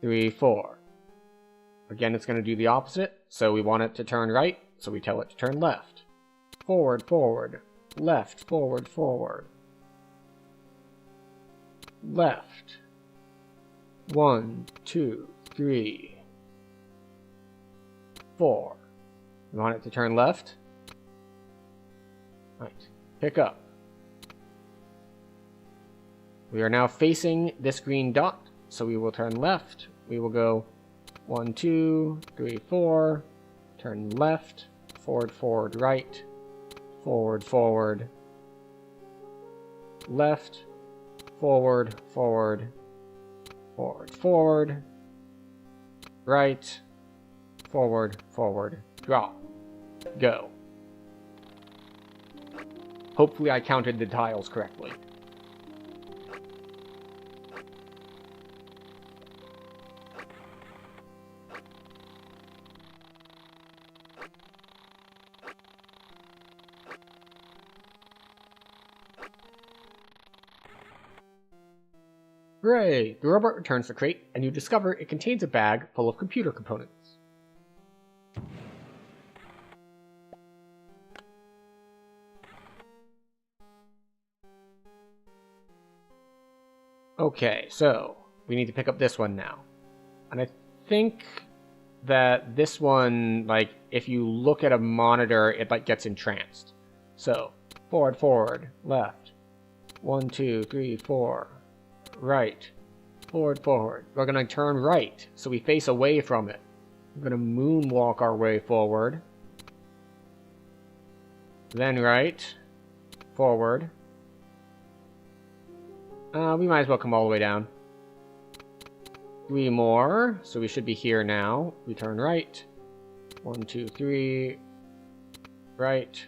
3, 4. Again, it's going to do the opposite, so we want it to turn right, so we tell it to turn left. Forward, forward, left, forward, forward. Left. 1, 2, 3, 4. We want it to turn left. Right. Pick up. We are now facing this green dot, so we will turn left. We will go 1, 2, 3, 4. Turn left. Forward, forward, right. Forward, forward. Left. Forward, forward. Forward, forward. Right. Forward, forward. Drop. Go. Hopefully I counted the tiles correctly. Hooray! The robot returns the crate, and you discover it contains a bag full of computer components. Okay, so we need to pick up this one now. And I think that this one, like, if you look at a monitor, it like gets entranced. So, forward, forward, left. 1, 2, 3, 4. Right. Forward, forward. We're gonna turn right, so we face away from it. We're gonna moonwalk our way forward. Then right. Forward. We might as well come all the way down. 3 more, so we should be here now. We turn right. 1, 2, 3. Right.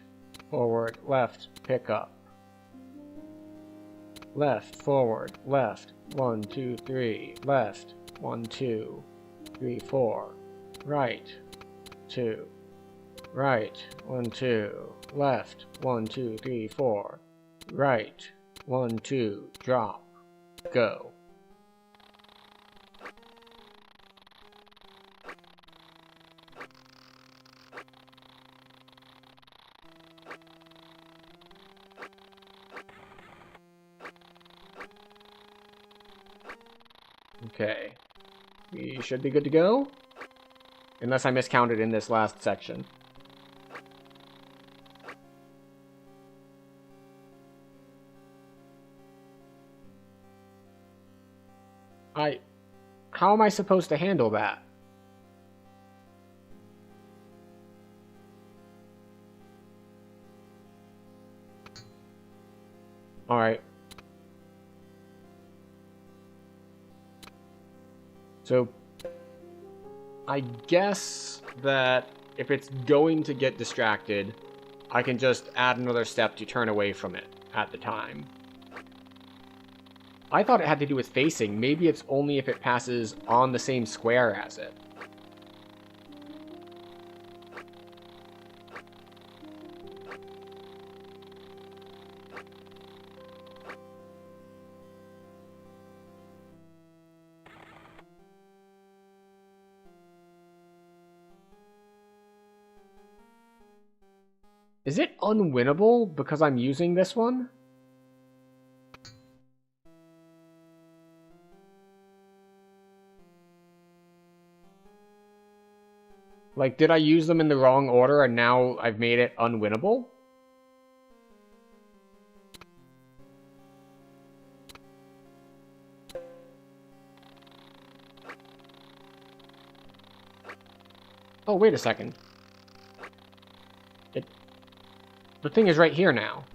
Forward. Left. Pick up. Left. Forward. Left. 1, 2, 3. Left. 1, 2, 3, 4. Right. 2. Right. 1, 2. Left. 1, 2, 3, 4. Right. 1, 2. Drop. Go. Okay. We should be good to go. Unless I miscounted in this last section. How am I supposed to handle that? Alright. So, I guess that if it's going to get distracted, I can just add another step to turn away from it at the time. I thought it had to do with facing. Maybe it's only if it passes on the same square as it. Is it unwinnable because I'm using this one? Like, did I use them in the wrong order and now I've made it unwinnable? Oh, wait a second. The thing is right here now.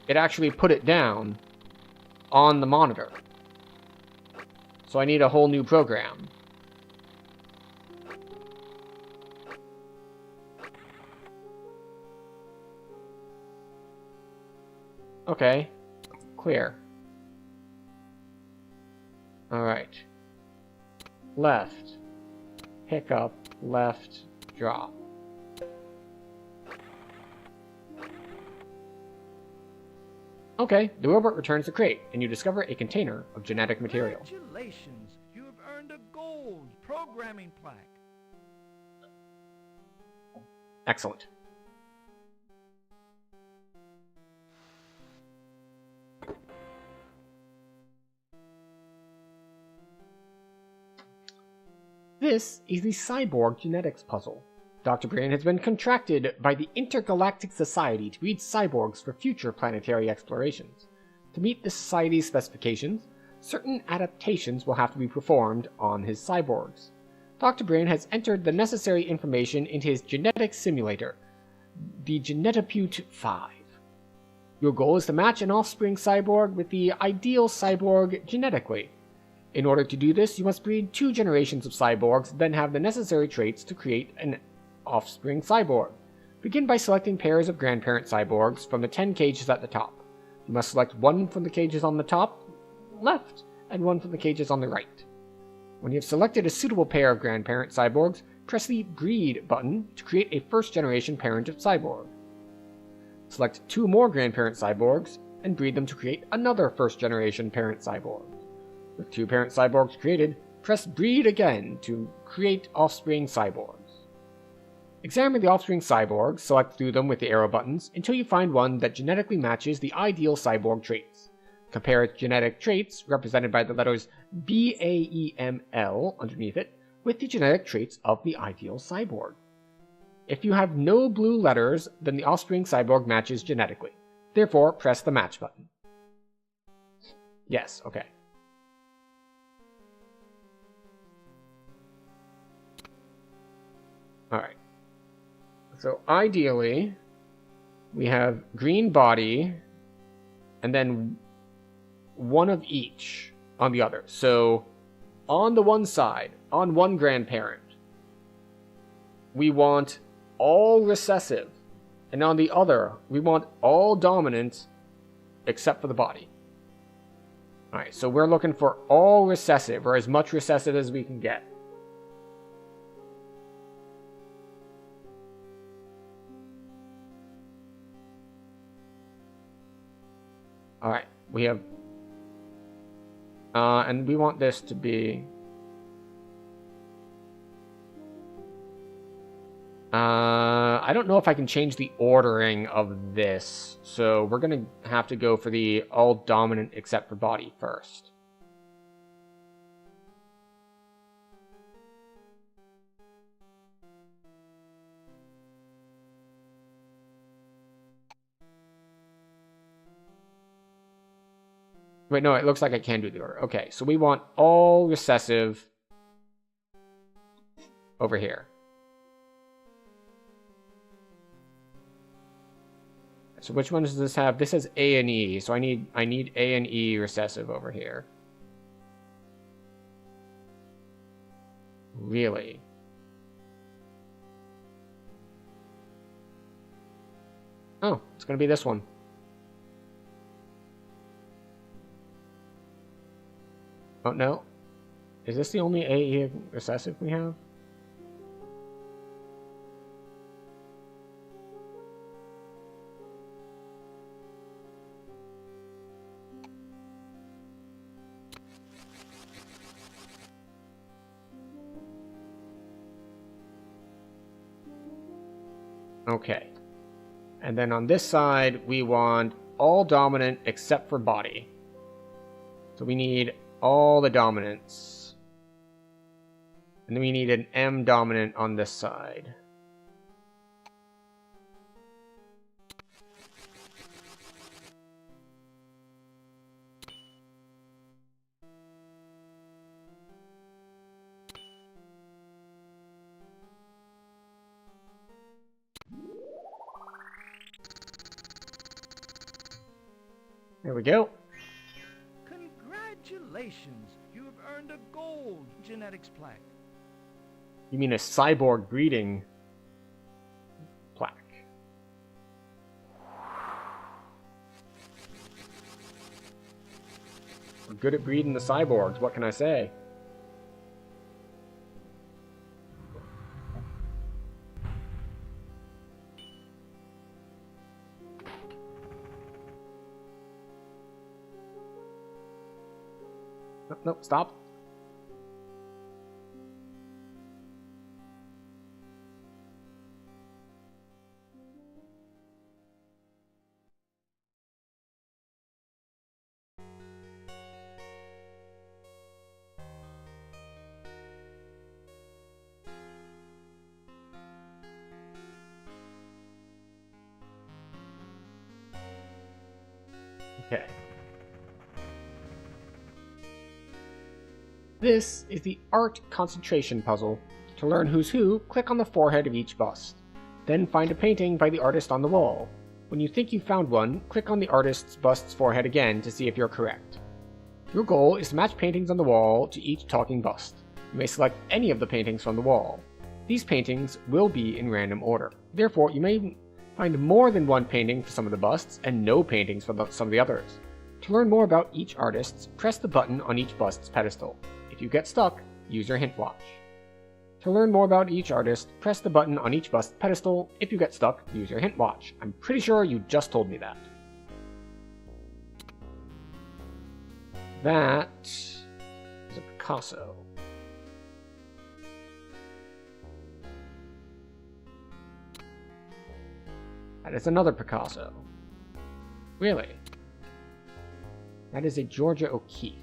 It actually put it down on the monitor. So I need a whole new program. Okay. Clear. Alright. Left. Pick up. Left. Drop. Okay, the robot returns the crate, and you discover a container of genetic material. Congratulations! You have earned a gold programming plaque. Excellent. This is the Cyborg Genetics Puzzle. Dr. Brain has been contracted by the Intergalactic Society to breed cyborgs for future planetary explorations. To meet the Society's specifications, certain adaptations will have to be performed on his cyborgs. Dr. Brain has entered the necessary information into his genetic simulator, the Genetipute 5. Your goal is to match an offspring cyborg with the ideal cyborg genetically. In order to do this, you must breed 2 generations of cyborgs, then have the necessary traits to create an offspring cyborg. Begin by selecting pairs of grandparent cyborgs from the 10 cages at the top. You must select 1 from the cages on the top left and 1 from the cages on the right. When you have selected a suitable pair of grandparent cyborgs, press the Breed button to create a first-generation parent of cyborg. Select 2 more grandparent cyborgs and breed them to create another first-generation parent cyborg. With 2 parent cyborgs created, press Breed again to create offspring cyborgs. Examine the offspring cyborgs, select through them with the arrow buttons, until you find one that genetically matches the ideal cyborg traits. Compare its genetic traits, represented by the letters BAEML underneath it, with the genetic traits of the ideal cyborg. If you have no blue letters, then the offspring cyborg matches genetically. Therefore, press the match button. Yes, okay. Alright. So ideally, we have green body, and then one of each on the other. So on the one side, on one grandparent, we want all recessive. And on the other, we want all dominant except for the body. Alright, so we're looking for all recessive, or as much recessive as we can get. Alright, we have... and we want this to be... I don't know if I can change the ordering of this, so we're going to have to go for the all dominant except for body first. Wait, no, it looks like I can do the order. Okay, so we want all recessive over here. So which ones does this have? This has A and E, so I need A and E recessive over here. Really? Oh, it's gonna be this one. Oh no. Is this the only A recessive we have? Okay. And then on this side, we want all dominant except for body. So we need all the dominants. And then we need an M dominant on this side. There we go. Congratulations! You have earned a gold genetics plaque. You mean a cyborg breeding plaque? We're good at breeding the cyborgs, what can I say? No, stop. Okay. This is the art concentration puzzle. To learn who's who, click on the forehead of each bust. Then find a painting by the artist on the wall. When you think you've found one, click on the artist's bust's forehead again to see if you're correct. Your goal is to match paintings on the wall to each talking bust. You may select any of the paintings from the wall. These paintings will be in random order. Therefore, you may find more than one painting for some of the busts and no paintings for some of the others. To learn more about each artist, press the button on each bust's pedestal. If you get stuck, use your hint watch. To learn more about each artist, press the button on each bust's pedestal. If you get stuck, use your hint watch. I'm pretty sure you just told me that. That is a Picasso. That is another Picasso. Really? That is a Georgia O'Keeffe.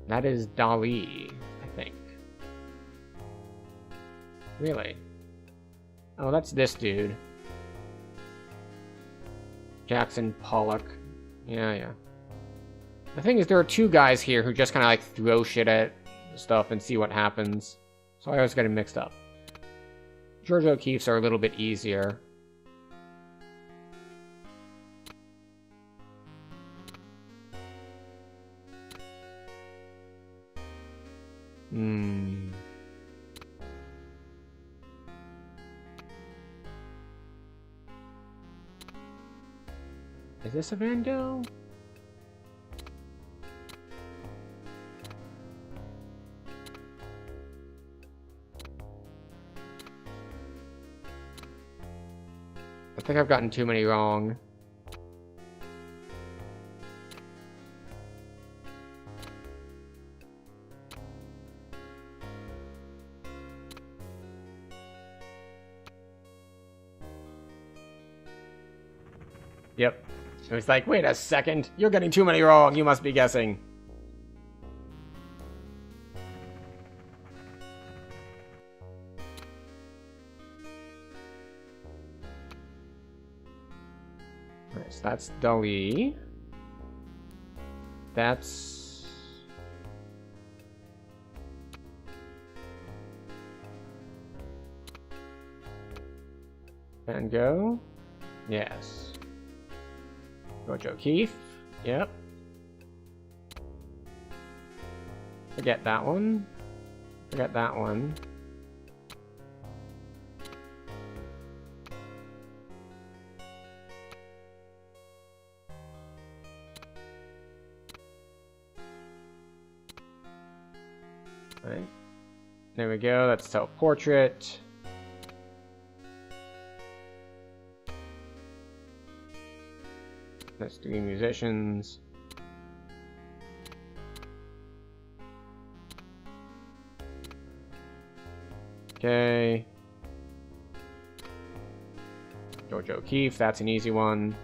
That is Dali, I think. Really? Oh, that's this dude. Jackson Pollock. Yeah. The thing is, there are two guys here who just kind of like throw shit at stuff and see what happens. So I always get them mixed up. Georgia O'Keeffe's are a little bit easier. Is this a Van Gogh? I think I've gotten too many wrong. Yep. It was like, wait a second, you're getting too many wrong, you must be guessing. Alright, so that's Dali. That's... Van Gogh? Yes. George O'Keeffe. Yep. Forget that one. Forget that one. Right. There we go. That's self-portrait. That's 3 musicians. Okay. George O'Keeffe, that's an easy one.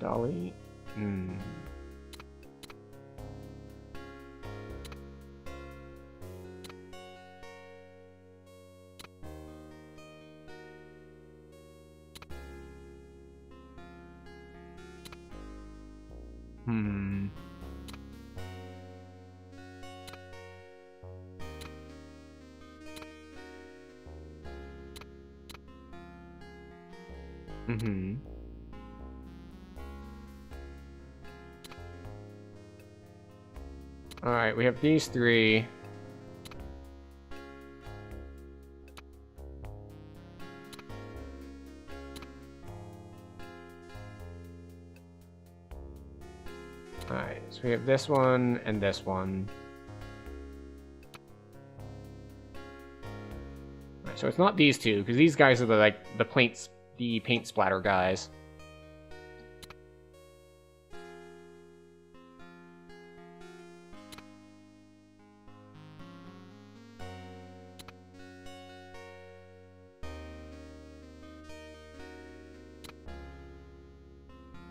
Dolly. Alright, we have these 3. Alright, so we have this one and this one. Alright, so it's not these 2, because these guys are the paint splatter guys.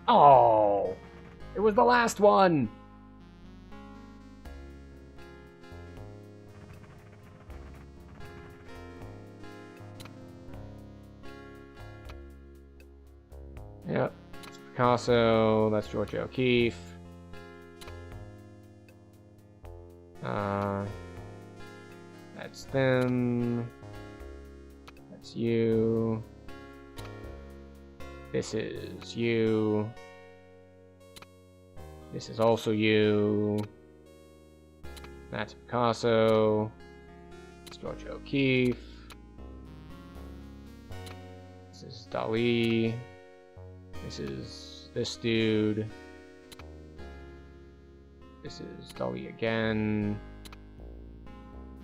Oh, it was the last one. Yep, it's Picasso, that's George O'Keeffe. That's them. That's you. This is you. This is also you. That's Picasso. It's George O'Keeffe. This is Dali. This is this dude. This is Dali again.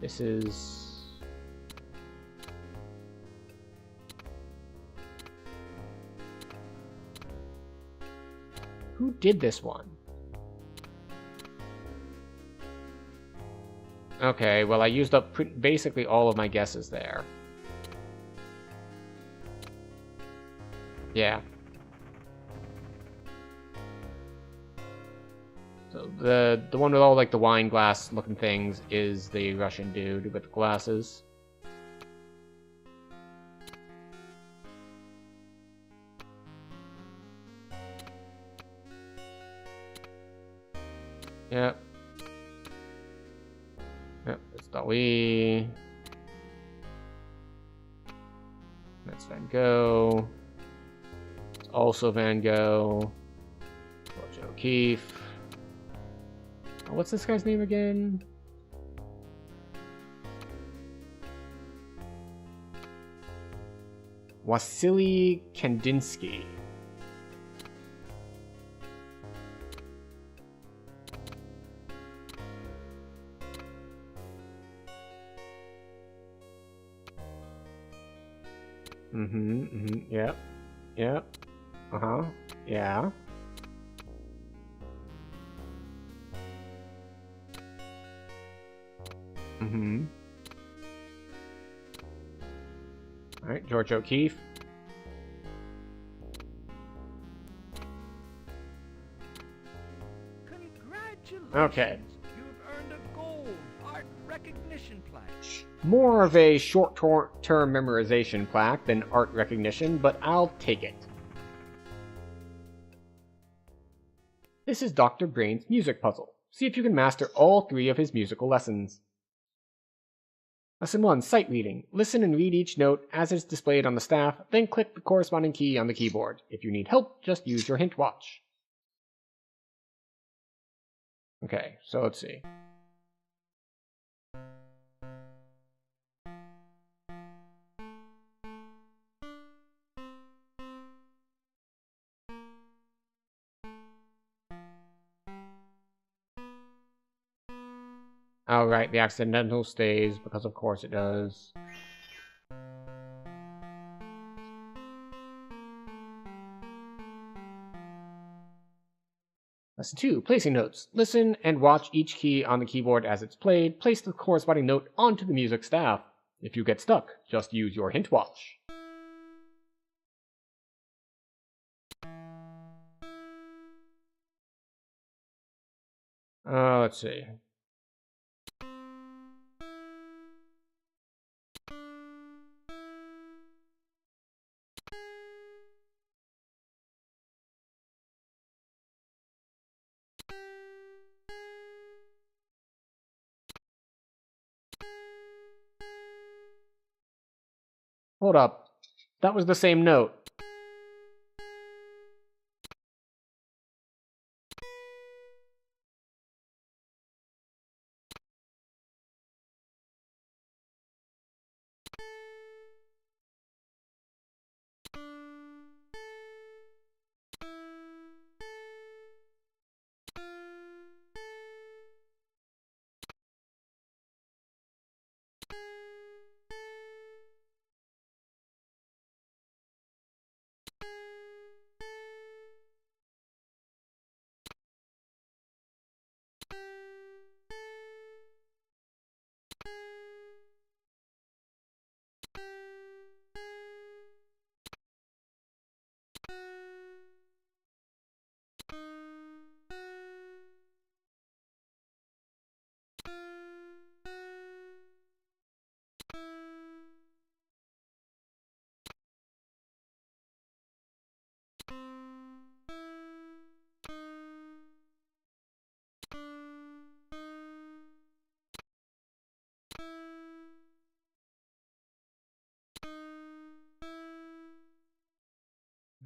This is... Who did this one? Okay, well I used up basically all of my guesses there. Yeah. So the one with all like the wine glass looking things is the Russian dude with the glasses. Yep. Yep, it's Dali. That's Van Gogh. It's also Van Gogh. George O'Keeffe. Oh, what's this guy's name again? Wasily Kandinsky. Yep. Yep. Uh-huh. Yeah. Alright, George O'Keeffe. Congratulations. Okay. You've earned a gold art recognition plaque. More of a short-term memorization plaque than art recognition, but I'll take it. This is Dr. Brain's music puzzle. See if you can master all 3 of his musical lessons. Lesson 1, sight reading. Listen and read each note as it's displayed on the staff, then click the corresponding key on the keyboard. If you need help, just use your hint watch. Okay, so let's see. Oh, right, the accidental stays, because of course it does. Lesson 2, placing notes. Listen and watch each key on the keyboard as it's played. Place the corresponding note onto the music staff. If you get stuck, just use your hint watch. Let's see. Hold up. That was the same note.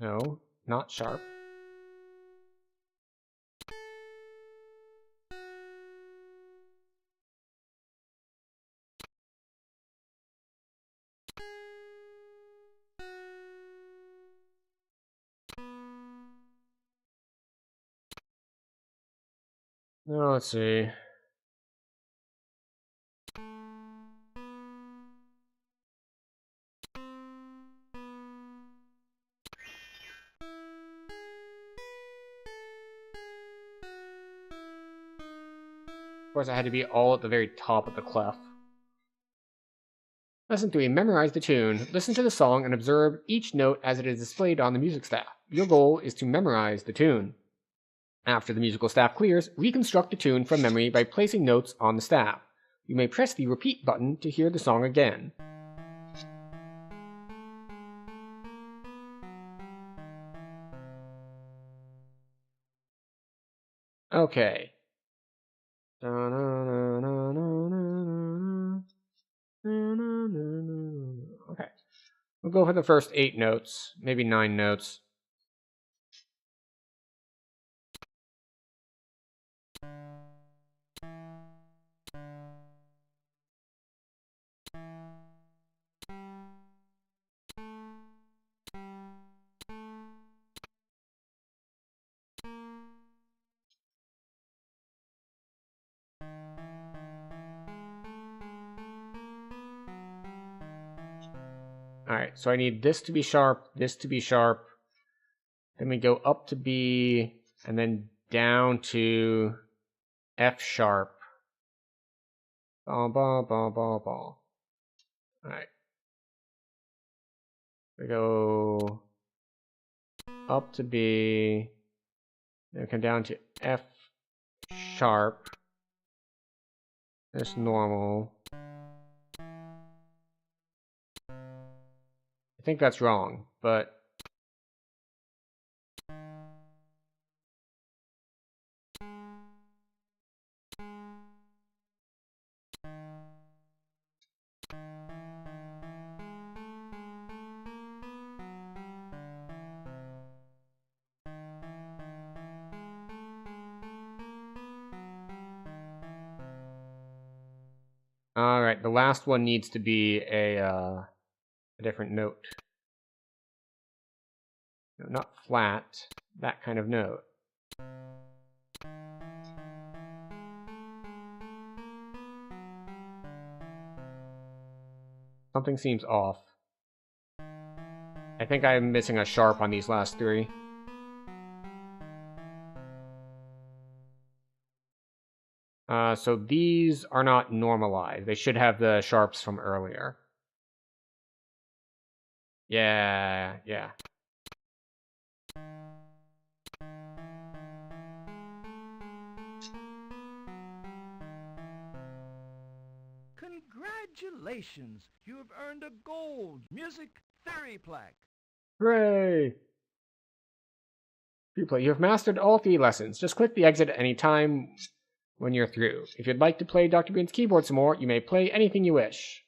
No, not sharp. No, let's see. Of course, I had to be all at the very top of the clef. Lesson 3. Memorize the tune. Listen to the song and observe each note as it is displayed on the music staff. Your goal is to memorize the tune. After the musical staff clears, reconstruct the tune from memory by placing notes on the staff. You may press the repeat button to hear the song again. Okay. Okay. We'll go for the first 8 notes, maybe 9 notes. Alright, so I need this to be sharp, this to be sharp. Then we go up to B, and then down to F sharp. Ba ba ba ba ba. Alright. We go up to B, then come down to F sharp. That's normal. I think that's wrong, but alright, the last one needs to be a different note. No, not flat, that kind of note. Something seems off. I think I'm missing a sharp on these last 3. So these are not normalized. They should have the sharps from earlier. Yeah. Congratulations! You have earned a gold music theory plaque. Hooray! You have mastered all 3 lessons. Just click the exit at any time when you're through. If you'd like to play Dr. Bean's keyboard some more, you may play anything you wish.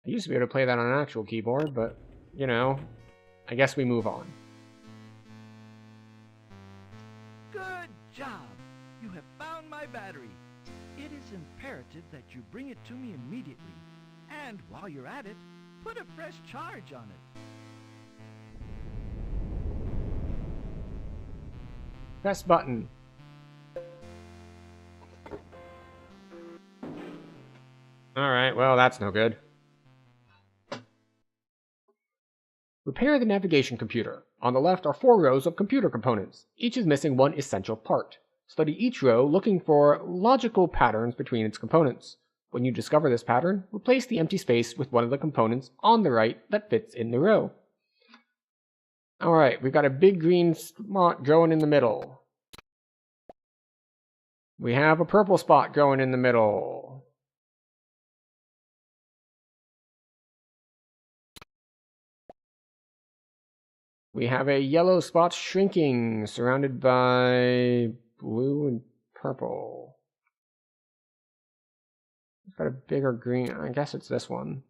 I used to be able to play that on an actual keyboard, but, you know, I guess we move on. Good job! You have found my battery. It is imperative that you bring it to me immediately. And while you're at it, put a fresh charge on it. Press button. Alright, well, that's no good. Repair the navigation computer. On the left are 4 rows of computer components. Each is missing one essential part. Study each row looking for logical patterns between its components. When you discover this pattern, replace the empty space with one of the components on the right that fits in the row. Alright, we've got a big green spot growing in the middle. We have a purple spot growing in the middle. We have a yellow spot shrinking, surrounded by blue and purple. It's got a bigger green. I guess it's this one.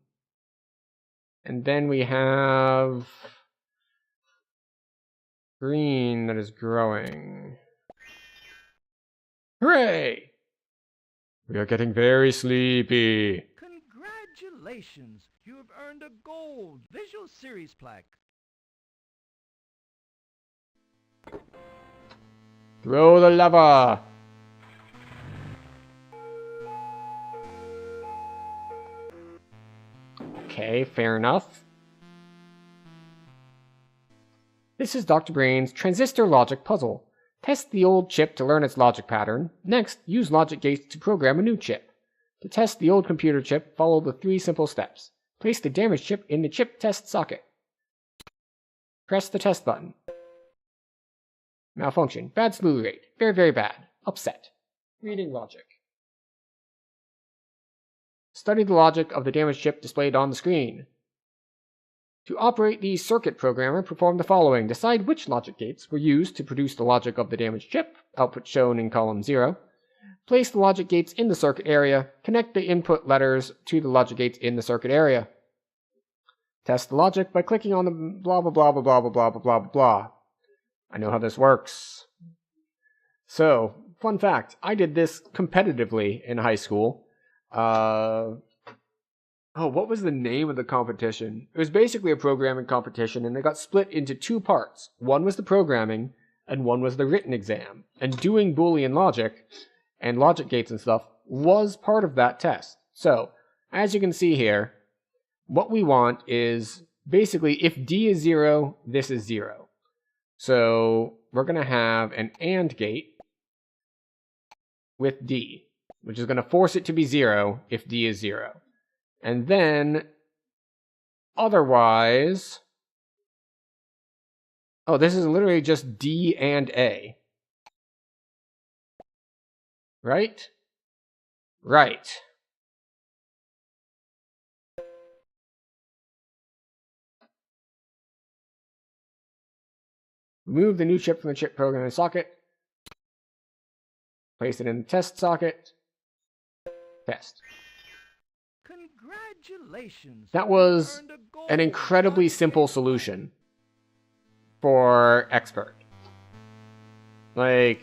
And then we have green that is growing. Hooray! We are getting very sleepy. Congratulations! You have earned a gold Visual Series plaque. Throw the lever! Okay, fair enough. This is Dr. Brain's transistor logic puzzle. Test the old chip to learn its logic pattern. Next, use logic gates to program a new chip. To test the old computer chip, follow the 3 simple steps. Place the damaged chip in the chip test socket. Press the test button. Malfunction. Bad slew rate. Very, very bad. Upset. Reading logic. Study the logic of the damaged chip displayed on the screen. To operate the circuit programmer, perform the following. Decide which logic gates were used to produce the logic of the damaged chip, output shown in column 0. Place the logic gates in the circuit area. Connect the input letters to the logic gates in the circuit area. Test the logic by clicking on the blah blah blah blah blah blah blah blah blah blah. I know how this works. So, fun fact, I did this competitively in high school. What was the name of the competition? It was basically a programming competition, and it got split into 2 parts. One was the programming, and one was the written exam. And doing Boolean logic, and logic gates and stuff, was part of that test. So, as you can see here, what we want is, basically, if D is 0, this is 0. So, we're going to have an AND gate with D, which is going to force it to be 0 if D is 0. And then, otherwise... Oh, this is literally just D and A. Right? Right. Remove the new chip from the chip programming socket. Place it in the test socket. Test. Congratulations. That was an incredibly simple solution for expert. Like,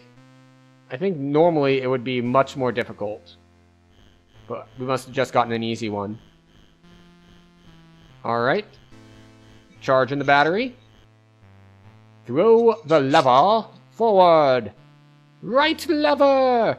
I think normally it would be much more difficult, but we must have just gotten an easy one. Alright. Charge in the battery. Throw the lever forward. Right lever!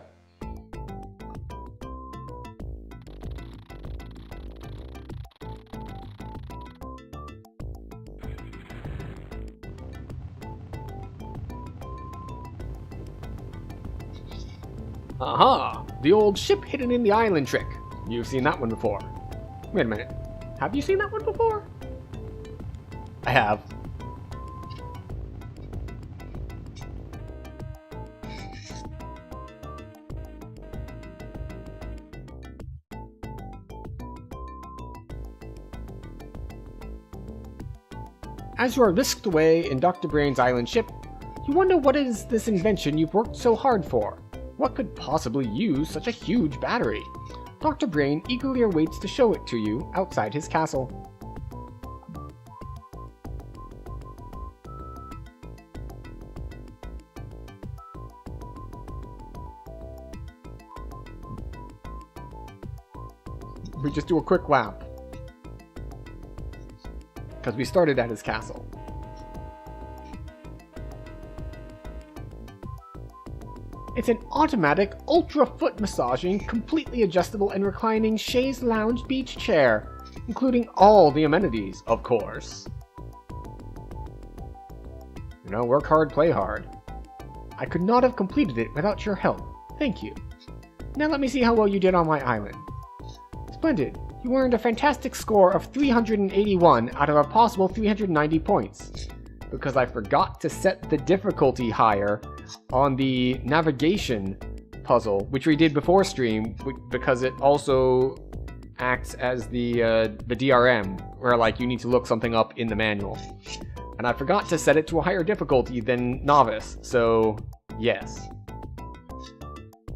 Aha! The old ship hidden in the island trick. You've seen that one before. Wait a minute. Have you seen that one before? I have. As you are whisked away in Dr. Brain's island ship, you wonder what is this invention you've worked so hard for. What could possibly use such a huge battery? Dr. Brain eagerly awaits to show it to you outside his castle. We just do a quick lap, because we started at his castle. It's an automatic, ultra-foot massaging, completely adjustable and reclining chaise lounge beach chair, including all the amenities, of course. You know, work hard, play hard. I could not have completed it without your help. Thank you. Now let me see how well you did on my island. Splendid. You earned a fantastic score of 381 out of a possible 390 points. Because I forgot to set the difficulty higher on the navigation puzzle, which we did before stream, because it also acts as the DRM, where like you need to look something up in the manual. And I forgot to set it to a higher difficulty than novice, so yes.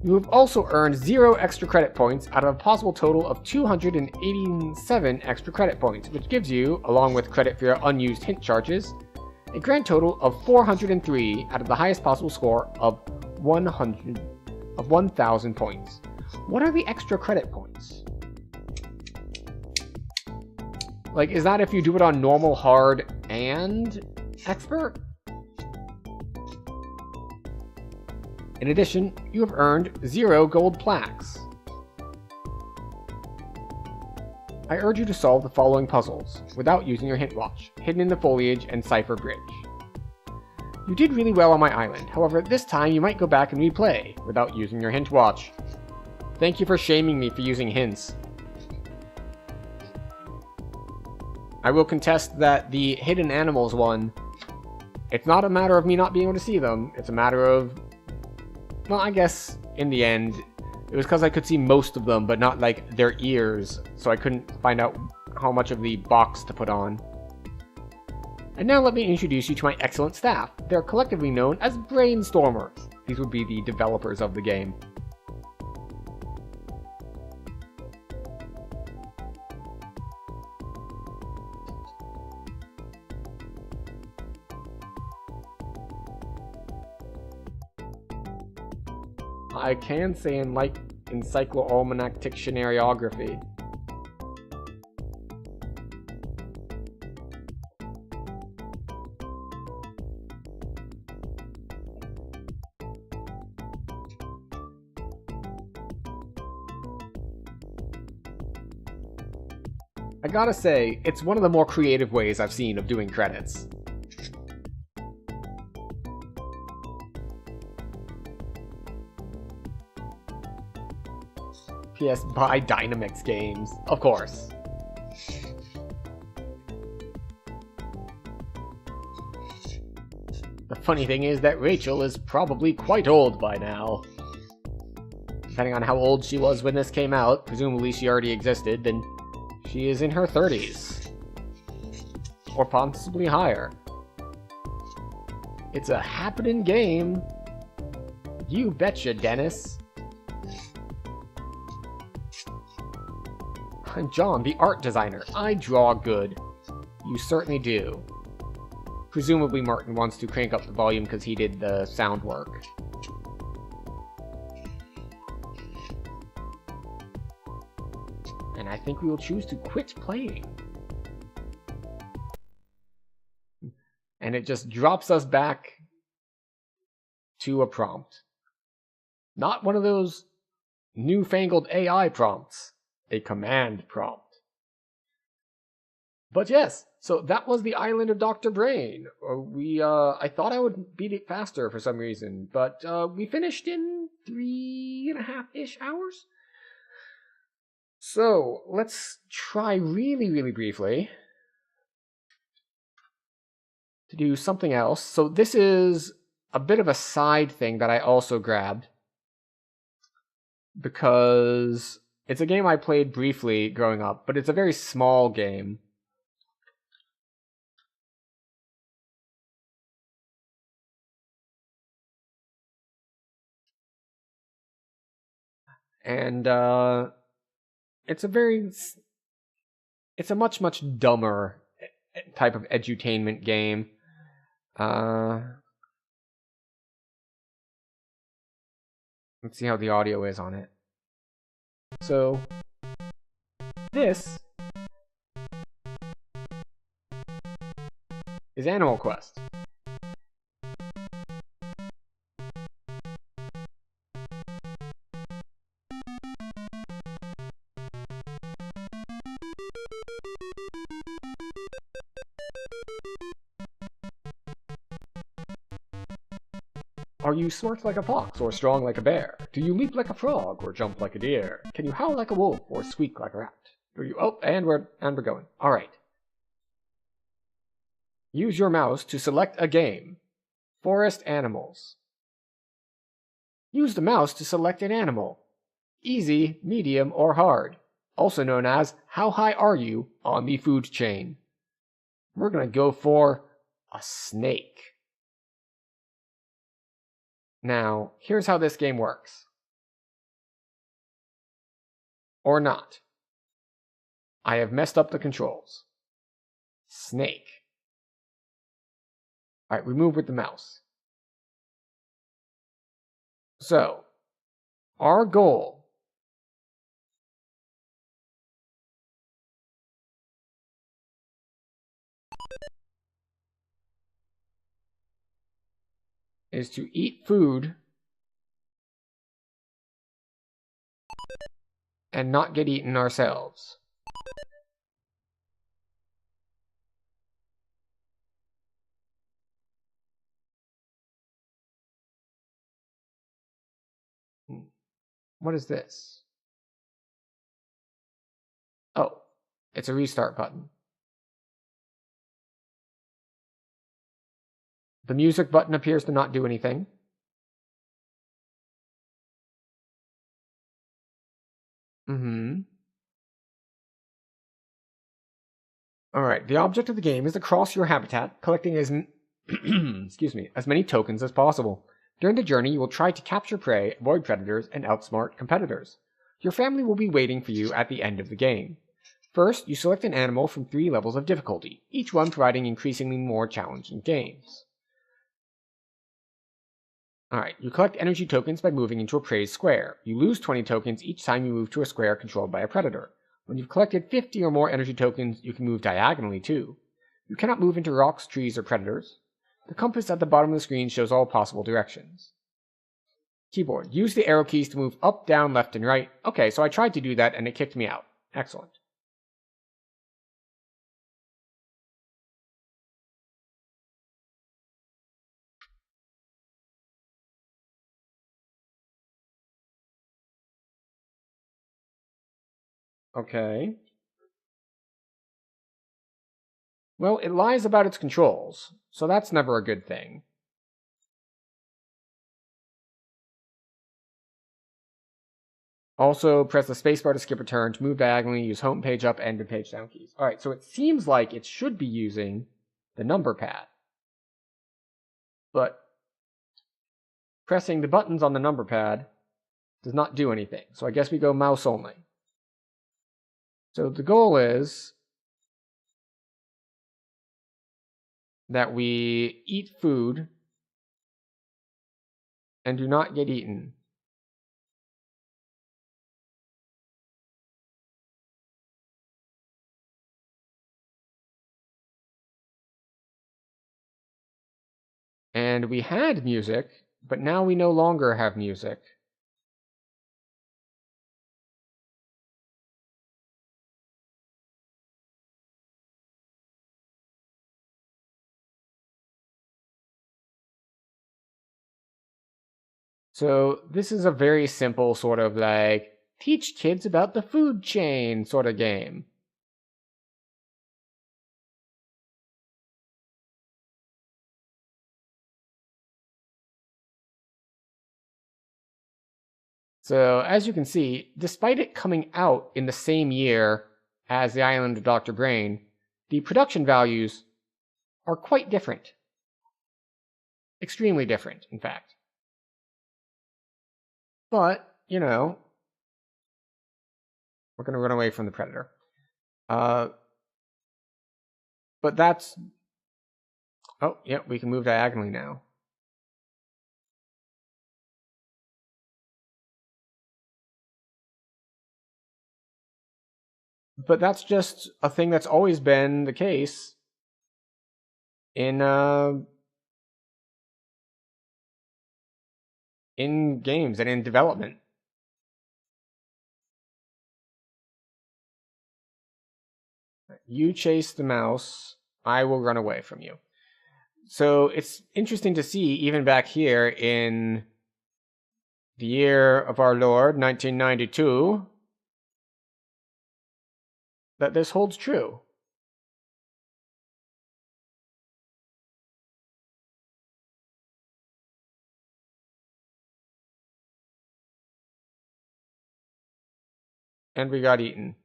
You have also earned 0 extra credit points out of a possible total of 287 extra credit points, which gives you, along with credit for your unused hint charges, a grand total of 403 out of the highest possible score of 1,000 points. What are the extra credit points? Like, is that if you do it on normal, hard, and expert? In addition, you have earned 0 gold plaques. I urge you to solve the following puzzles, without using your hint watch, Hidden in the Foliage and Cipher Bridge. You did really well on my island, however this time you might go back and replay, without using your hint watch. Thank you for shaming me for using hints. I will contest that the Hidden Animals one, it's not a matter of me not being able to see them, it's a matter of, well, I guess in the end, it was because I could see most of them, but not like their ears, so I couldn't find out how much of the box to put on. And now let me introduce you to my excellent staff. They're collectively known as Brainstormers. These would be the developers of the game. I can say in like Encyclo-Almanac Dictionaryography. I gotta say, it's one of the more creative ways I've seen of doing credits. P.S. Buy Dynamix games, of course. The funny thing is that Rachel is probably quite old by now. Depending on how old she was when this came out, presumably she already existed, then she is in her 30s. Or possibly higher. It's a happening game. You betcha, Dennis. I'm John, the art designer. I draw good. You certainly do. Presumably Martin wants to crank up the volume because he did the sound work. And I think we will choose to quit playing. And it just drops us back to a prompt. Not one of those newfangled AI prompts. A command prompt. But yes, so that was the Island of Dr. Brain. I thought I would beat it faster for some reason, but we finished in 3.5-ish hours. So let's try really briefly to do something else. So this is a bit of a side thing that I also grabbed because it's a game I played briefly growing up, but it's a very small game. And it's a much dumber type of edutainment game. Let's see how the audio is on it. So, this is Animal Quest. Are you smart like a fox or strong like a bear? Do you leap like a frog or jump like a deer? Can you howl like a wolf or squeak like a rat? And we're going. All right. Use your mouse to select a game. Forest animals. Use the mouse to select an animal. Easy, medium, or hard. Also known as how high are you on the food chain. We're going to go for a snake. Now, here's how this game works. Or not. I have messed up the controls. Snake. Alright, we move with the mouse. So, our goal is to eat food and not get eaten ourselves. What is this? Oh, it's a restart button. The music button appears to not do anything. Alright, the object of the game is to cross your habitat, collecting as as many tokens as possible. During the journey, you will try to capture prey, avoid predators, and outsmart competitors. Your family will be waiting for you at the end of the game. First, you select an animal from 3 levels of difficulty, each one providing increasingly more challenging games. Alright, you collect energy tokens by moving into a prey square. You lose 20 tokens each time you move to a square controlled by a predator. When you've collected 50 or more energy tokens, you can move diagonally too. You cannot move into rocks, trees, or predators. The compass at the bottom of the screen shows all possible directions. Keyboard. Use the arrow keys to move up, down, left, and right. Okay, so I tried to do that and it kicked me out. Excellent. Okay. Well, it lies about its controls, so that's never a good thing. Also, press the spacebar to skip a turn, to move diagonally, use home page up and page down keys. Alright, so it seems like it should be using the number pad. But pressing the buttons on the number pad does not do anything, so I guess we go mouse only. So the goal is that we eat food and do not get eaten. And we had music, but now we no longer have music. So this is a very simple sort of like, teach kids about the food chain sort of game. So as you can see, despite it coming out in the same year as The Island of Dr. Brain, the production values are quite different. Extremely different, in fact. But, you know, we're going to run away from the predator. But that's... Oh, yeah, we can move diagonally now. But that's just a thing that's always been the case in games and in development. You chase the mouse, I will run away from you. So it's interesting to see, even back here in the year of our Lord, 1992, that this holds true. And we got eaten.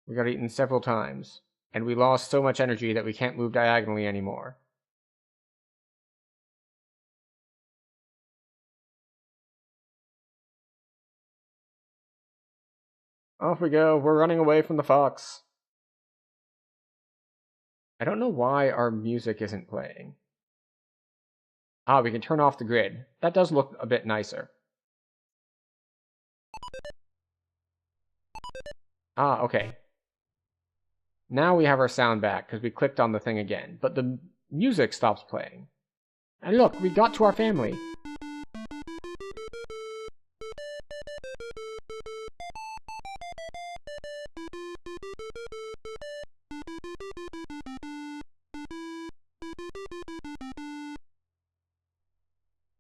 We got eaten several times. And we lost so much energy that we can't move diagonally anymore. Off we go. We're running away from the fox. I don't know why our music isn't playing. Ah, we can turn off the grid. That does look a bit nicer. Ah, okay. Now we have our sound back because we clicked on the thing again, but the music stops playing. And look, we got to our family.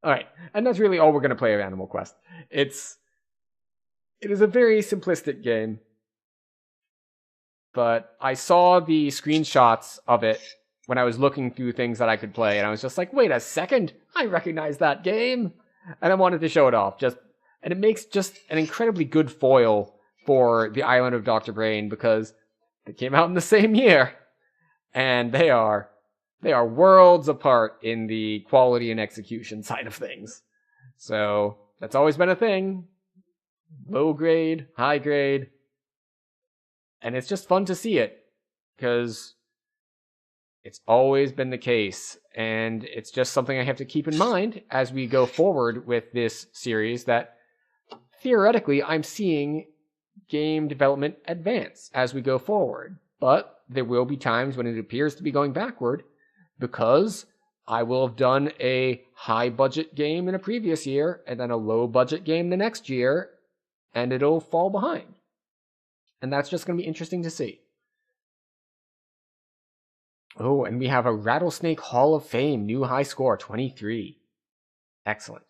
Alright, and that's really all we're going to play of Animal Quest. It is a very simplistic game. But I saw the screenshots of it when I was looking through things that I could play, and I was just like, wait a second, I recognize that game! And I wanted to show it off. And it makes just an incredibly good foil for the Island of Dr. Brain, because they came out in the same year. And they are worlds apart in the quality and execution side of things. So, that's always been a thing. Low grade, high grade. And it's just fun to see it, because it's always been the case. And it's just something I have to keep in mind as we go forward with this series, that theoretically I'm seeing game development advance as we go forward. But there will be times when it appears to be going backward, because I will have done a high budget game in a previous year and then a low budget game the next year, and it'll fall behind. And that's just going to be interesting to see. Oh, and we have a Rattlesnake Hall of Fame, new high score, 23. Excellent.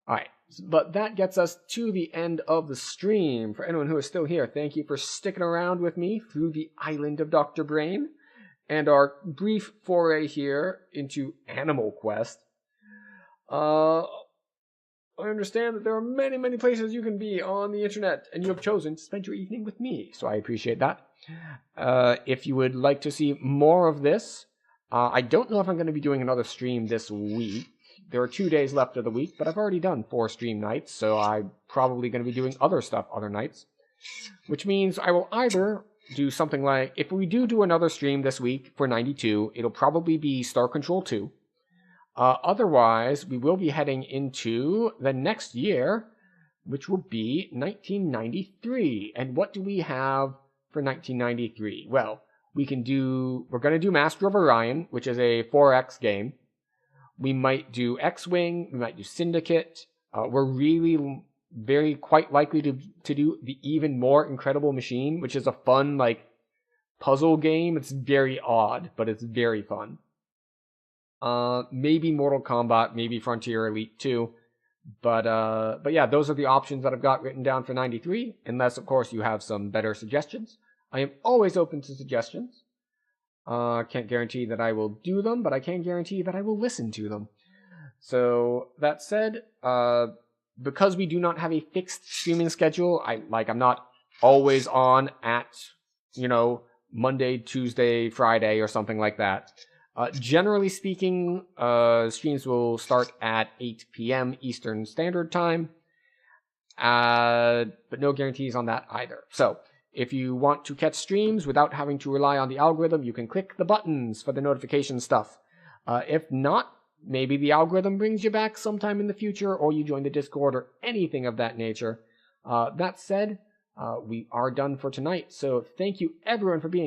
Alright, but that gets us to the end of the stream. For anyone who is still here, thank you for sticking around with me through the Island of Dr. Brain and our brief foray here into Animal Quest. I understand that there are many, many places you can be on the internet, and you have chosen to spend your evening with me, so I appreciate that. If you would like to see more of this, I don't know if I'm going to be doing another stream this week. There are 2 days left of the week, but I've already done 4 stream nights, so I'm probably going to be doing other stuff other nights. Which means I will either do something like, if we do another stream this week for 92, it'll probably be Star Control 2. Otherwise, we will be heading into the next year, which will be 1993. And what do we have for 1993? Well, we're going to do Master of Orion, which is a 4X game. We might do X-Wing, we might do Syndicate. We're really quite likely to do the Even More Incredible Machine, which is a fun, puzzle game. It's very odd, but it's very fun. Maybe Mortal Kombat, maybe Frontier Elite 2. But yeah, those are the options that I've got written down for 93, unless, of course, you have some better suggestions. I am always open to suggestions. Can't guarantee that I will do them, but I can guarantee that I will listen to them. So, that said, because we do not have a fixed streaming schedule, I'm not always on at, Monday, Tuesday, Friday, or something like that. Generally speaking, streams will start at 8 p.m. Eastern Standard Time, but no guarantees on that either. So, if you want to catch streams without having to rely on the algorithm, you can click the buttons for the notification stuff. If not, maybe the algorithm brings you back sometime in the future, or you join the Discord, or anything of that nature. That said, we are done for tonight, so thank you everyone for being